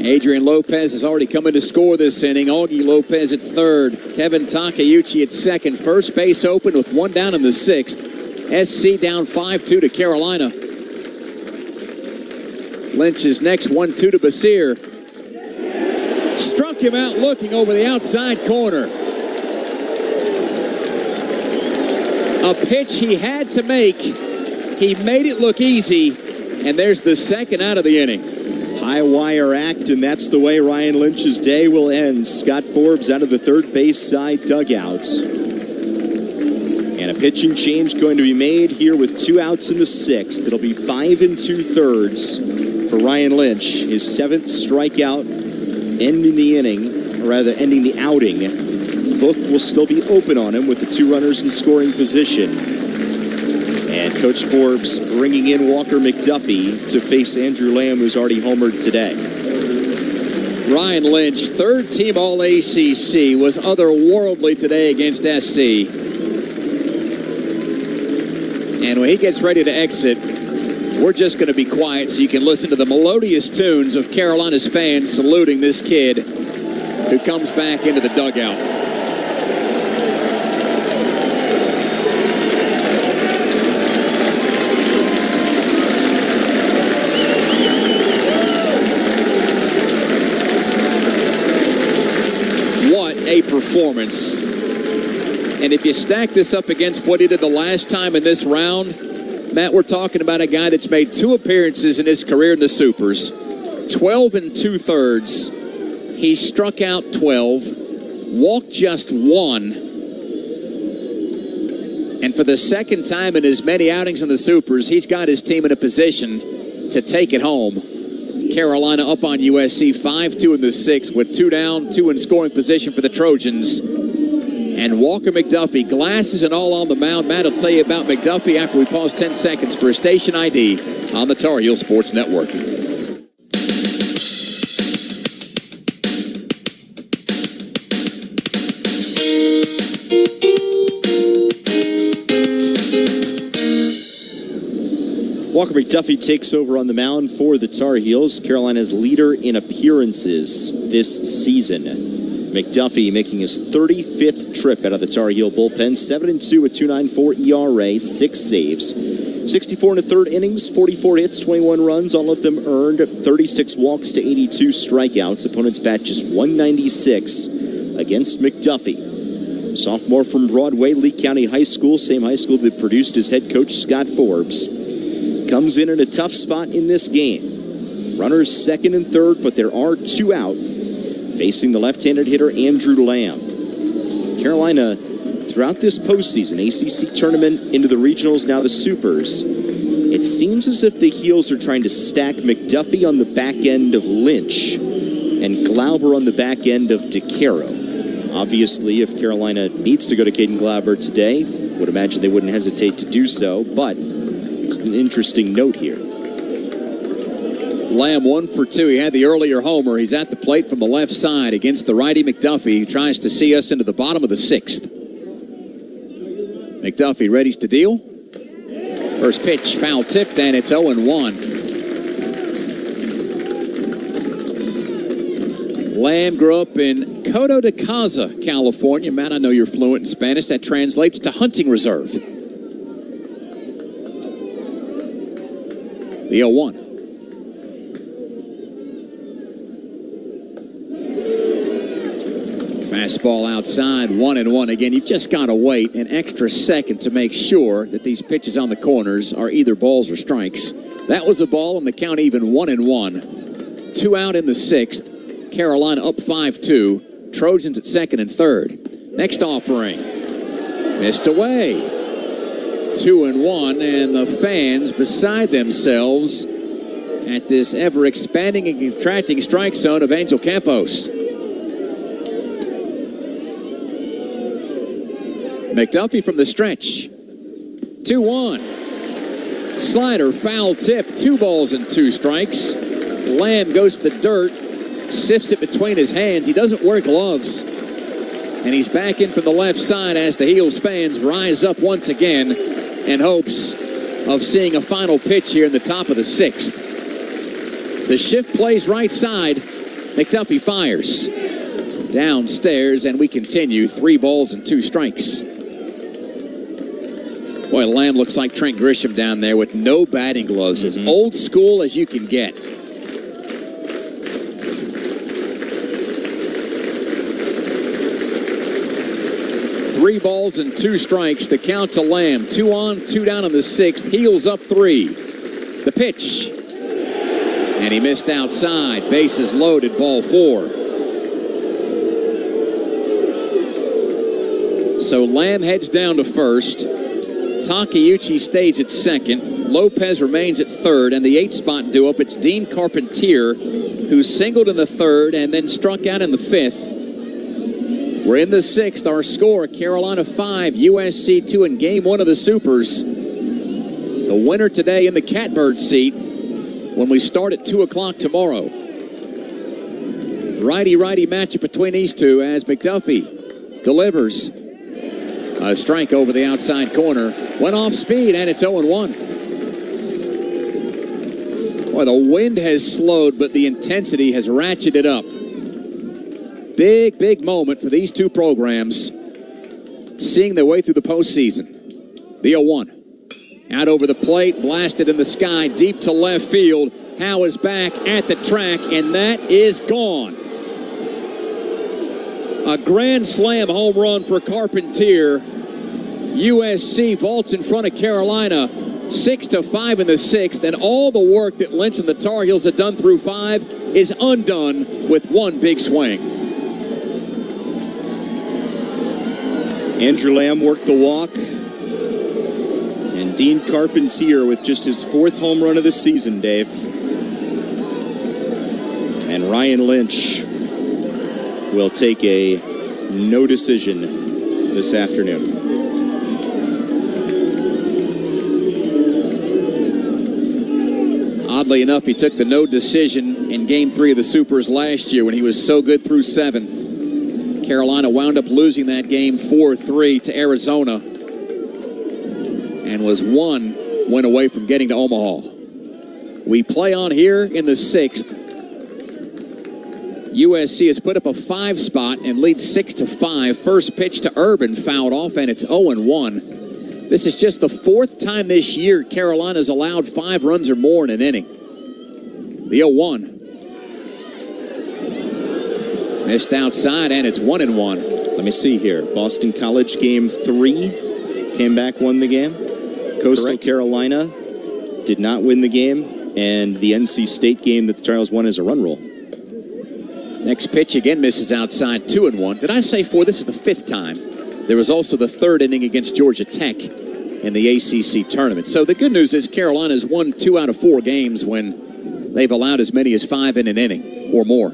Adrian Lopez has already come in to score this inning. Augie Lopez at third. Kevin Takeuchi at second. First base open with one down in the sixth. SC down 5-2 to Carolina. Lynch's next 1-2 to Basir. Struck him out looking over the outside corner. A pitch he had to make. He made it look easy, and there's the second out of the inning. High wire act, and that's the way Ryan Lynch's day will end. Scott Forbes out of the third base side dugout. And a pitching change going to be made here with 2 outs in the 6th. It'll be 5 2/3 for Ryan Lynch. His 7th strikeout ending the inning, or rather ending the outing. Book will still be open on him with the 2 runners in scoring position. And Coach Forbes bringing in Walker McDuffie to face Andrew Lamb, who's already homered today. Ryan Lynch, 3rd team All-ACC, was otherworldly today against SC. And when he gets ready to exit, we're just going to be quiet so you can listen to the melodious tunes of Carolina's fans saluting this kid who comes back into the dugout. What a performance. And if you stack this up against what he did the last time in this round, Matt, we're talking about a guy that's made 2 appearances in his career in the Supers. 12 2/3. He struck out 12, walked just 1. And for the second time in as many outings in the Supers, he's got his team in a position to take it home. Carolina up on USC 5-2 in the 6th with 2 down, 2 in scoring position for the Trojans. And Walker McDuffie, glasses and all on the mound. Matt will tell you about McDuffie after we pause 10 seconds for a station ID on the Tar Heel Sports Network. Walker McDuffie takes over on the mound for the Tar Heels, Carolina's leader in appearances this season. McDuffie making his 35th trip out of the Tar Heel bullpen, 7-2 with 2.94 ERA, 6 saves, 64 1/3 innings, 44 hits, 21 runs, all of them earned, 36 walks to 82 strikeouts. Opponents bat just 196 against McDuffie. Sophomore from Broadway, Lee County High School, same high school that produced his head coach Scott Forbes. Comes in a tough spot in this game. Runners 2nd and 3rd, but there are 2 out. Facing the left-handed hitter Andrew Lamb. Carolina, throughout this postseason, ACC tournament, into the regionals, now the Supers, it seems as if the Heels are trying to stack McDuffie on the back end of Lynch and Glauber on the back end of DeCaro. Obviously, if Carolina needs to go to Caden Glauber today, would imagine they wouldn't hesitate to do so, but an interesting note here. Lamb 1 for 2. He had the earlier homer. He's at the plate from the left side against the righty McDuffie, who tries to see us into the bottom of the 6th. McDuffie readies to deal. First pitch, foul tipped, and it's 0-1. Lamb grew up in Coto de Caza, California. Matt, I know you're fluent in Spanish. That translates to hunting reserve. The 0-1. Fastball outside, 1-1. Again, you've just got to wait an extra second to make sure that these pitches on the corners are either balls or strikes. That was a ball, and the count even 1-1. 2 out in the 6th. Carolina up 5-2. Trojans at 2nd and 3rd. Next offering. Missed away. 2-1, and the fans beside themselves at this ever-expanding and contracting strike zone of Angel Campos. McDuffie from the stretch. 2-1. Slider, foul tip, 2 balls and 2 strikes. Lamb goes to the dirt, sifts it between his hands. He doesn't wear gloves. And he's back in from the left side as the Heels fans rise up once again in hopes of seeing a final pitch here in the top of the 6th. The shift plays right side. McDuffie fires. Downstairs, and we continue. 3 balls and 2 strikes. Boy, Lamb looks like Trent Grisham down there with no batting gloves. As old school as you can get. 3 balls and 2 strikes. The count to Lamb. 2 on, 2 down in the 6th. Heels up 3. The pitch. And he missed outside. Bases loaded. Ball 4. So Lamb heads down to first. Takeuchi stays at second. Lopez remains at third. And the 8th spot due up, it's Dean Carpentier, who singled in the 3rd and then struck out in the 5th. We're in the 6th. Our score, Carolina 5, USC 2 in Game 1 of the Supers. The winner today in the catbird seat when we start at 2 o'clock tomorrow. Righty-righty matchup between these two as McDuffie delivers. A strike over the outside corner. Went off speed, and it's 0-1. Boy, the wind has slowed, but the intensity has ratcheted up. Big, big moment for these two programs seeing their way through the postseason. The 0-1. Out over the plate, blasted in the sky, deep to left field. Howe is back at the track, and that is gone. A grand slam home run for Carpentier. USC vaults in front of Carolina, 6-5 in the 6th, and all the work that Lynch and the Tar Heels had done through 5 is undone with one big swing. Andrew Lamb worked the walk, and Dean Carpentier with just his 4th home run of the season, Dave. And Ryan Lynch will take a no decision this afternoon. Oddly enough, he took the no decision in Game 3 of the Supers last year when he was so good through 7. Carolina wound up losing that game 4-3 to Arizona and was 1 win away from getting to Omaha. We play on here in the 6th. USC has put up a 5 spot and leads 6-5. First pitch to Urban fouled off, and it's 0-1. This is just the 4th time this year Carolina's allowed 5 runs or more in an inning. The 0-1. Missed outside, and it's 1-1. Let me see here. Boston College Game 3 came back, won the game. Coastal Correct. Carolina did not win the game, and the NC State game that the Tar Heels won is a run rule. Next pitch again misses outside, 2-1. Did I say 4? This is the 5th time. There was also the 3rd inning against Georgia Tech in the ACC tournament. So the good news is Carolina's won 2 out of 4 games when they've allowed as many as 5 in an inning or more.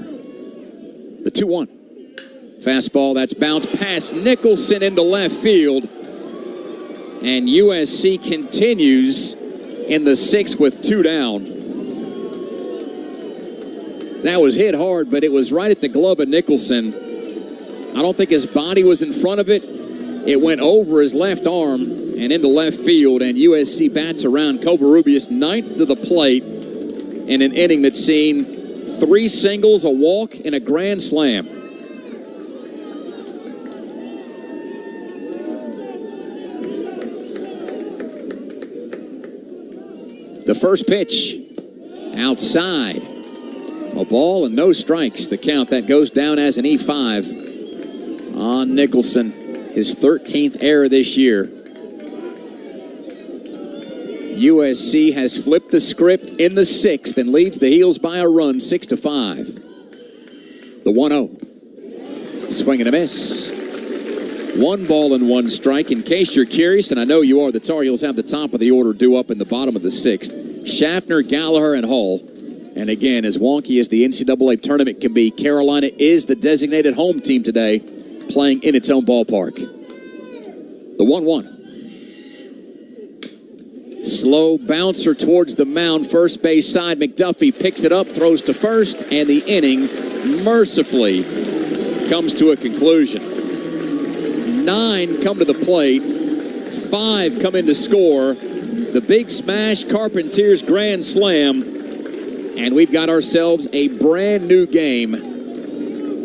The 2-1. Fastball that's bounced past Nicholson into left field. And USC continues in the 6th with 2 down. That was hit hard, but it was right at the glove of Nicholson. I don't think his body was in front of it. It went over his left arm and into left field, and USC bats around. Covarrubias 9th to the plate in an inning that's seen 3 singles, a walk, and a grand slam. The first pitch, outside. A ball and no strikes. The count that goes down as an E5 on Nicholson. His 13th error this year. USC has flipped the script in the 6th and leads the Heels by a run, 6-5. The 1-0. Swing and a miss. 1 ball and 1 strike. In case you're curious, and I know you are, the Tar Heels have the top of the order due up in the bottom of the 6th. Schaffner, Gallagher, and Hall. And again, as wonky as the NCAA tournament can be, Carolina is the designated home team today, playing in its own ballpark. The 1-1. Slow bouncer towards the mound, first base side. McDuffie picks it up, throws to first, and the inning mercifully comes to a conclusion. 9 come to the plate, 5 come in to score. The big smash, Carpentier's grand slam, and we've got ourselves a brand new game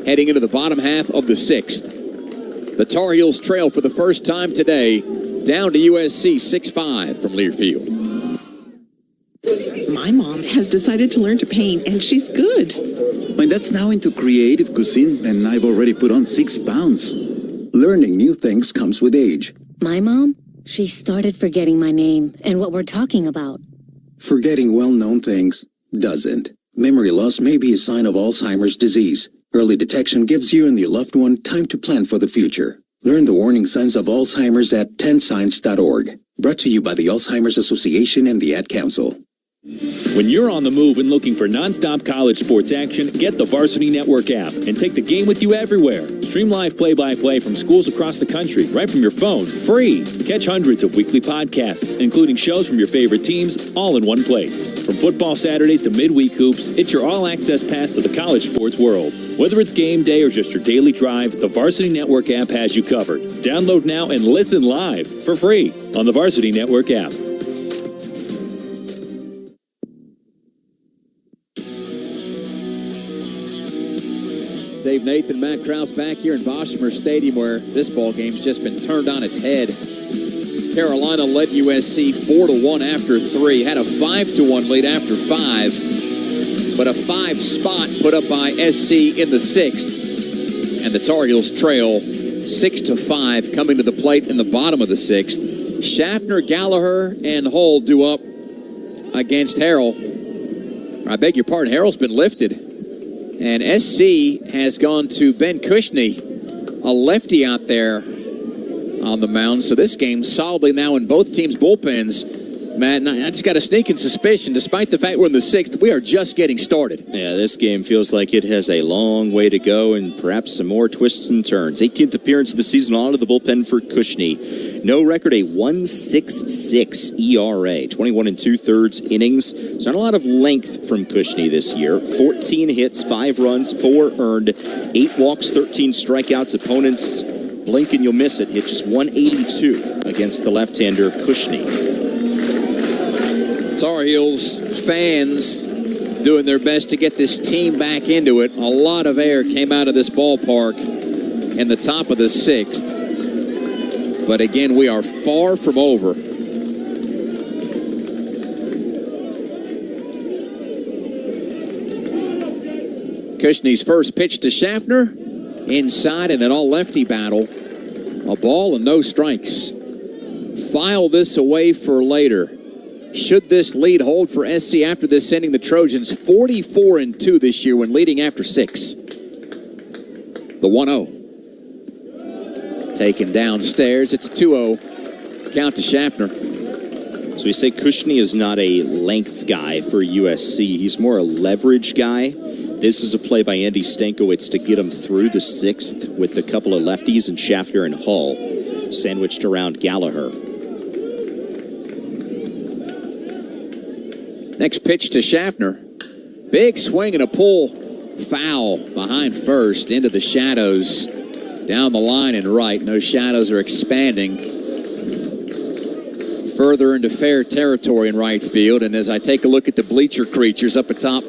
heading into the bottom half of the 6th. The Tar Heels trail for the first time today, down to USC 6-5 from Learfield. My mom has decided to learn to paint, and she's good. My dad's now into creative cuisine, and I've already put on 6 pounds. Learning new things comes with age. My mom? She started forgetting my name and what we're talking about. Forgetting well-known things doesn't. Memory loss may be a sign of Alzheimer's disease. Early detection gives you and your loved one time to plan for the future. Learn the warning signs of Alzheimer's at 10signs.org. Brought to you by the Alzheimer's Association and the Ad Council. When you're on the move and looking for nonstop college sports action, get the Varsity Network app and take the game with you everywhere. Stream live play-by-play from schools across the country right from your phone, free. Catch hundreds of weekly podcasts, including shows from your favorite teams, all in one place. From football Saturdays to midweek hoops, it's your all-access pass to the college sports world. Whether it's game day or just your daily drive, the Varsity Network app has you covered. Download now and listen live for free on the Varsity Network app. Dave Nathan, Matt Krause back here in Boshemer Stadium where this ball game's just been turned on its head. Carolina led USC 4-1 after 3, had a 5-1 lead after 5, but a 5 spot put up by SC in the 6th, and the Tar Heels trail 6-5 coming to the plate in the bottom of the 6th. Schaffner, Gallagher, and Hull due up against Harrell. I beg your pardon, Harrell's been lifted. And SC has gone to Ben Cushney, a lefty out there on the mound. So this game solidly now in both teams' bullpens. Matt, I just got a sneaking suspicion, despite the fact we're in the 6th, we are just getting started. Yeah, this game feels like it has a long way to go and perhaps some more twists and turns. 18th appearance of the season out of the bullpen for Cushney. No record, a 1.66 ERA, 21 2/3 innings. So not a lot of length from Cushney this year. 14 hits, 5 runs, 4 earned, 8 walks, 13 strikeouts. Opponents, blink and you'll miss it, hit just 182 against the left-hander Cushney. Tar Heels fans doing their best to get this team back into it. A lot of air came out of this ballpark in the top of the 6th. But again, we are far from over. Cushney's first pitch to Schaffner. Inside in an all-lefty battle. A ball and no strikes. File this away for later. Should this lead hold for SC after this inning, the Trojans 44-2 this year when leading after 6. The 1-0. Taken downstairs. It's a 2-0 count to Schaffner. So we say Cushney is not a length guy for USC. He's more a leverage guy. This is a play by Andy Stankiewicz to get him through the 6th with a couple of lefties and Schaffner and Hull sandwiched around Gallagher. Next pitch to Schaffner. Big swing and a pull. Foul behind first into the shadows. Down the line and right. Those shadows are expanding further into fair territory in right field. And as I take a look at the bleacher creatures up atop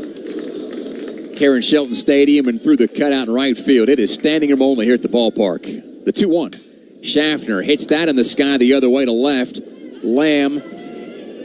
Karen Shelton Stadium and through the cutout in right field, it is standing room only here at the ballpark. The 2-1. Schaffner hits that in the sky the other way to left. Lamb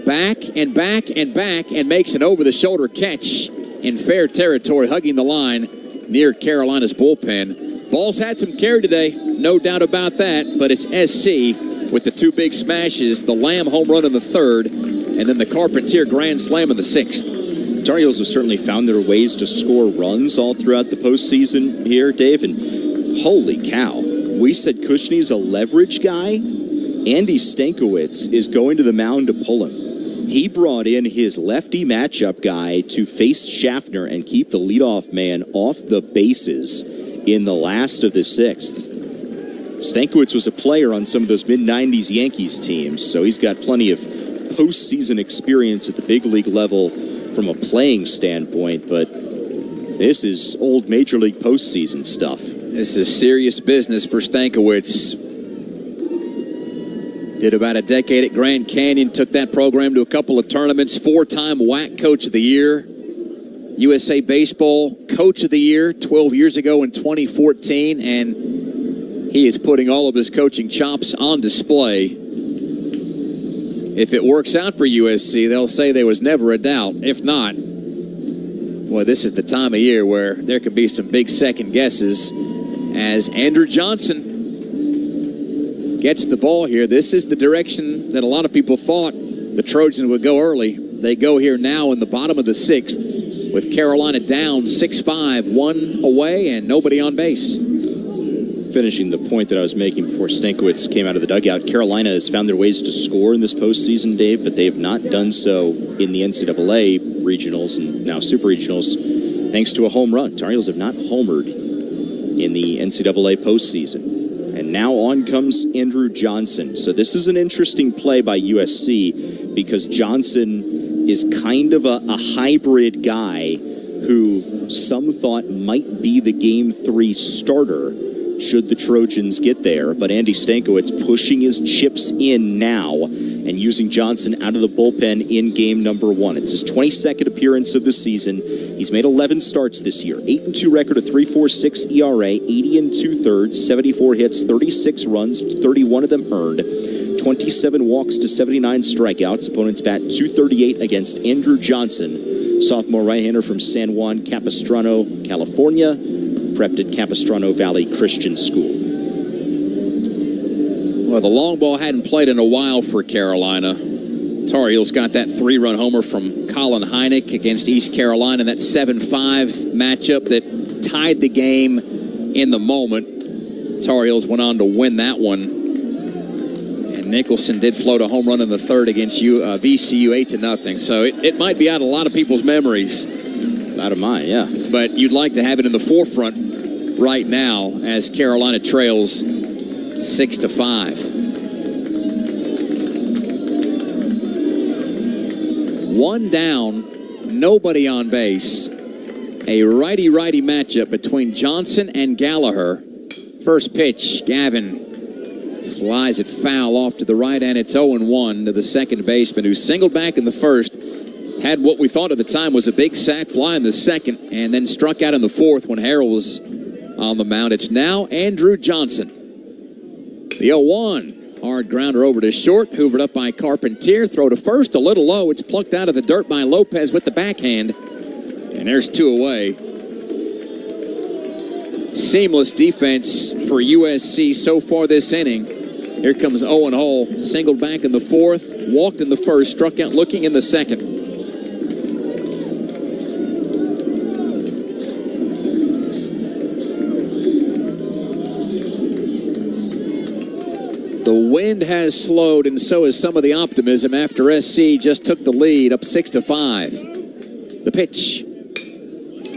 back and back and back and makes an over-the-shoulder catch in fair territory, hugging the line near Carolina's bullpen. Ball's had some carry today, no doubt about that, but it's SC with the 2 big smashes, the Lamb home run in the 3rd, and then the Carpentier grand slam in the 6th. Tar Heels have certainly found their ways to score runs all throughout the postseason here, Dave, and holy cow. We said Cushney's a leverage guy. Andy Stankiewicz is going to the mound to pull him. He brought in his lefty matchup guy to face Schaffner and keep the leadoff man off the bases in the last of the 6th. Stankiewicz was a player on some of those mid-90s Yankees teams, so he's got plenty of postseason experience at the big league level from a playing standpoint, but this is old Major League postseason stuff. This is serious business for Stankiewicz. Did about a decade at Grand Canyon, took that program to a couple of tournaments, 4-time WAC Coach of the Year, USA Baseball Coach of the Year 12 years ago in 2014, and he is putting all of his coaching chops on display. If it works out for USC, they'll say there was never a doubt. If not, boy, this is the time of year where there could be some big second guesses as Andrew Johnson gets the ball here. This is the direction that a lot of people thought the Trojans would go early. They go here now in the bottom of the 6th with Carolina down 6-5, 1 away and nobody on base. Finishing the point that I was making before Stankiewicz came out of the dugout, Carolina has found their ways to score in this postseason, Dave, but they have not done so in the NCAA regionals and now super regionals thanks to a home run. Tar Heels have not homered in the NCAA postseason. And now on comes Andrew Johnson. So this is an interesting play by USC because Johnson is kind of a hybrid guy who some thought might be the Game 3 starter should the Trojans get there. But Andy Stankiewicz pushing his chips in now and using Johnson out of the bullpen in game number 1. It's his 22nd appearance of the season. He's made 11 starts this year. 8-2 record, a 3.46 ERA, 80 2/3, 74 hits, 36 runs, 31 of them earned, 27 walks to 79 strikeouts. Opponents bat .238 against Andrew Johnson, sophomore right-hander from San Juan Capistrano, California. Prepped at Capistrano Valley Christian School. Well, the long ball hadn't played in a while for Carolina. Tar Heels got that 3-run homer from Colin Heineck against East Carolina in that 7-5 matchup that tied the game in the moment. Tar Heels went on to win that one. And Nicholson did float a home run in the 3rd against VCU 8-0. So it might be out of a lot of people's memories. Out of mine, yeah. But you'd like to have it in the forefront right now as Carolina trails 6-5. 1 down, nobody on base. A righty-righty matchup between Johnson and Gallagher. First pitch, Gavin flies it foul off to the right, and it's 0-1 to the second baseman who singled back in the first. Had what we thought at the time was a big sac fly in the second, and then struck out in the 4th when Harrell was on the mound. It's now Andrew Johnson. The 0-1. Hard grounder over to short. Hoovered up by Carpentier. Throw to first. A little low. It's plucked out of the dirt by Lopez with the backhand. And there's 2 away. Seamless defense for USC so far this inning. Here comes Owen Hull. Singled back in the 4th. Walked in the 1st. Struck out looking in the 2nd. The wind has slowed, and so has some of the optimism after SC just took the lead up 6-5. The pitch.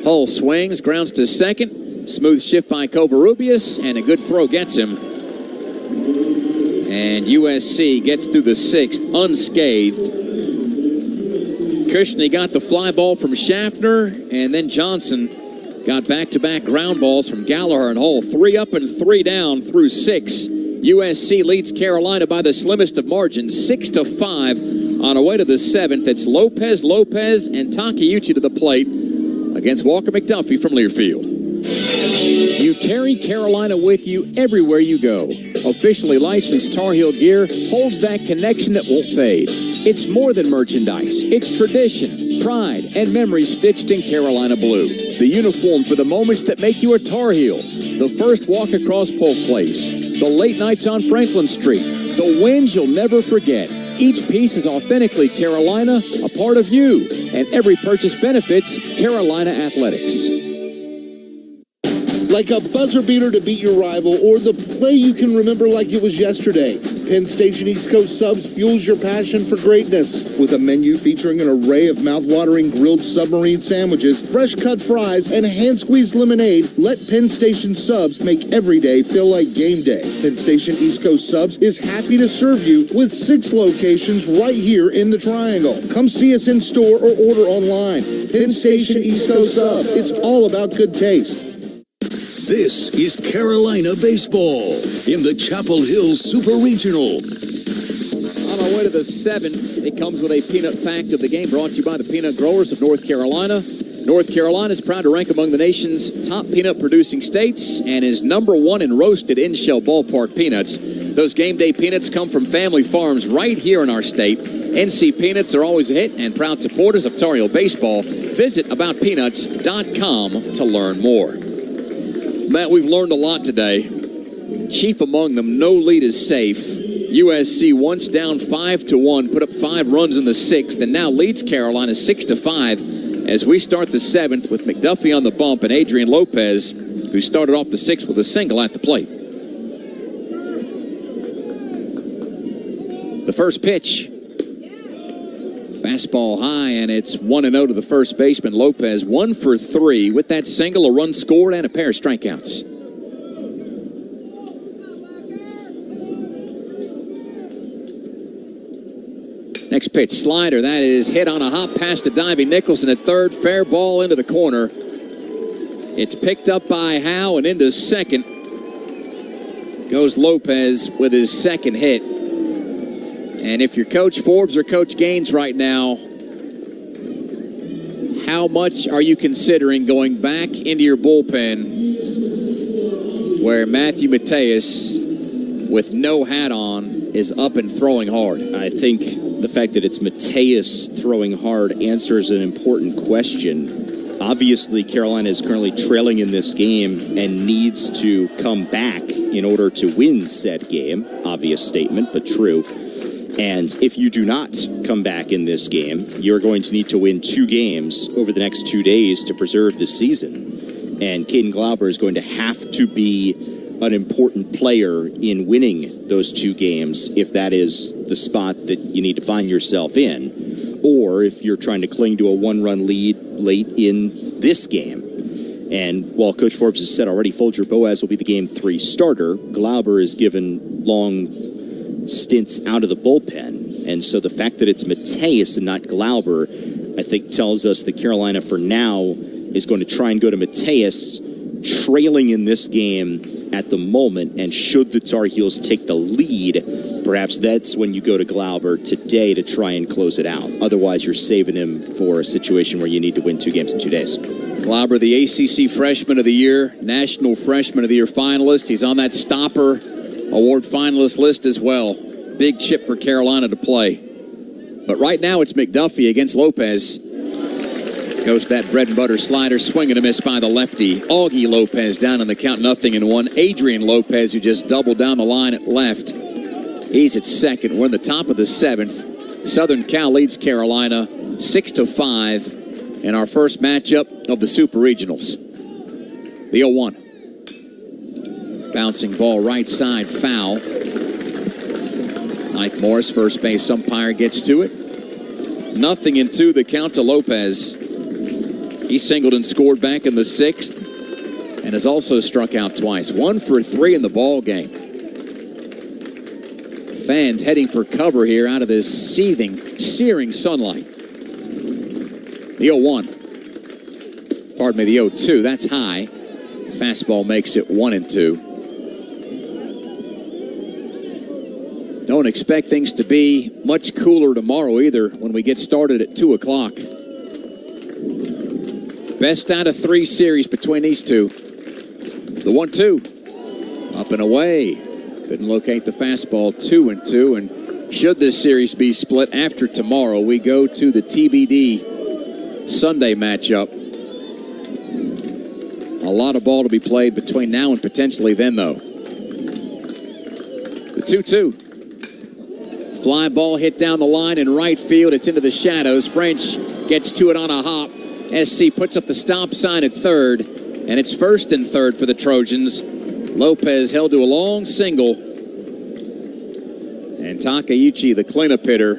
Hull swings, grounds to second. Smooth shift by Covarrubias, and a good throw gets him. And USC gets through the 6th unscathed. Kushney got the fly ball from Schaffner, and then Johnson got back-to-back ground balls from Gallagher and Hull. 3 up and 3 down through 6. USC leads Carolina by the slimmest of margins, 6-5. On our way to the 7th, it's Lopez, and Takeuchi to the plate against Walker McDuffie from Learfield. You carry Carolina with you everywhere you go. Officially licensed Tar Heel gear holds that connection that won't fade. It's more than merchandise. It's tradition, pride, and memories stitched in Carolina blue. The uniform for the moments that make you a Tar Heel. The first walk across Polk Place. The late nights on Franklin Street. The wins you'll never forget. Each piece is authentically Carolina, a part of you. And every purchase benefits Carolina Athletics. Like a buzzer beater to beat your rival, or the play you can remember like it was yesterday. Penn Station East Coast Subs fuels your passion for greatness. With a menu featuring an array of mouth-watering grilled submarine sandwiches, fresh-cut fries, and hand-squeezed lemonade, let Penn Station Subs make every day feel like game day. Penn Station East Coast Subs is happy to serve you with 6 locations right here in the Triangle. Come see us in store or order online. Penn Station East Coast Subs. It's all about good taste. This is Carolina baseball in the Chapel Hill Super Regional. On our way to the 7th, it comes with a peanut fact of the game brought to you by the peanut growers of North Carolina. North Carolina is proud to rank among the nation's top peanut producing states and is #1 in roasted in-shell ballpark peanuts. Those game day peanuts come from family farms right here in our state. NC Peanuts are always a hit and proud supporters of Tar Heel baseball. Visit aboutpeanuts.com to learn more. Matt, we've learned a lot today. Chief among them, no lead is safe. USC once down 5-1, put up 5 runs in the 6th, and now leads Carolina 6-5 as we start the 7th with McDuffie on the bump and Adrian Lopez, who started off the 6th with a single at the plate. The first pitch. Fastball high, and it's 1-0 to the first baseman, Lopez. 1 for 3 with that single, a run scored, and a pair of strikeouts. Next pitch, slider. That is hit on a hop past the diving Nicholson at third. Fair ball into the corner. It's picked up by Howe and into second. Goes Lopez with his second hit. And if you're Coach Forbes or Coach Gaines right now, how much are you considering going back into your bullpen where Matthew Mateus, with no hat on, is up and throwing hard? I think the fact that it's Mateus throwing hard answers an important question. Obviously, Carolina is currently trailing in this game and needs to come back in order to win said game. Obvious statement, but true. And if you do not come back in this game, you're going to need to win 2 games over the next 2 days to preserve the season. And Caden Glauber is going to have to be an important player in winning those 2 games if that is the spot that you need to find yourself in, or if you're trying to cling to a 1-run lead late in this game. And while Coach Forbes has said already Folger Boaz will be the game 3 starter, Glauber is given long stints out of the bullpen. And so the fact that it's Mateus and not Glauber, I think tells us that Carolina for now is going to try and go to Mateus, trailing in this game at the moment, and should the Tar Heels take the lead, perhaps that's when you go to Glauber today to try and close it out. Otherwise, you're saving him for a situation where you need to win 2 games in 2 days. Glauber, the ACC Freshman of the Year, National Freshman of the Year finalist. He's on that Stopper Award finalist list as well. Big chip for Carolina to play. But right now it's McDuffie against Lopez. Goes that bread and butter slider, swing and a miss by the lefty. Augie Lopez down in the count, 0-1. Adrian Lopez, who just doubled down the line at left. He's at second. We're in the top of the 7th. Southern Cal leads Carolina 6-5 in our first matchup of the Super Regionals. The 0-1. Bouncing ball right side, foul. Mike Morris, first base umpire, gets to it. 0-2 the count to Lopez. He singled and scored back in the 6th and has also struck out twice. 1 for 3 in the ball game. Fans heading for cover here out of this searing sunlight. The 0-1. Pardon me, the 0-2. That's high. Fastball makes it 1-2. Don't expect things to be much cooler tomorrow either when we get started at 2 o'clock. Best out of 3 series between these two. The 1-2. Up and away. Couldn't locate the fastball. 2-2. And should this series be split after tomorrow, we go to the TBD Sunday matchup. A lot of ball to be played between now and potentially then, though. The 2-2. Fly ball hit down the line in right field. It's into the shadows. French gets to it on a hop. SC puts up the stop sign at third, and it's 1st and 3rd for the Trojans. Lopez held to a long single. And Takeuchi, the cleanup hitter,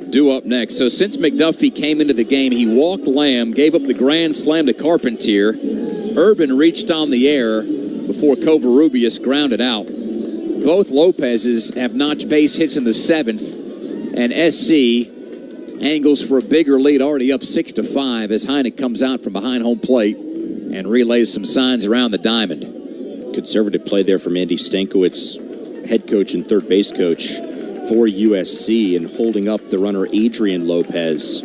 due up next. So since McDuffie came into the game, he walked Lamb, gave up the grand slam to Carpentier. Urban reached on the air before Covarrubias grounded out. Both Lopez's have notched base hits in the 7th, and SC angles for a bigger lead, already up 6-5 as Heineck comes out from behind home plate and relays some signs around the diamond. Conservative play there from Andy Stankiewicz, head coach and third base coach for USC, and holding up the runner Adrian Lopez.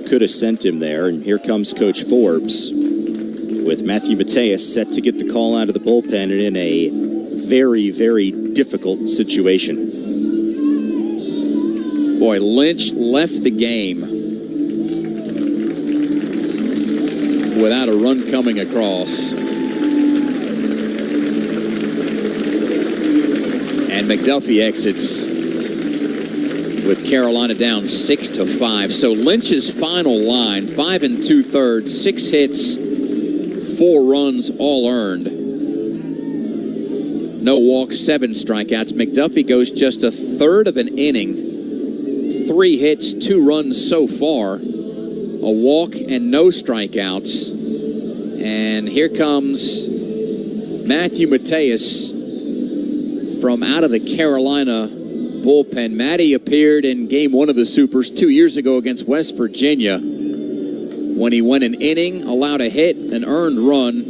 Could have sent him there, and here comes Coach Forbes with Matthew Mateus set to get the call out of the bullpen and in a very, very difficult situation. Boy, Lynch left the game without a run coming across. And McDuffie exits with Carolina down 6-5. So Lynch's final line, 5 2/3, 6 hits, 4 runs, all earned. No walks, 7 strikeouts. McDuffie goes just a third of an inning, 3 hits, 2 runs so far, a walk and no strikeouts. And here comes Matthew Mateus from out of the Carolina bullpen. Matty appeared in game 1 of the Supers 2 years ago against West Virginia when he went an inning, allowed a hit, an earned run,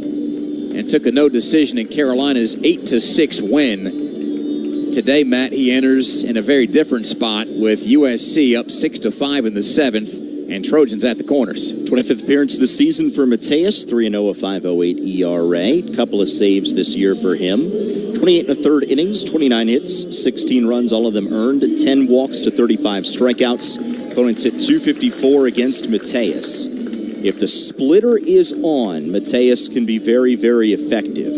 and took a no decision in Carolina's 8-6 win. Today, Matt, he enters in a very different spot with USC up 6-5 in the 7th and Trojans at the corners. 25th appearance of the season for Mateus, 3-0, a 5.08 ERA. Couple of saves this year for him. 28 1/3 innings, 29 hits, 16 runs, all of them earned, 10 walks to 35 strikeouts. Opponents hit .254 against Mateus. If the splitter is on, Mateus can be very, very effective.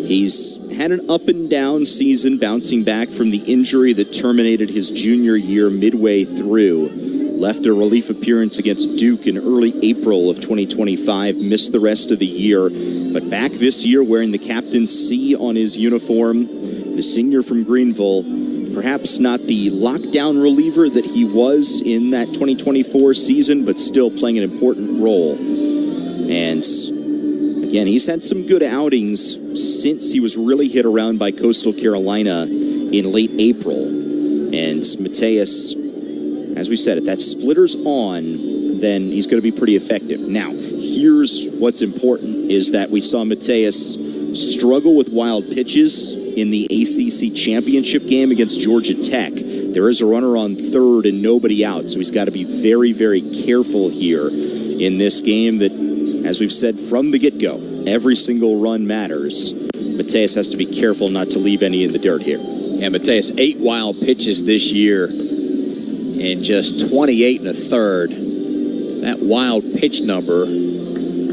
He's had an up and down season, bouncing back from the injury that terminated his junior year midway through. Left a relief appearance against Duke in early April of 2025, missed the rest of the year, but back this year wearing the captain's C on his uniform. The senior from Greenville, perhaps not the lockdown reliever that he was in that 2024 season, but still playing an important role. And again, he's had some good outings since he was really hit around by Coastal Carolina in late April. And Mateus, as we said, if that splitter's on, then he's going to be pretty effective. Now, here's what's important, is that we saw Mateus struggle with wild pitches in the ACC championship game against Georgia Tech. There is a runner on third and nobody out, so he's got to be very, very careful here in this game that, as we've said from the get-go, every single run matters. Mateus has to be careful not to leave any in the dirt here. Yeah, Mateus, 8 wild pitches this year in just 28 1/3. That wild pitch number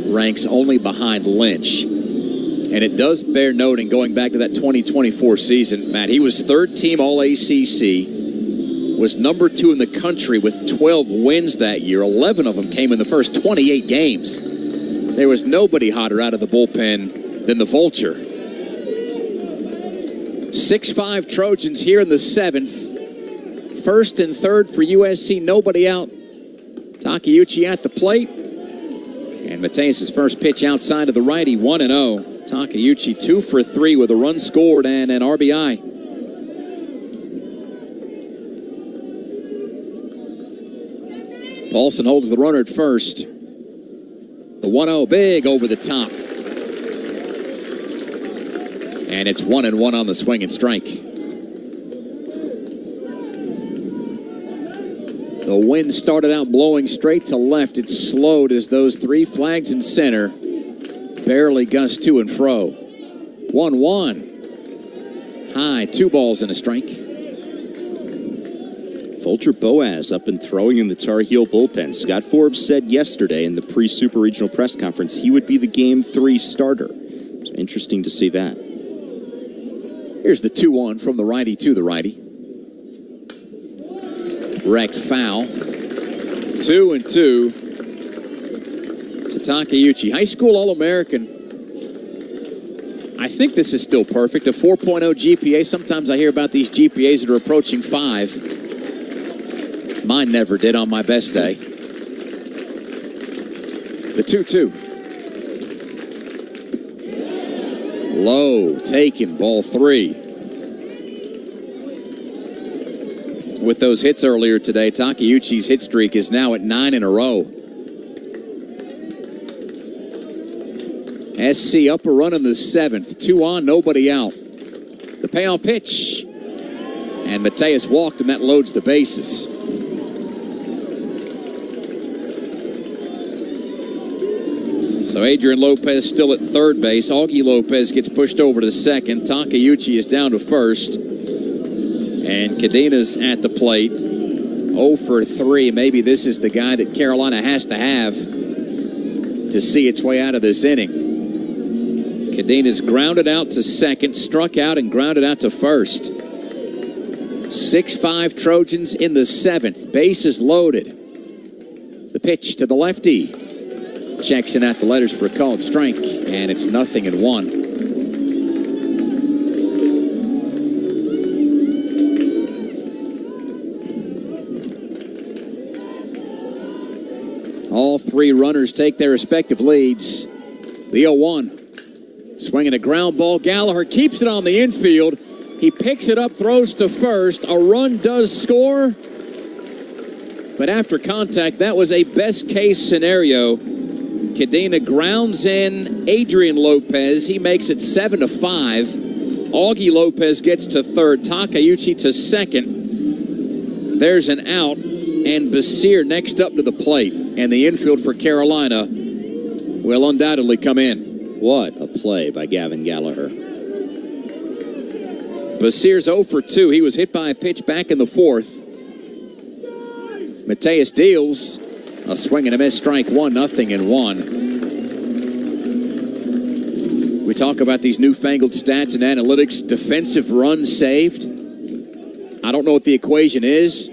ranks only behind Lynch. And it does bear noting, going back to that 2024 season, Matt, he was 3rd team All-ACC, was number 2 in the country with 12 wins that year. 11 of them came in the first 28 games. There was nobody hotter out of the bullpen than the Vulture. 6-5 Trojans here in the 7th. 1st and 3rd for USC, nobody out. Takeuchi at the plate. And Mateus' first pitch outside of the righty, 1-0. Takeuchi 2 for 3 with a run scored and an RBI. Paulson holds the runner at first. The 1-0 big over the top. And it's 1-1 on the swing and strike. The wind started out blowing straight to left. It slowed as those 3 flags in center barely gust to and fro. 1-1. High, 2 balls and a strike. Vulture Boaz up and throwing in the Tar Heel bullpen. Scott Forbes said yesterday in the pre-Super Regional press conference he would be the Game 3 starter. So interesting to see that. Here's the 2-1 from the righty to the righty. Wrecked foul. 2-2 to Takeuchi. High school All-American. I think this is still perfect. A 4.0 GPA. Sometimes I hear about these GPAs that are approaching 5. Mine never did on my best day. The 2-2. Low, taken, ball 3. With those hits earlier today, Takeuchi's hit streak is now at 9 in a row. SC up a run in the 7th. 2 on, nobody out. The payoff pitch. And Mateus walked, and that loads the bases. So Adrian Lopez still at third base. Augie Lopez gets pushed over to second. Takeuchi is down to first. And Cadena's at the plate. 0 for 3. Maybe this is the guy that Carolina has to have to see its way out of this inning. Cadena's grounded out to second, struck out and grounded out to first. 6-5 Trojans in the 7th. Bases loaded. The pitch to the lefty. Checks in at the letters for a called strike, and it's 0-1. All three runners take their respective leads. The 0-1. Swinging a ground ball. Gallagher keeps it on the infield. He picks it up, throws to first. A run does score. But after contact, that was a best-case scenario. Cadena grounds in Adrian Lopez. He makes it 7-5. Augie Lopez gets to third. Takeuchi to second. There's an out. And Basir next up to the plate. And the infield for Carolina will undoubtedly come in. What a play by Gavin Gallagher. Basir's 0 for 2. He was hit by a pitch back in the 4th. Mateus deals a swing and a miss, strike one, 0-1. We talk about these newfangled stats and analytics. Defensive runs saved. I don't know what the equation is,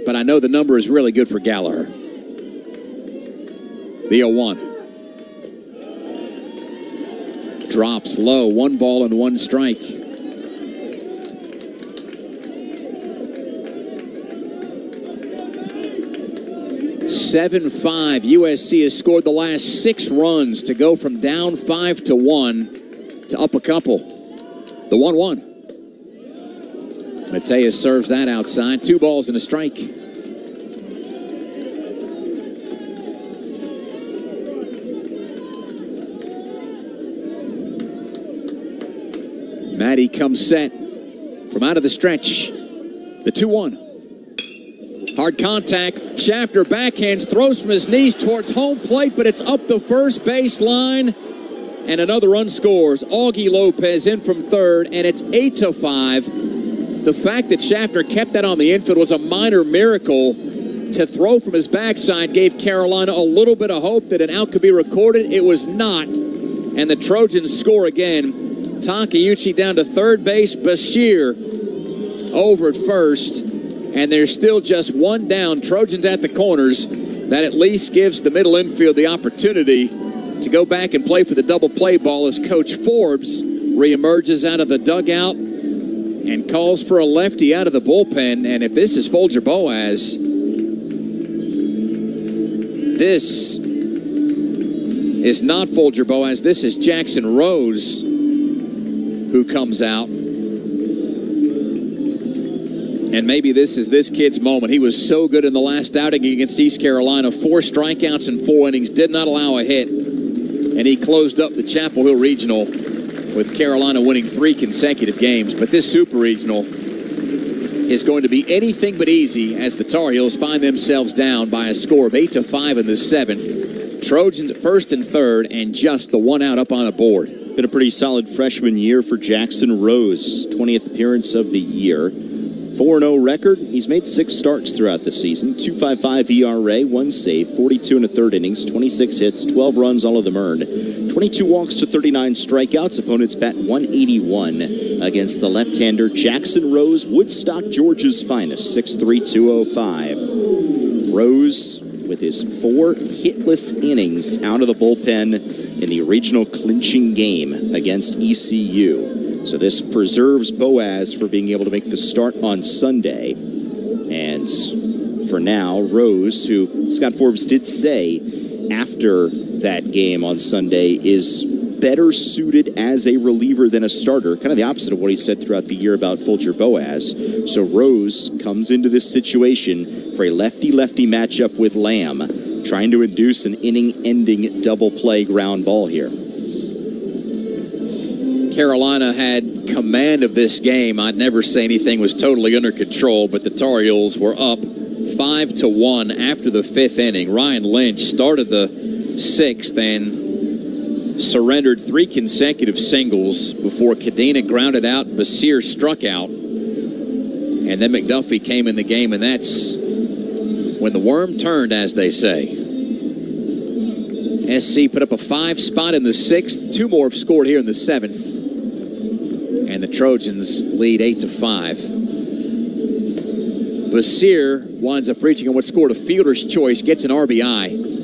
but I know the number is really good for Gallagher. The 0-1. Drops low, 1 ball and 1 strike. (7-5). USC has scored the last 6 runs to go from down 5-1 to up a couple. The 1-1. Mateus serves that outside. 2 balls and a strike. Matty comes set from out of the stretch. The 2-1. Hard contact. Shafter backhands, throws from his knees towards home plate, but it's up the first base line. And another run scores. Augie Lopez in from third, and it's 8-5. The fact that Shafter kept that on the infield was a minor miracle. To throw from his backside gave Carolina a little bit of hope that an out could be recorded. It was not. And the Trojans score again. Takeuchi down to third base. Bashir over at first. And there's still just 1 down. Trojans at the corners. That at least gives the middle infield the opportunity to go back and play for the double play ball as Coach Forbes reemerges out of the dugout and calls for a lefty out of the bullpen. And if this is Folger Boaz, this is not Folger Boaz. This is Jackson Rose who comes out. And maybe this is this kid's moment. He was so good in the last outing against East Carolina. 4 strikeouts in 4 innings, did not allow a hit. And he closed up the Chapel Hill Regional with Carolina winning 3 consecutive games. But this Super Regional is going to be anything but easy as the Tar Heels find themselves down by a score of 8-5 in the 7th. Trojans at first and third, and just the 1 out up on a board. Been a pretty solid freshman year for Jackson Rose. 20th appearance of the year. 4-0 record. He's made 6 starts throughout the season. 2.55 ERA, 1 save, 42 1/3 innings, 26 hits, 12 runs, all of them earned. 22 walks to 39 strikeouts. Opponents bat .181 against the left-hander Jackson Rose, Woodstock, Georgia's finest, 6'3", 205. Rose with his 4 hitless innings out of the bullpen in the regional clinching game against ECU. So this preserves Boaz for being able to make the start on Sunday. And for now, Rose, who Scott Forbes did say after that game on Sunday, is better suited as a reliever than a starter. Kind of the opposite of what he said throughout the year about Folger Boaz. So Rose comes into this situation for a lefty-lefty matchup with Lamb, trying to induce an inning-ending double play ground ball here. Carolina had command of this game. I'd never say anything was totally under control, but the Tar Heels were up 5-1 after the 5th inning. Ryan Lynch started the 6th and surrendered 3 consecutive singles before Cadena grounded out. Basir struck out, and then McDuffie came in the game, and that's when the worm turned, as they say. SC put up a 5 spot in the 6th. 2 more have scored here in the 7th. And the Trojans lead 8-5. Basir winds up reaching on what scored a fielder's choice, gets an RBI.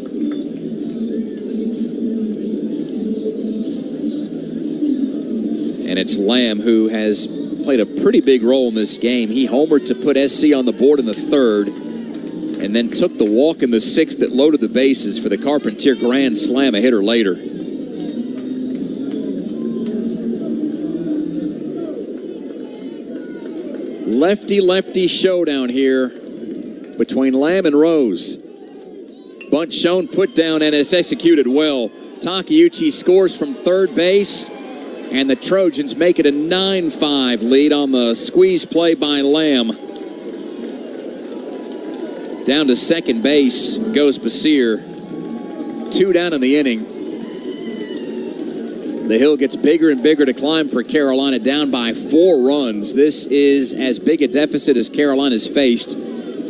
And it's Lamb who has played a pretty big role in this game. He homered to put SC on the board in the third, and then took the walk in the sixth that loaded the bases for the Carpentier grand slam a hitter later. Lefty-lefty showdown here between Lamb and Rose. Bunt shown, put down, and it's executed well. Takeuchi scores from third base, and the Trojans make it a 9-5 lead on the squeeze play by Lamb. Down to second base goes Basir. 2 down in the inning. The hill gets bigger and bigger to climb for Carolina, down by 4 runs. This is as big a deficit as Carolina's faced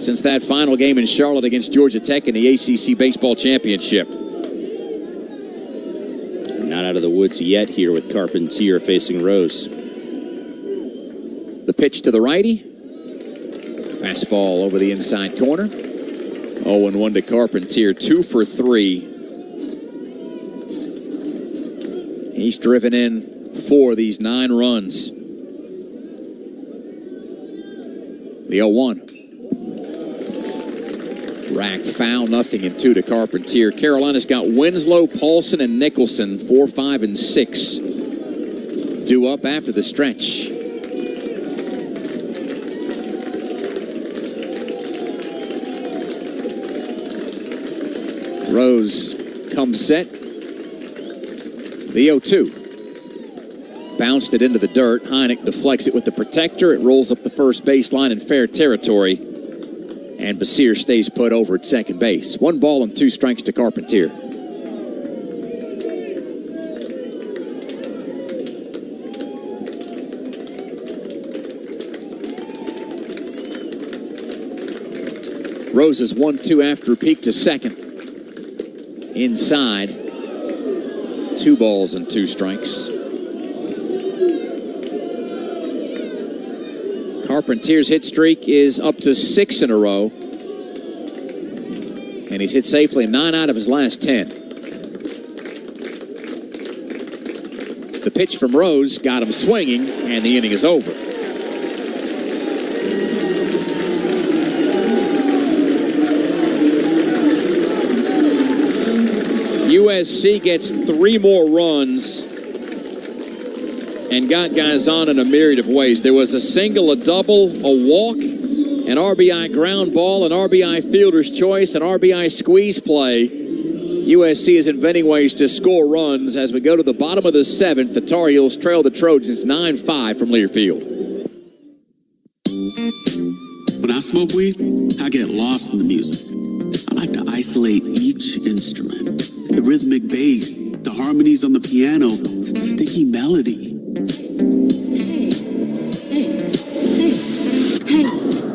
since that final game in Charlotte against Georgia Tech in the ACC Baseball Championship. Not out of the woods yet here with Carpentier facing Rose. The pitch to the righty. Fastball over the inside corner. 0-1 to Carpentier, 2 for 3. He's driven in 4 of these 9 runs. The 0-1. Rack foul, 0-2 to Carpentier. Carolina's got Winslow, Paulson, and Nicholson, 4, 5, and 6. Due up after the stretch. Rose comes set. The 0-2. Bounced it into the dirt. Heineck deflects it with the protector. It rolls up the first baseline in fair territory. And Basir stays put over at second base. 1 ball and 2 strikes to Carpentier. Rose is 1-2 after a peak to second. Inside. 2 balls and 2 strikes. Carpentier's hit streak is up to 6 in a row. And he's hit safely 9 out of his last 10. The pitch from Rose got him swinging, and the inning is over. USC gets 3 more runs and got guys on in a myriad of ways. There was a single, a double, a walk, an RBI ground ball, an RBI fielder's choice, an RBI squeeze play. USC is inventing ways to score runs as we go to the bottom of the 7th. The Tar Heels trail the Trojans 9-5 from Learfield. When I smoke weed, I get lost in the music. I like to isolate each instrument. The rhythmic bass, the harmonies on the piano, the sticky melody. Hey,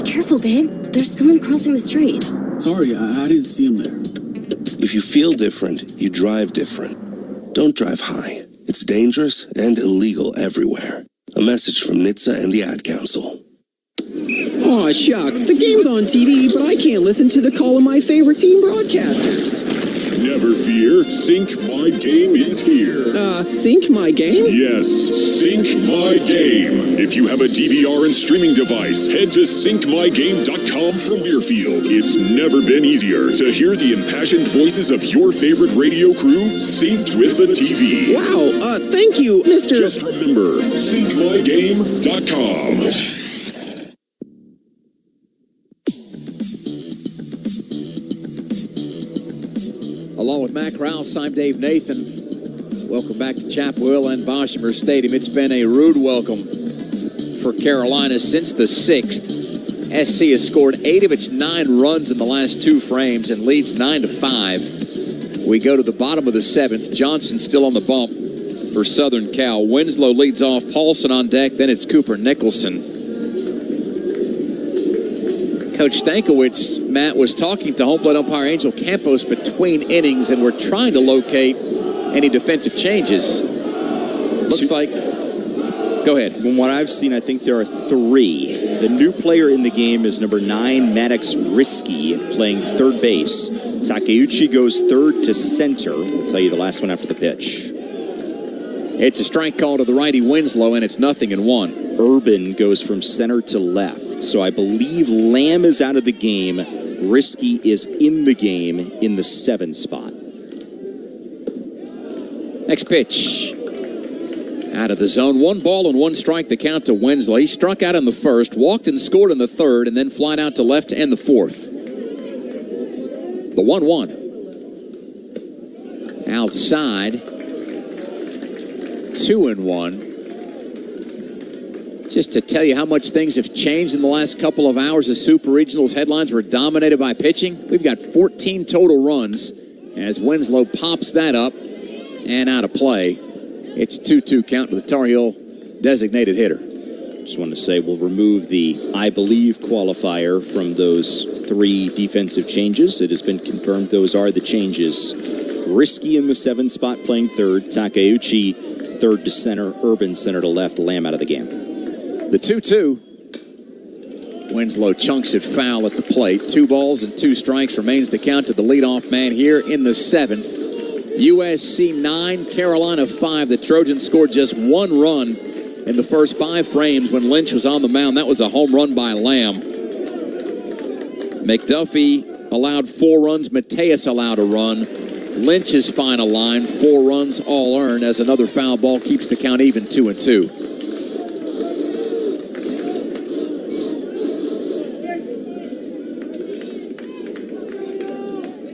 careful, babe. There's someone crossing the street. Sorry, I didn't see him there. If you feel different, you drive different. Don't drive high. It's dangerous and illegal everywhere. A message from NHTSA and the Ad Council. Aw, shucks. The game's on TV, but I can't listen to the call of my favorite team broadcasters. Never fear, Sync My Game is here. Sync My Game? Yes, Sync My Game. If you have a DVR and streaming device, head to syncmygame.com from Learfield. It's never been easier to hear the impassioned voices of your favorite radio crew synced with the TV. Wow, thank you, Mr. Just remember, syncmygame.com. Along with Matt Krause, I'm Dave Nathan. Welcome back to Chapel Hill and Boshemer Stadium. It's been a rude welcome for Carolina since the 6th. SC has scored 8 of its 9 runs in the last 2 frames and leads 9-5. We go to the bottom of the 7th. Johnson still on the bump for Southern Cal. Winslow leads off. Paulson on deck. Then it's Cooper Nicholson. Coach Stankiewicz, Matt, was talking to home plate umpire Angel Campos between innings, and we're trying to locate any defensive changes. Looks like... Go ahead. From what I've seen, I think there are 3. The new player in the game is number 9, Maddox Risky, playing third base. Takeuchi goes third to center. I'll tell you the last one after the pitch. It's a strike call to the righty Winslow, and it's 0-1. Urban goes from center to left. So I believe Lamb is out of the game. Risky is in the game in the 7 spot. Next pitch. Out of the zone. 1 ball and 1 strike, the count to Winslow. He struck out in the first, walked and scored in the third, and then flied out to left to end the fourth. The 1-1. Outside. 2-1. Just to tell you how much things have changed in the last couple of hours as Super Regionals headlines were dominated by pitching. We've got 14 total runs as Winslow pops that up and out of play. It's 2-2 count to the Tar Heel designated hitter. Just want to say we'll remove the I believe qualifier from those 3 defensive changes. It has been confirmed those are the changes. Risky in the 7 spot playing third. Takeuchi third to center. Urban center to left. Lamb out of the game. The 2-2. Winslow chunks it foul at the plate. 2 balls and 2 strikes remains the count to the leadoff man here in the 7th. USC 9, Carolina 5. The Trojans scored just 1 run in the first 5 frames when Lynch was on the mound. That was a home run by Lamb. McDuffie allowed 4 runs. Mateus allowed a run. Lynch's final line, 4 runs, all earned, as another foul ball keeps the count even 2-2.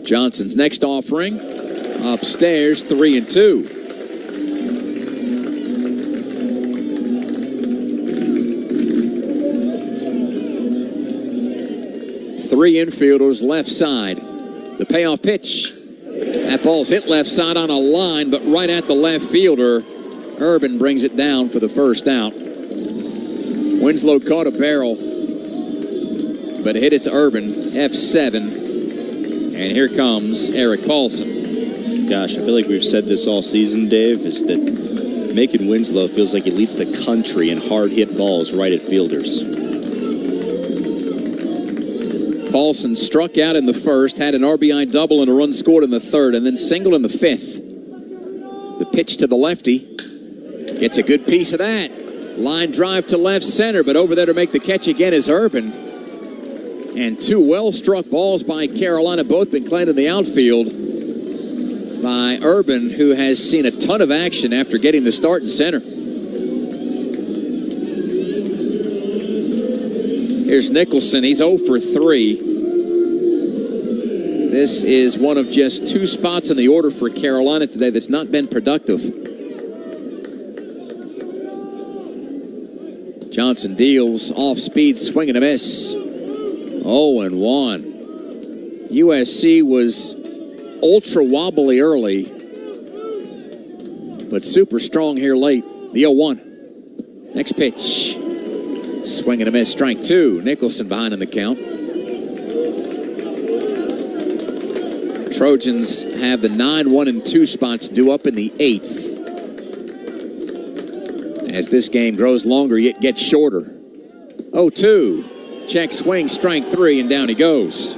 Johnson's next offering, upstairs, 3-2. Three infielders left side. The payoff pitch. That ball's hit left side on a line, but right at the left fielder. Urban brings it down for the first out. Winslow caught a barrel, but hit it to Urban, F7. And here comes Eric Paulson. Gosh, I feel like we've said this all season, Dave, is that Macon Winslow feels like he leads the country in hard hit balls right at fielders. Paulson struck out in the first, had an RBI double and a run scored in the third, and then singled in the 5th. The pitch to the lefty. Gets a good piece of that. Line drive to left center, but over there to make the catch again is Urban. And 2 well-struck balls by Carolina, both been claimed in the outfield by Urban, who has seen a ton of action after getting the start in center. Here's Nicholson. He's 0 for 3. This is one of just 2 spots in the order for Carolina today that's not been productive. Johnson deals off speed, swing and a miss. 0-1. USC was ultra wobbly early, but super strong here late. The 0-1. Next pitch. Swing and a miss, strike 2. Nicholson behind in the count. Trojans have the 9, 1, and 2 spots due up in the 8th. As this game grows longer, it gets shorter. 0-2. Check swing, strike 3, and down he goes.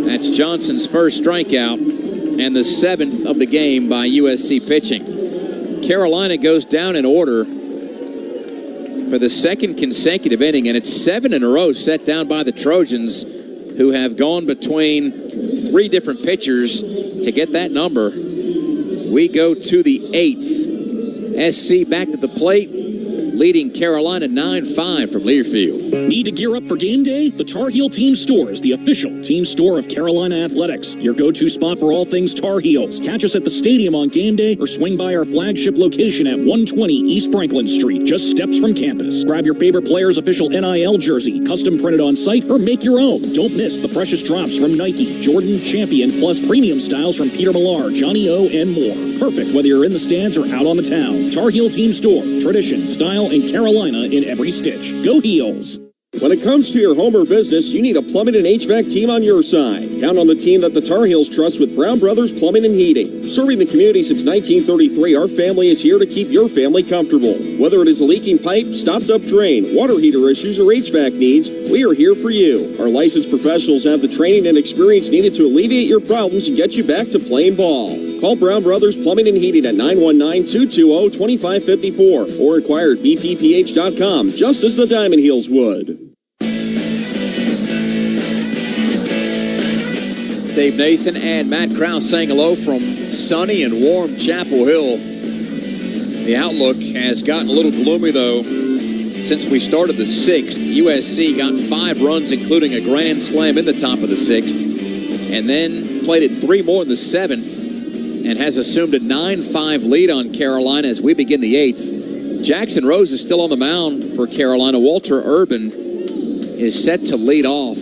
That's Johnson's first strikeout and the 7th of the game by USC pitching. Carolina goes down in order for the 2nd consecutive inning, and it's 7 in a row set down by the Trojans, who have gone between 3 different pitchers to get that number. We go to the 8th. SC back to the plate, leading Carolina 9-5 from Learfield. Need to gear up for game day? The Tar Heel Team Store is the official team store of Carolina Athletics. Your go-to spot for all things Tar Heels. Catch us at the stadium on game day or swing by our flagship location at 120 East Franklin Street, just steps from campus. Grab your favorite player's official NIL jersey, custom printed on site, or make your own. Don't miss the precious drops from Nike, Jordan, Champion, plus premium styles from Peter Millar, Johnny O, and more. Perfect whether you're in the stands or out on the town. Tar Heel Team Store. Tradition, style, and Carolina in every stitch. Go Heels! When it comes to your home or business, you need a plumbing and HVAC team on your side. Count on the team that the Tar Heels trust with Brown Brothers Plumbing and Heating. Serving the community since 1933, our family is here to keep your family comfortable. Whether it is a leaking pipe, stopped-up drain, water heater issues, or HVAC needs, we are here for you. Our licensed professionals have the training and experience needed to alleviate your problems and get you back to playing ball. Call Brown Brothers Plumbing and Heating at 919-220-2554 or inquire at bpph.com, just as the Diamond Heels would. Dave Nathan and Matt Krause saying hello from sunny and warm Chapel Hill. The outlook has gotten a little gloomy, though, since we started the 6th. USC got 5 runs, including a grand slam in the top of the 6th, and then played it 3 more in the 7th, and has assumed a 9-5 lead on Carolina as we begin the 8th. Jackson Rose is still on the mound for Carolina. Walter Urban is set to lead off.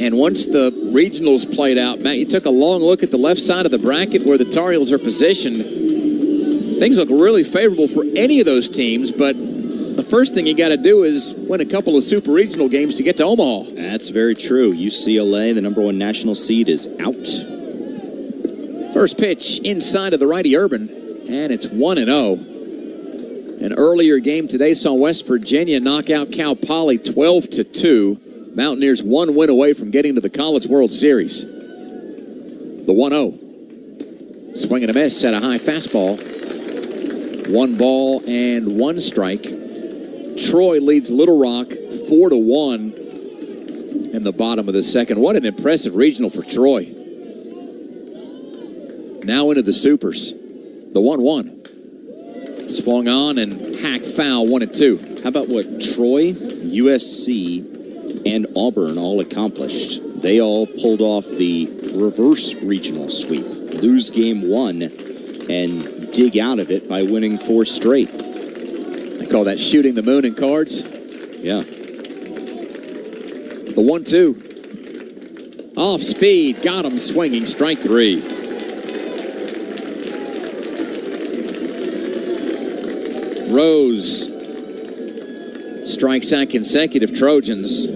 And once the regionals played out, Matt, you took a long look at the left side of the bracket where the Tar Heels are positioned. Things look really favorable for any of those teams, but the first thing you got to do is win a couple of super regional games to get to Omaha. That's very true. UCLA, the number 1 national seed, is out. First pitch inside of the righty Urban, and it's 1-0. An earlier game today saw West Virginia knock out Cal Poly 12-2. Mountaineers 1 win away from getting to the College World Series. The 1-0. Swing and a miss at a high fastball. 1 ball and 1 strike. Troy leads Little Rock 4-1 in the bottom of the 2nd. What an impressive regional for Troy. Now into the Supers. The 1-1. Swung on and hacked foul 1-2. How about what Troy, USC, and Auburn all accomplished? They all pulled off the reverse regional sweep, lose game 1 and dig out of it by winning 4 straight. They call that shooting the moon in cards. Yeah. The 1-2. Off speed, got him swinging, strike 3. Rose strikes out consecutive Trojans.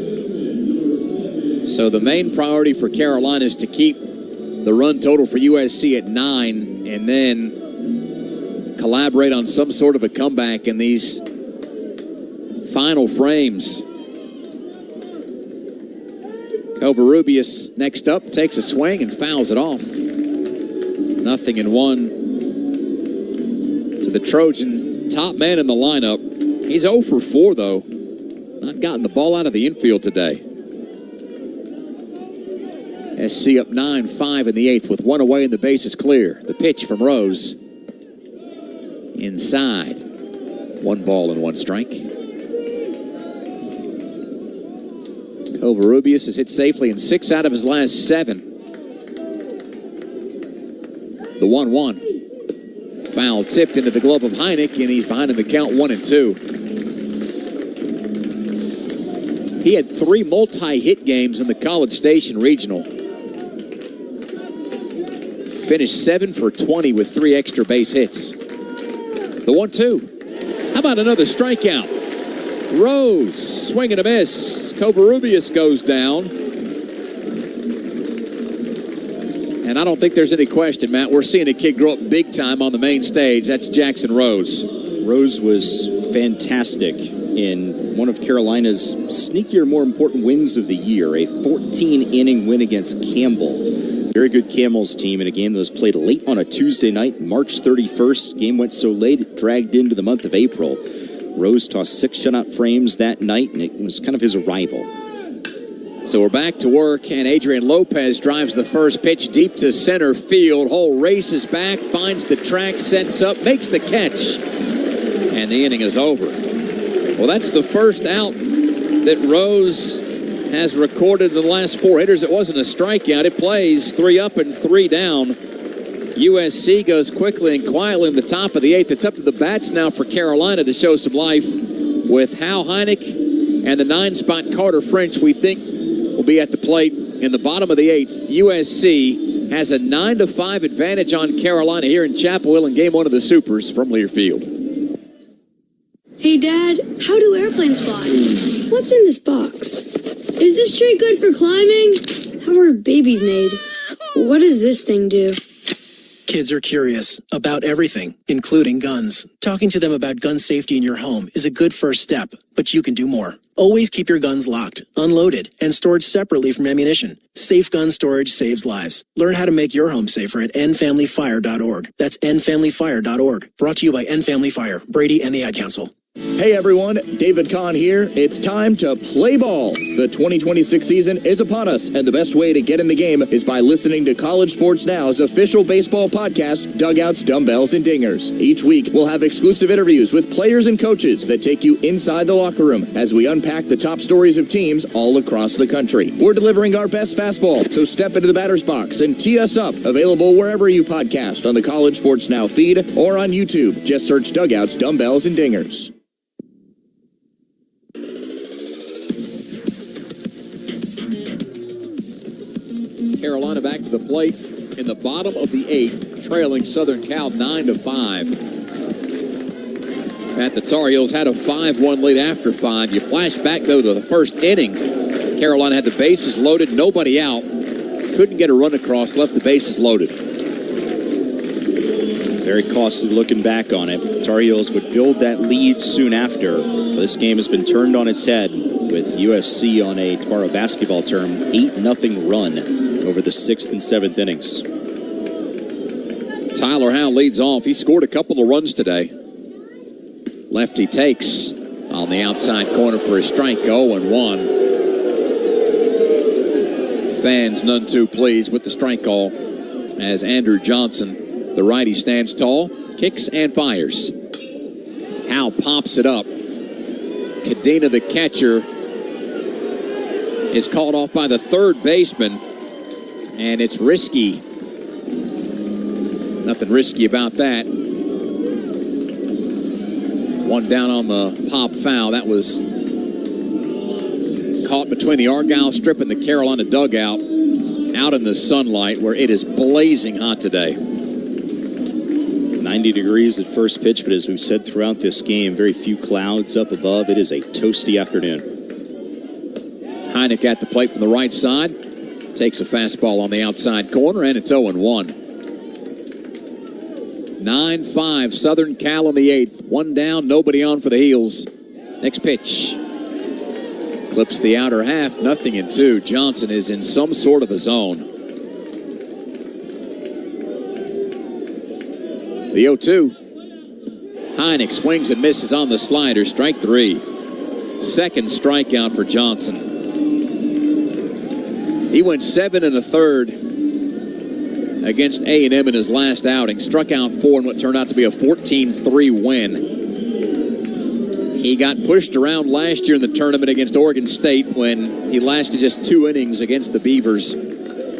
So the main priority for Carolina is to keep the run total for USC at 9 and then collaborate on some sort of a comeback in these final frames. Covarrubias next up, takes a swing and fouls it off. 0-1 to the Trojan top man in the lineup. He's 0 for 4, though. Not gotten the ball out of the infield today. SC up 9-5 in the 8th with 1 away and the base is clear. The pitch from Rose. Inside. 1 ball and 1 strike. Covarrubias has hit safely in 6 out of his last 7. The 1-1. Foul tipped into the glove of Heineck, and he's behind in the count 1-2. He had 3 multi-hit games in the College Station Regional. Finished 7 for 20 with 3 extra base hits. The 1-2. How about another strikeout? Rose, swing and a miss. Covarrubias goes down. And I don't think there's any question, Matt. We're seeing a kid grow up big time on the main stage. That's Jackson Rose. Rose was fantastic in one of Carolina's sneakier, more important wins of the year, a 14-inning win against Campbell. Very good Camels team in a game that was played late on a Tuesday night, March 31st. Game went so late it dragged into the month of April. Rose tossed 6 shutout frames that night, and it was kind of his arrival. So we're back to work, and Adrian Lopez drives the first pitch deep to center field. Hole races back, finds the track, sets up, makes the catch, and the inning is over. Well, that's the first out that Rose has recorded in the last 4 hitters. It wasn't a strikeout. It plays 3 up and 3 down. USC goes quickly and quietly in the top of the 8th. It's up to the bats now for Carolina to show some life with Hal Heineck and the 9-spot Carter French, we think, will be at the plate in the bottom of the 8th. USC has a 9-5 advantage on Carolina here in Chapel Hill in Game 1 of the Supers from Learfield. Hey, Dad, how do airplanes fly? What's in this box? Is this tree good for climbing? How are babies made? What does this thing do? Kids are curious about everything, including guns. Talking to them about gun safety in your home is a good first step, but you can do more. Always keep your guns locked, unloaded, and stored separately from ammunition. Safe gun storage saves lives. Learn how to make your home safer at endfamilyfire.org. That's endfamilyfire.org. Brought to you by End Family Fire, Brady, and the Ad Council. Hey everyone, David Kahn here. It's time to play ball. The 2026 season is upon us, and the best way to get in the game is by listening to College Sports Now's official baseball podcast, Dugouts, Dumbbells, and Dingers. Each week, we'll have exclusive interviews with players and coaches that take you inside the locker room as we unpack the top stories of teams all across the country. We're delivering our best fastball, so step into the batter's box and tee us up. Available wherever you podcast on the College Sports Now feed or on YouTube. Just search Dugouts, Dumbbells, and Dingers. Carolina back to the plate in the bottom of the 8th, trailing Southern Cal 9-5. At the Tar Heels had a 5-1 lead after 5. You flash back, though, to the first inning. Carolina had the bases loaded, nobody out. Couldn't get a run across, left the bases loaded. Very costly looking back on it. Tar Heels would build that lead soon after. This game has been turned on its head with USC on a tomorrow basketball term 8-0 run over the 6th and 7th innings. Tyler Howe leads off. He scored a couple of runs today. Lefty takes on the outside corner for a strike. 0-1. Fans none too pleased with the strike call as Andrew Johnson, the righty, stands tall, kicks and fires. Howe pops it up. Cadena, the catcher, is called off by the third baseman, and it's risky. Nothing risky about that. One down on the pop foul. That was caught between the Argyle strip and the Carolina dugout, out in the sunlight where it is blazing hot today. 90 degrees at first pitch, but as we've said throughout this game, very few clouds up above. It is a toasty afternoon. Heineck at the plate from the right side. Takes a fastball on the outside corner, and it's 0-1. 9-5, Southern Cal in the 8th. One down, nobody on for the Heels. Next pitch. Clips the outer half, 0-2. Johnson is in some sort of a zone. The 0-2. Heineck swings and misses on the slider. Strike 3. Second strikeout for Johnson. He went 7 1/3 against A&M in his last outing. Struck out 4 in what turned out to be a 14-3 win. He got pushed around last year in the tournament against Oregon State when he lasted just 2 innings against the Beavers,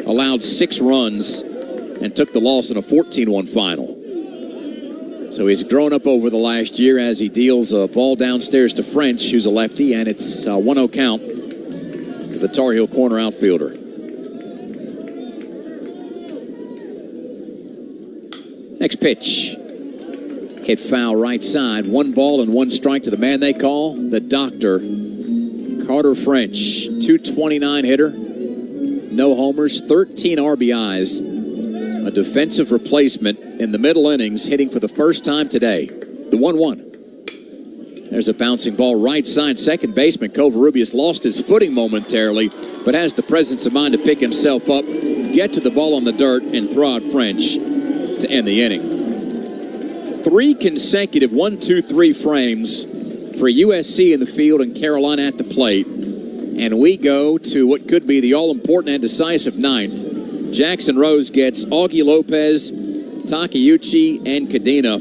allowed 6 runs, and took the loss in a 14-1 final. So he's grown up over the last year as he deals a ball downstairs to French, who's a lefty, and it's a 1-0 count to the Tar Heel corner outfielder. Next pitch. Hit foul right side. 1 ball and 1 strike to the man they call the Doctor, Carter French. 229 hitter. No homers, 13 RBIs. A defensive replacement in the middle innings, hitting for the first time today. The 1-1. There's a bouncing ball right side. Second baseman Covarrubias lost his footing momentarily, but has the presence of mind to pick himself up, get to the ball on the dirt, and throw out French to end the inning. 3 consecutive 1-2-3 frames for USC in the field and Carolina at the plate. And we go to what could be the all-important and decisive 9th. Jackson Rose gets Augie Lopez, Takeuchi, and Cadena.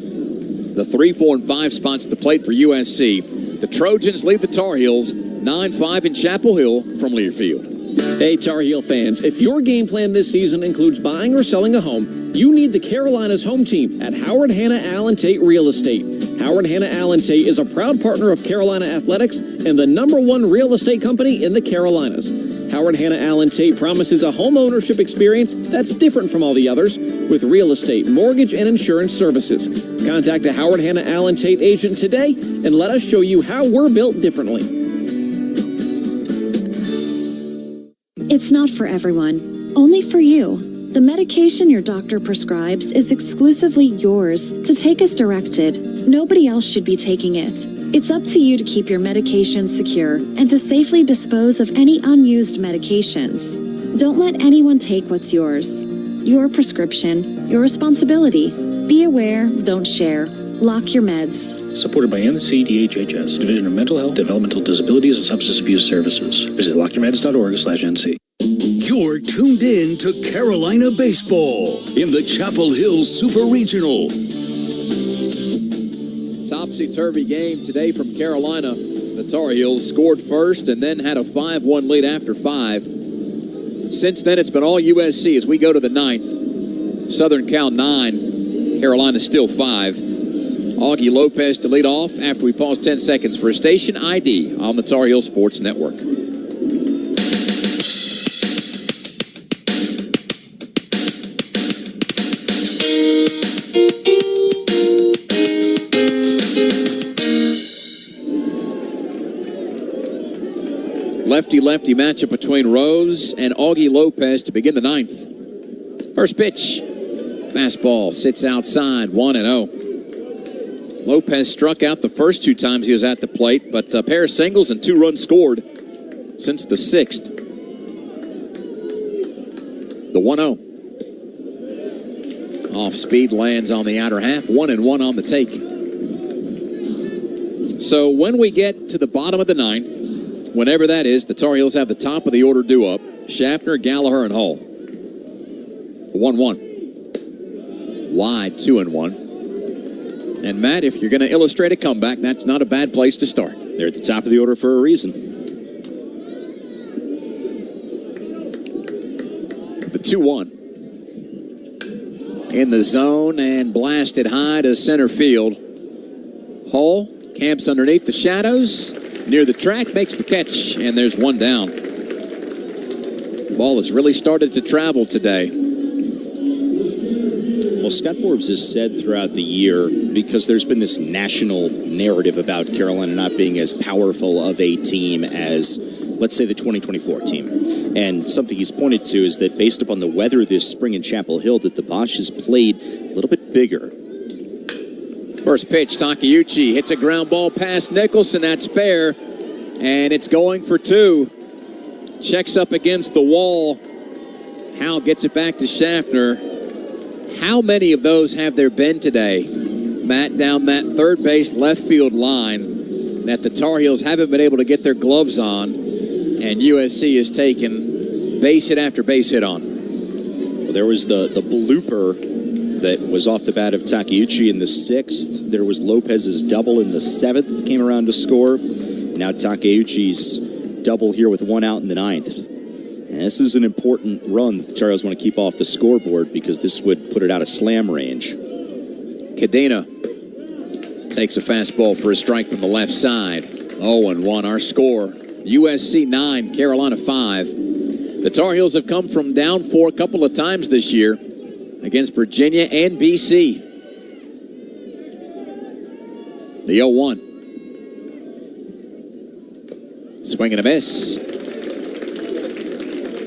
The 3, 4, and 5 spots at the plate for USC. The Trojans lead the Tar Heels 9-5 in Chapel Hill from Learfield. Hey, Tar Heel fans, if your game plan this season includes buying or selling a home, you need the Carolinas home team at Howard Hanna Allen Tate Real Estate. Howard Hanna Allen Tate is a proud partner of Carolina Athletics and the #1 real estate company in the Carolinas. Howard Hanna Allen Tate promises a home ownership experience that's different from all the others with real estate, mortgage, and insurance services. Contact a Howard Hanna Allen Tate agent today and let us show you how we're built differently. It's not for everyone, only for you. The medication your doctor prescribes is exclusively yours to take as directed. Nobody else should be taking it. It's up to you to keep your medications secure and to safely dispose of any unused medications. Don't let anyone take what's yours. Your prescription, your responsibility. Be aware, don't share. Lock your meds. Supported by NCDHHS, Division of Mental Health, Developmental Disabilities, and Substance Abuse Services. Visit lockyourmeds.org/NC. You're tuned in to Carolina Baseball in the Chapel Hill Super Regional. Topsy-turvy game today from Carolina. The Tar Heels scored first and then had a 5-1 lead after 5. Since then, it's been all USC as we go to the 9th. Southern Cal 9, Carolina still 5. Augie Lopez to lead off after we pause 10 seconds for a station ID on the Tar Heel Sports Network. Lefty-lefty matchup between Rose and Augie Lopez to begin the 9th. First pitch. Fastball sits outside, 1-0. Lopez struck out the first 2 times he was at the plate, but a pair of singles and 2 runs scored since the 6th. The 1-0. Off speed lands on the outer half, 1-1 on the take. So when we get to the bottom of the 9th, whenever that is, the Tar Heels have the top of the order due up. Schaffner, Gallagher, and Hull. 1-1. Wide, 2-1. And Matt, if you're going to illustrate a comeback, that's not a bad place to start. They're at the top of the order for a reason. The 2-1. In the zone and blasted high to center field. Hull camps underneath the shadows. Near the track, makes the catch, and there's one down. Ball has really started to travel today. Well, Scott Forbes has said throughout the year, because there's been this national narrative about Carolina not being as powerful of a team as, let's say, the 2024 team. And something he's pointed to is that based upon the weather this spring in Chapel Hill, that the Bosch has played a little bit bigger. First pitch, Takeuchi hits a ground ball past Nicholson. That's fair, and it's going for 2. Checks up against the wall. Howell gets it back to Schaffner. How many of those have there been today, Matt, down that third base left field line that the Tar Heels haven't been able to get their gloves on, and USC has taken base hit after base hit on? Well, there was the blooper that was off the bat of Takeuchi in the 6th. There was Lopez's double in the 7th, came around to score. Now Takeuchi's double here with 1 out in the 9th. And this is an important run that the Tar Heels want to keep off the scoreboard because this would put it out of slam range. Cadena takes a fastball for a strike from the left side. 0-1 our score. USC 9, Carolina 5. The Tar Heels have come from down 4 a couple of times this year against Virginia and BC. The 0-1. Swing and a miss.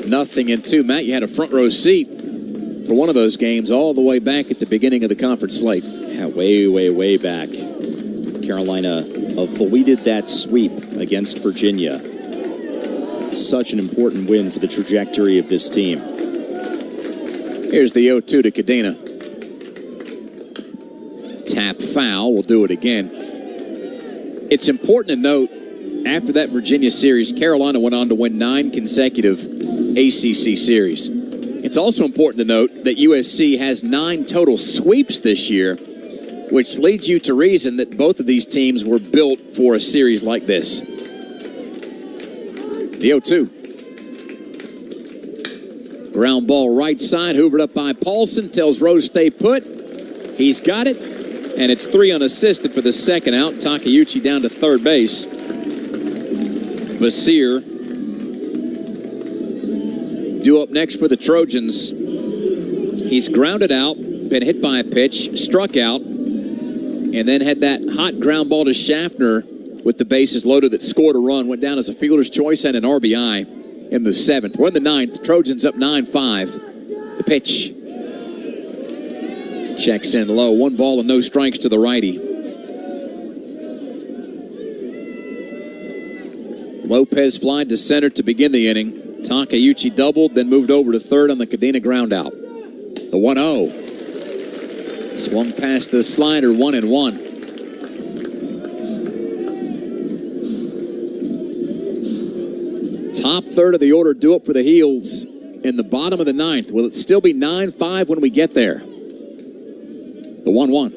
0-2. Matt, you had a front row seat for one of those games all the way back at the beginning of the conference slate. Yeah, way back. Carolina avoided that sweep against Virginia. Such an important win for the trajectory of this team. Here's the 0-2 to Cadena. Tap foul. We'll do it again. It's important to note, after that Virginia series, Carolina went on to win 9 consecutive ACC series. It's also important to note that USC has 9 total sweeps this year, which leads you to reason that both of these teams were built for a series like this. The 0-2. Ground ball right side, hoovered up by Paulson, tells Rose stay put. He's got it, and it's 3 unassisted for the second out. Takeuchi down to third base. Vasir due up next for the Trojans. He's grounded out, been hit by a pitch, struck out. and then had that hot ground ball to Schaffner with the bases loaded that scored a run, went down as a fielder's choice and an RBI in the 7th. We're in the 9th. Trojans up 9-5. The pitch. Checks in low. 1 ball and no strikes to the righty. Lopez flied to center to begin the inning. Takeuchi doubled, then moved over to third on the Cadena ground out. The 1-0. Swung past the slider, 1-1. Top third of the order due up for the Heels in the bottom of the 9th. Will it still be 9-5 when we get there? The 1-1.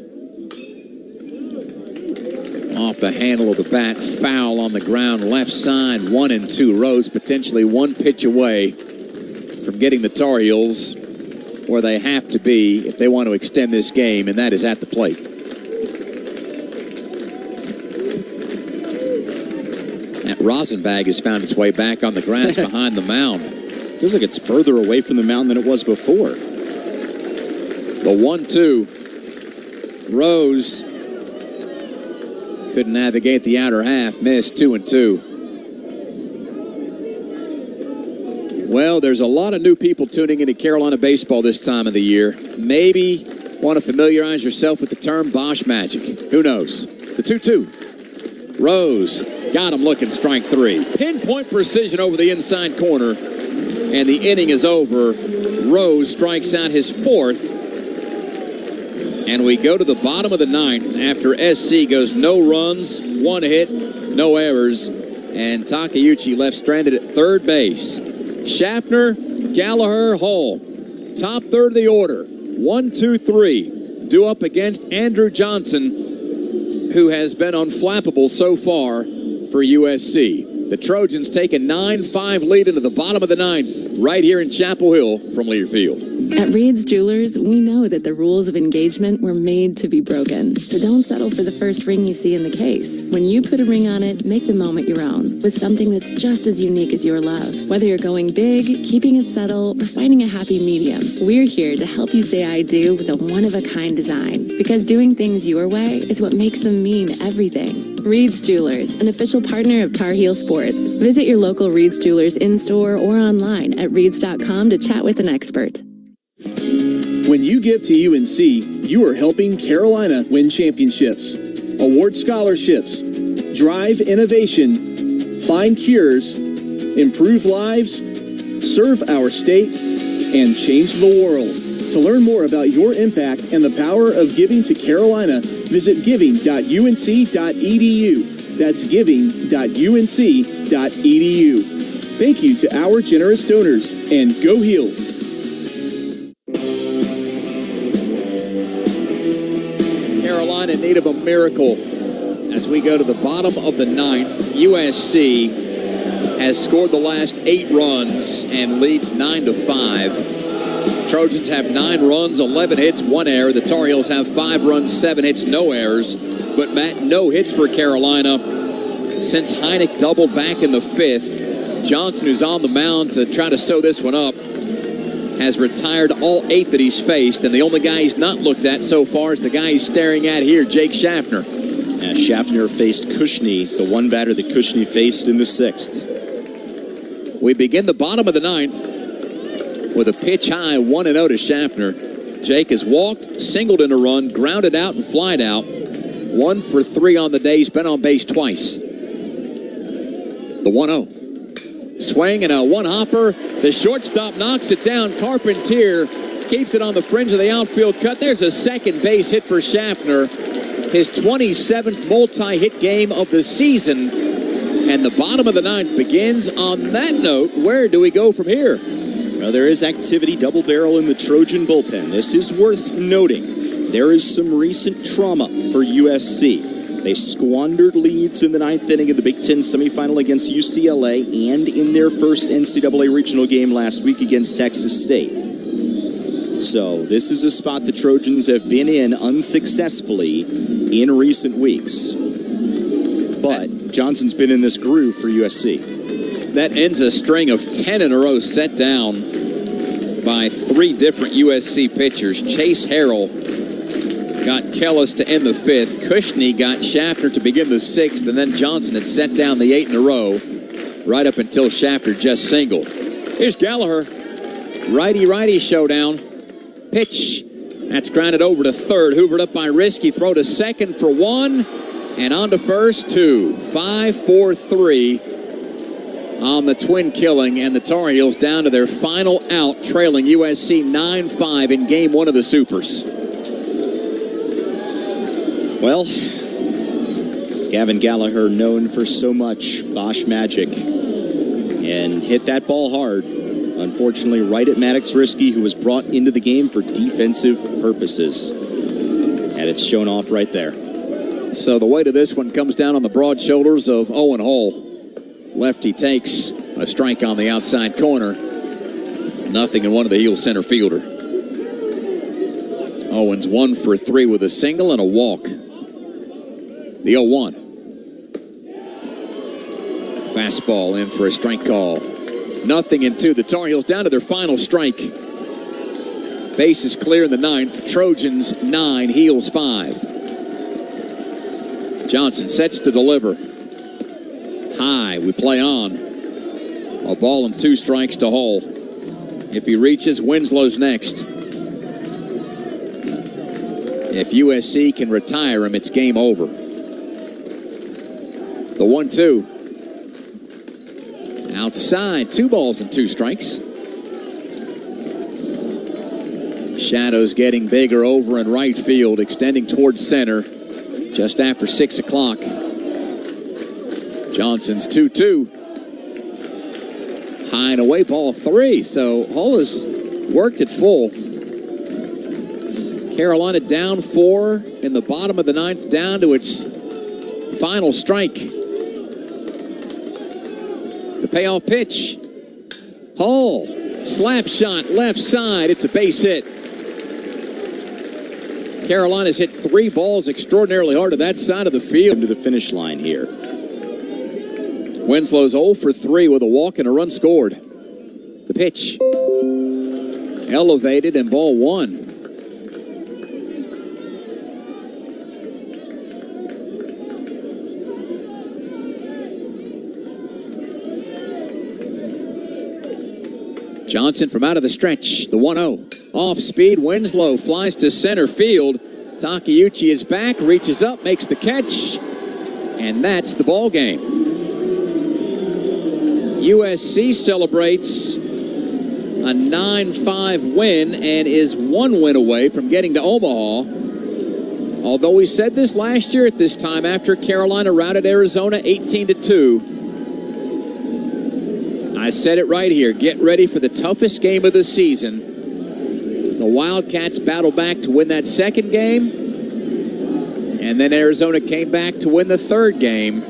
Off the handle of the bat, foul on the ground, left side, 1-2. Rose potentially 1 pitch away from getting the Tar Heels where they have to be if they want to extend this game, and that is at the plate. That Rosenbag has found its way back on the grass behind the mound. Feels like it's further away from the mound than it was before. The 1-2. Rose couldn't navigate the outer half, missed 2-2. Well, there's a lot of new people tuning into Carolina baseball this time of the year. Maybe want to familiarize yourself with the term Bosch Magic. Who knows? The 2-2. Rose got him looking, strike 3. Pinpoint precision over the inside corner, and the inning is over. Rose strikes out his 4th. And we go to the bottom of the 9th after SC goes no runs, 1 hit, no errors, and Takeuchi left stranded at third base. Schaffner, Gallagher, Hall. Top third of the order. 1, 2, 3. Due up against Andrew Johnson, who has been unflappable so far for USC. The Trojans take a 9-5 lead into the bottom of the 9th right here in Chapel Hill from Learfield. At Reed's Jewelers, we know that the rules of engagement were made to be broken. So don't settle for the first ring you see in the case. When you put a ring on it, make the moment your own with something that's just as unique as your love. Whether you're going big, keeping it subtle, or finding a happy medium, we're here to help you say I do with a one-of-a-kind design. Because doing things your way is what makes them mean everything. Reed's Jewelers, an official partner of Tar Heel Sports. Visit your local Reed's Jewelers in-store or online at reeds.com to chat with an expert. When you give to UNC, you are helping Carolina win championships, award scholarships, drive innovation, find cures, improve lives, serve our state, and change the world. To learn more about your impact and the power of giving to Carolina, visit giving.unc.edu. That's giving.unc.edu. Thank you to our generous donors, and go Heels! Carolina in need of a miracle as we go to the bottom of the 9th. USC has scored the last 8 runs and leads 9-5. Trojans have 9 runs, 11 hits, 1 error. The Tar Heels have 5 runs, 7 hits, no errors. But, Matt, no hits for Carolina since Heineck doubled back in the 5th. Johnson, who's on the mound to try to sew this one up, has retired all 8 that he's faced, and the only guy he's not looked at so far is the guy he's staring at here, Jake Schaffner. Schaffner faced Kushney, the one batter that Kushney faced in the 6th. We begin the bottom of the 9th with a pitch high, 1-0 to Schaffner. Jake has walked, singled in a run, grounded out, and flied out. 1 for 3 on the day. He's been on base twice. The 1-0. Swing and a one-hopper. The shortstop knocks it down. Carpentier keeps it on the fringe of the outfield cut. There's a second base hit for Schaffner. His 27th multi-hit game of the season. And the bottom of the 9th begins on that note. Where do we go from here? Well, there is activity, double barrel in the Trojan bullpen. This is worth noting. There is some recent trauma for USC. They squandered leads in the 9th inning of the Big Ten semifinal against UCLA and in their first NCAA regional game last week against Texas State. So this is a spot the Trojans have been in unsuccessfully in recent weeks. But Johnson's been in this groove for USC. That ends a string of 10 in a row set down by 3 different USC pitchers. Chase Harrell got Kellis to end the 5th. Cushney got Schaffner to begin the 6th, and then Johnson had set down the 8 in a row right up until Schaffner just singled. Here's Gallagher. Righty-righty showdown. Pitch. That's grounded over to third. Hoovered up by Risky. Throw to second for 1. And on to first, 2. 5-4-3 on the twin killing. And the Tar Heels down to their final out, trailing USC 9-5 in game 1 of the Supers. Well, Gavin Gallagher, known for so much Bosch magic, and hit that ball hard. Unfortunately, right at Maddox Risky, who was brought into the game for defensive purposes. And it's shown off right there. So the weight of this one comes down on the broad shoulders of Owen Hull. Lefty takes a strike on the outside corner. Nothing in one of the Heels center fielder. Owens 1 for 3 with a single and a walk. The 0-1. Fastball in for a strike call. 0-2. The Tar Heels down to their final strike. Base is clear in the 9th. Trojans 9, Heels 5. Johnson sets to deliver. High, we play on. A ball and 2 strikes to Hull. If he reaches, Winslow's next. If USC can retire him, it's game over. The 1-2. Outside, 2 balls and 2 strikes. Shadows getting bigger over in right field, extending towards center just after 6 o'clock. Johnson's 2-2. High and away, ball 3. So Hull has worked it full. Carolina down 4 in the bottom of the 9th, down to its final strike. The payoff pitch. Hull, slap shot, left side. It's a base hit. Carolina's hit 3 balls extraordinarily hard to that side of the field. To the finish line here. Winslow's 0 for 3 with a walk and a run scored. The pitch. Elevated and ball 1. Johnson from out of the stretch, the 1-0. Off speed, Winslow flies to center field. Takeuchi is back, reaches up, makes the catch, and that's the ball game. USC celebrates a 9-5 win and is 1 win away from getting to Omaha. Although we said this last year at this time after Carolina routed Arizona 18-2. I said it right here. Get ready for the toughest game of the season. The Wildcats battled back to win that second game. And then Arizona came back to win the third game.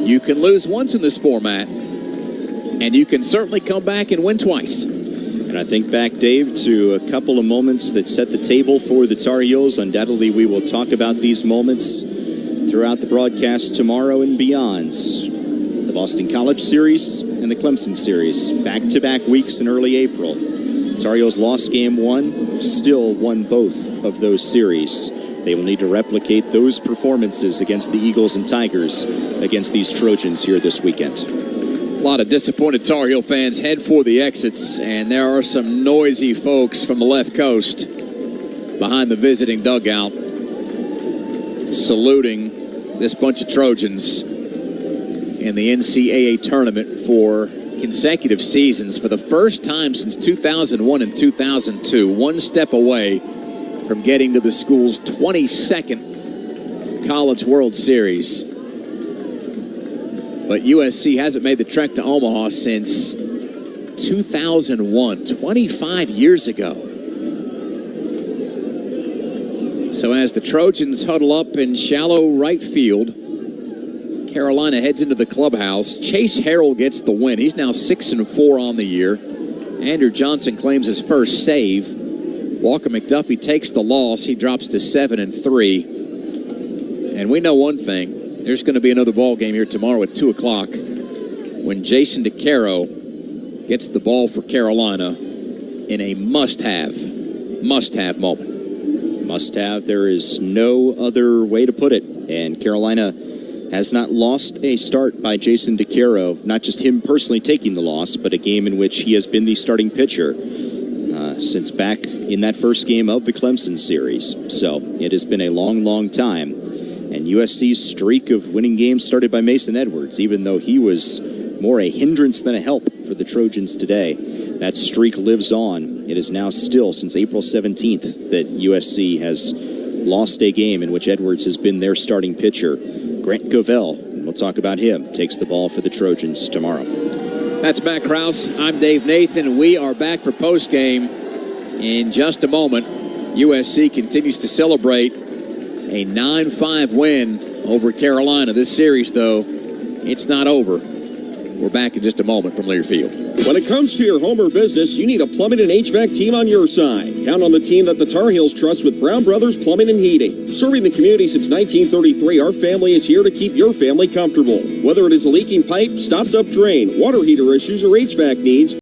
You can lose once in this format. And you can certainly come back and win twice. And I think back, Dave, to a couple of moments that set the table for the Tar Heels. Undoubtedly, we will talk about these moments throughout the broadcast tomorrow and beyond. The Boston College Series and the Clemson Series, back-to-back weeks in early April. Tar Heels lost game 1, still won both of those series. They will need to replicate those performances against the Eagles and Tigers against these Trojans here this weekend. A lot of disappointed Tar Heel fans head for the exits, and there are some noisy folks from the left coast behind the visiting dugout saluting this bunch of Trojans in the NCAA tournament for consecutive seasons for the first time since 2001 and 2002. 1 step away from getting to the school's 22nd College World Series. But USC hasn't made the trek to Omaha since 2001, 25 years ago. So as the Trojans huddle up in shallow right field, Carolina heads into the clubhouse. Chase Harrell gets the win. He's now 6-4 on the year. Andrew Johnson claims his first save. Walker McDuffie takes the loss. He drops to 7-3. And we know one thing. There's going to be another ball game here tomorrow at 2 o'clock when Jason DeCaro gets the ball for Carolina in a must-have moment. must have. There is no other way to put it. And Carolina has not lost a start by Jason DeCaro, not just him personally taking the loss, but a game in which he has been the starting pitcher since back in that first game of the Clemson series. So it has been a long, long time. And USC's streak of winning games started by Mason Edwards, even though he was more a hindrance than a help for the Trojans today. That streak lives on. It is now still since April 17th that USC has lost a game in which Edwards has been their starting pitcher. Grant Govell, and we'll talk about him, takes the ball for the Trojans tomorrow. That's Matt Krause. I'm Dave Nathan. We are back for postgame in just a moment. USC continues to celebrate a 9-5 win over Carolina. This series, though, it's not over. We're back in just a moment from Learfield. When it comes to your home or business, you need a plumbing and HVAC team on your side. Count on the team that the Tar Heels trust with Brown Brothers Plumbing and Heating. Serving the community since 1933, our family is here to keep your family comfortable. Whether it is a leaking pipe, stopped up drain, water heater issues, or HVAC needs,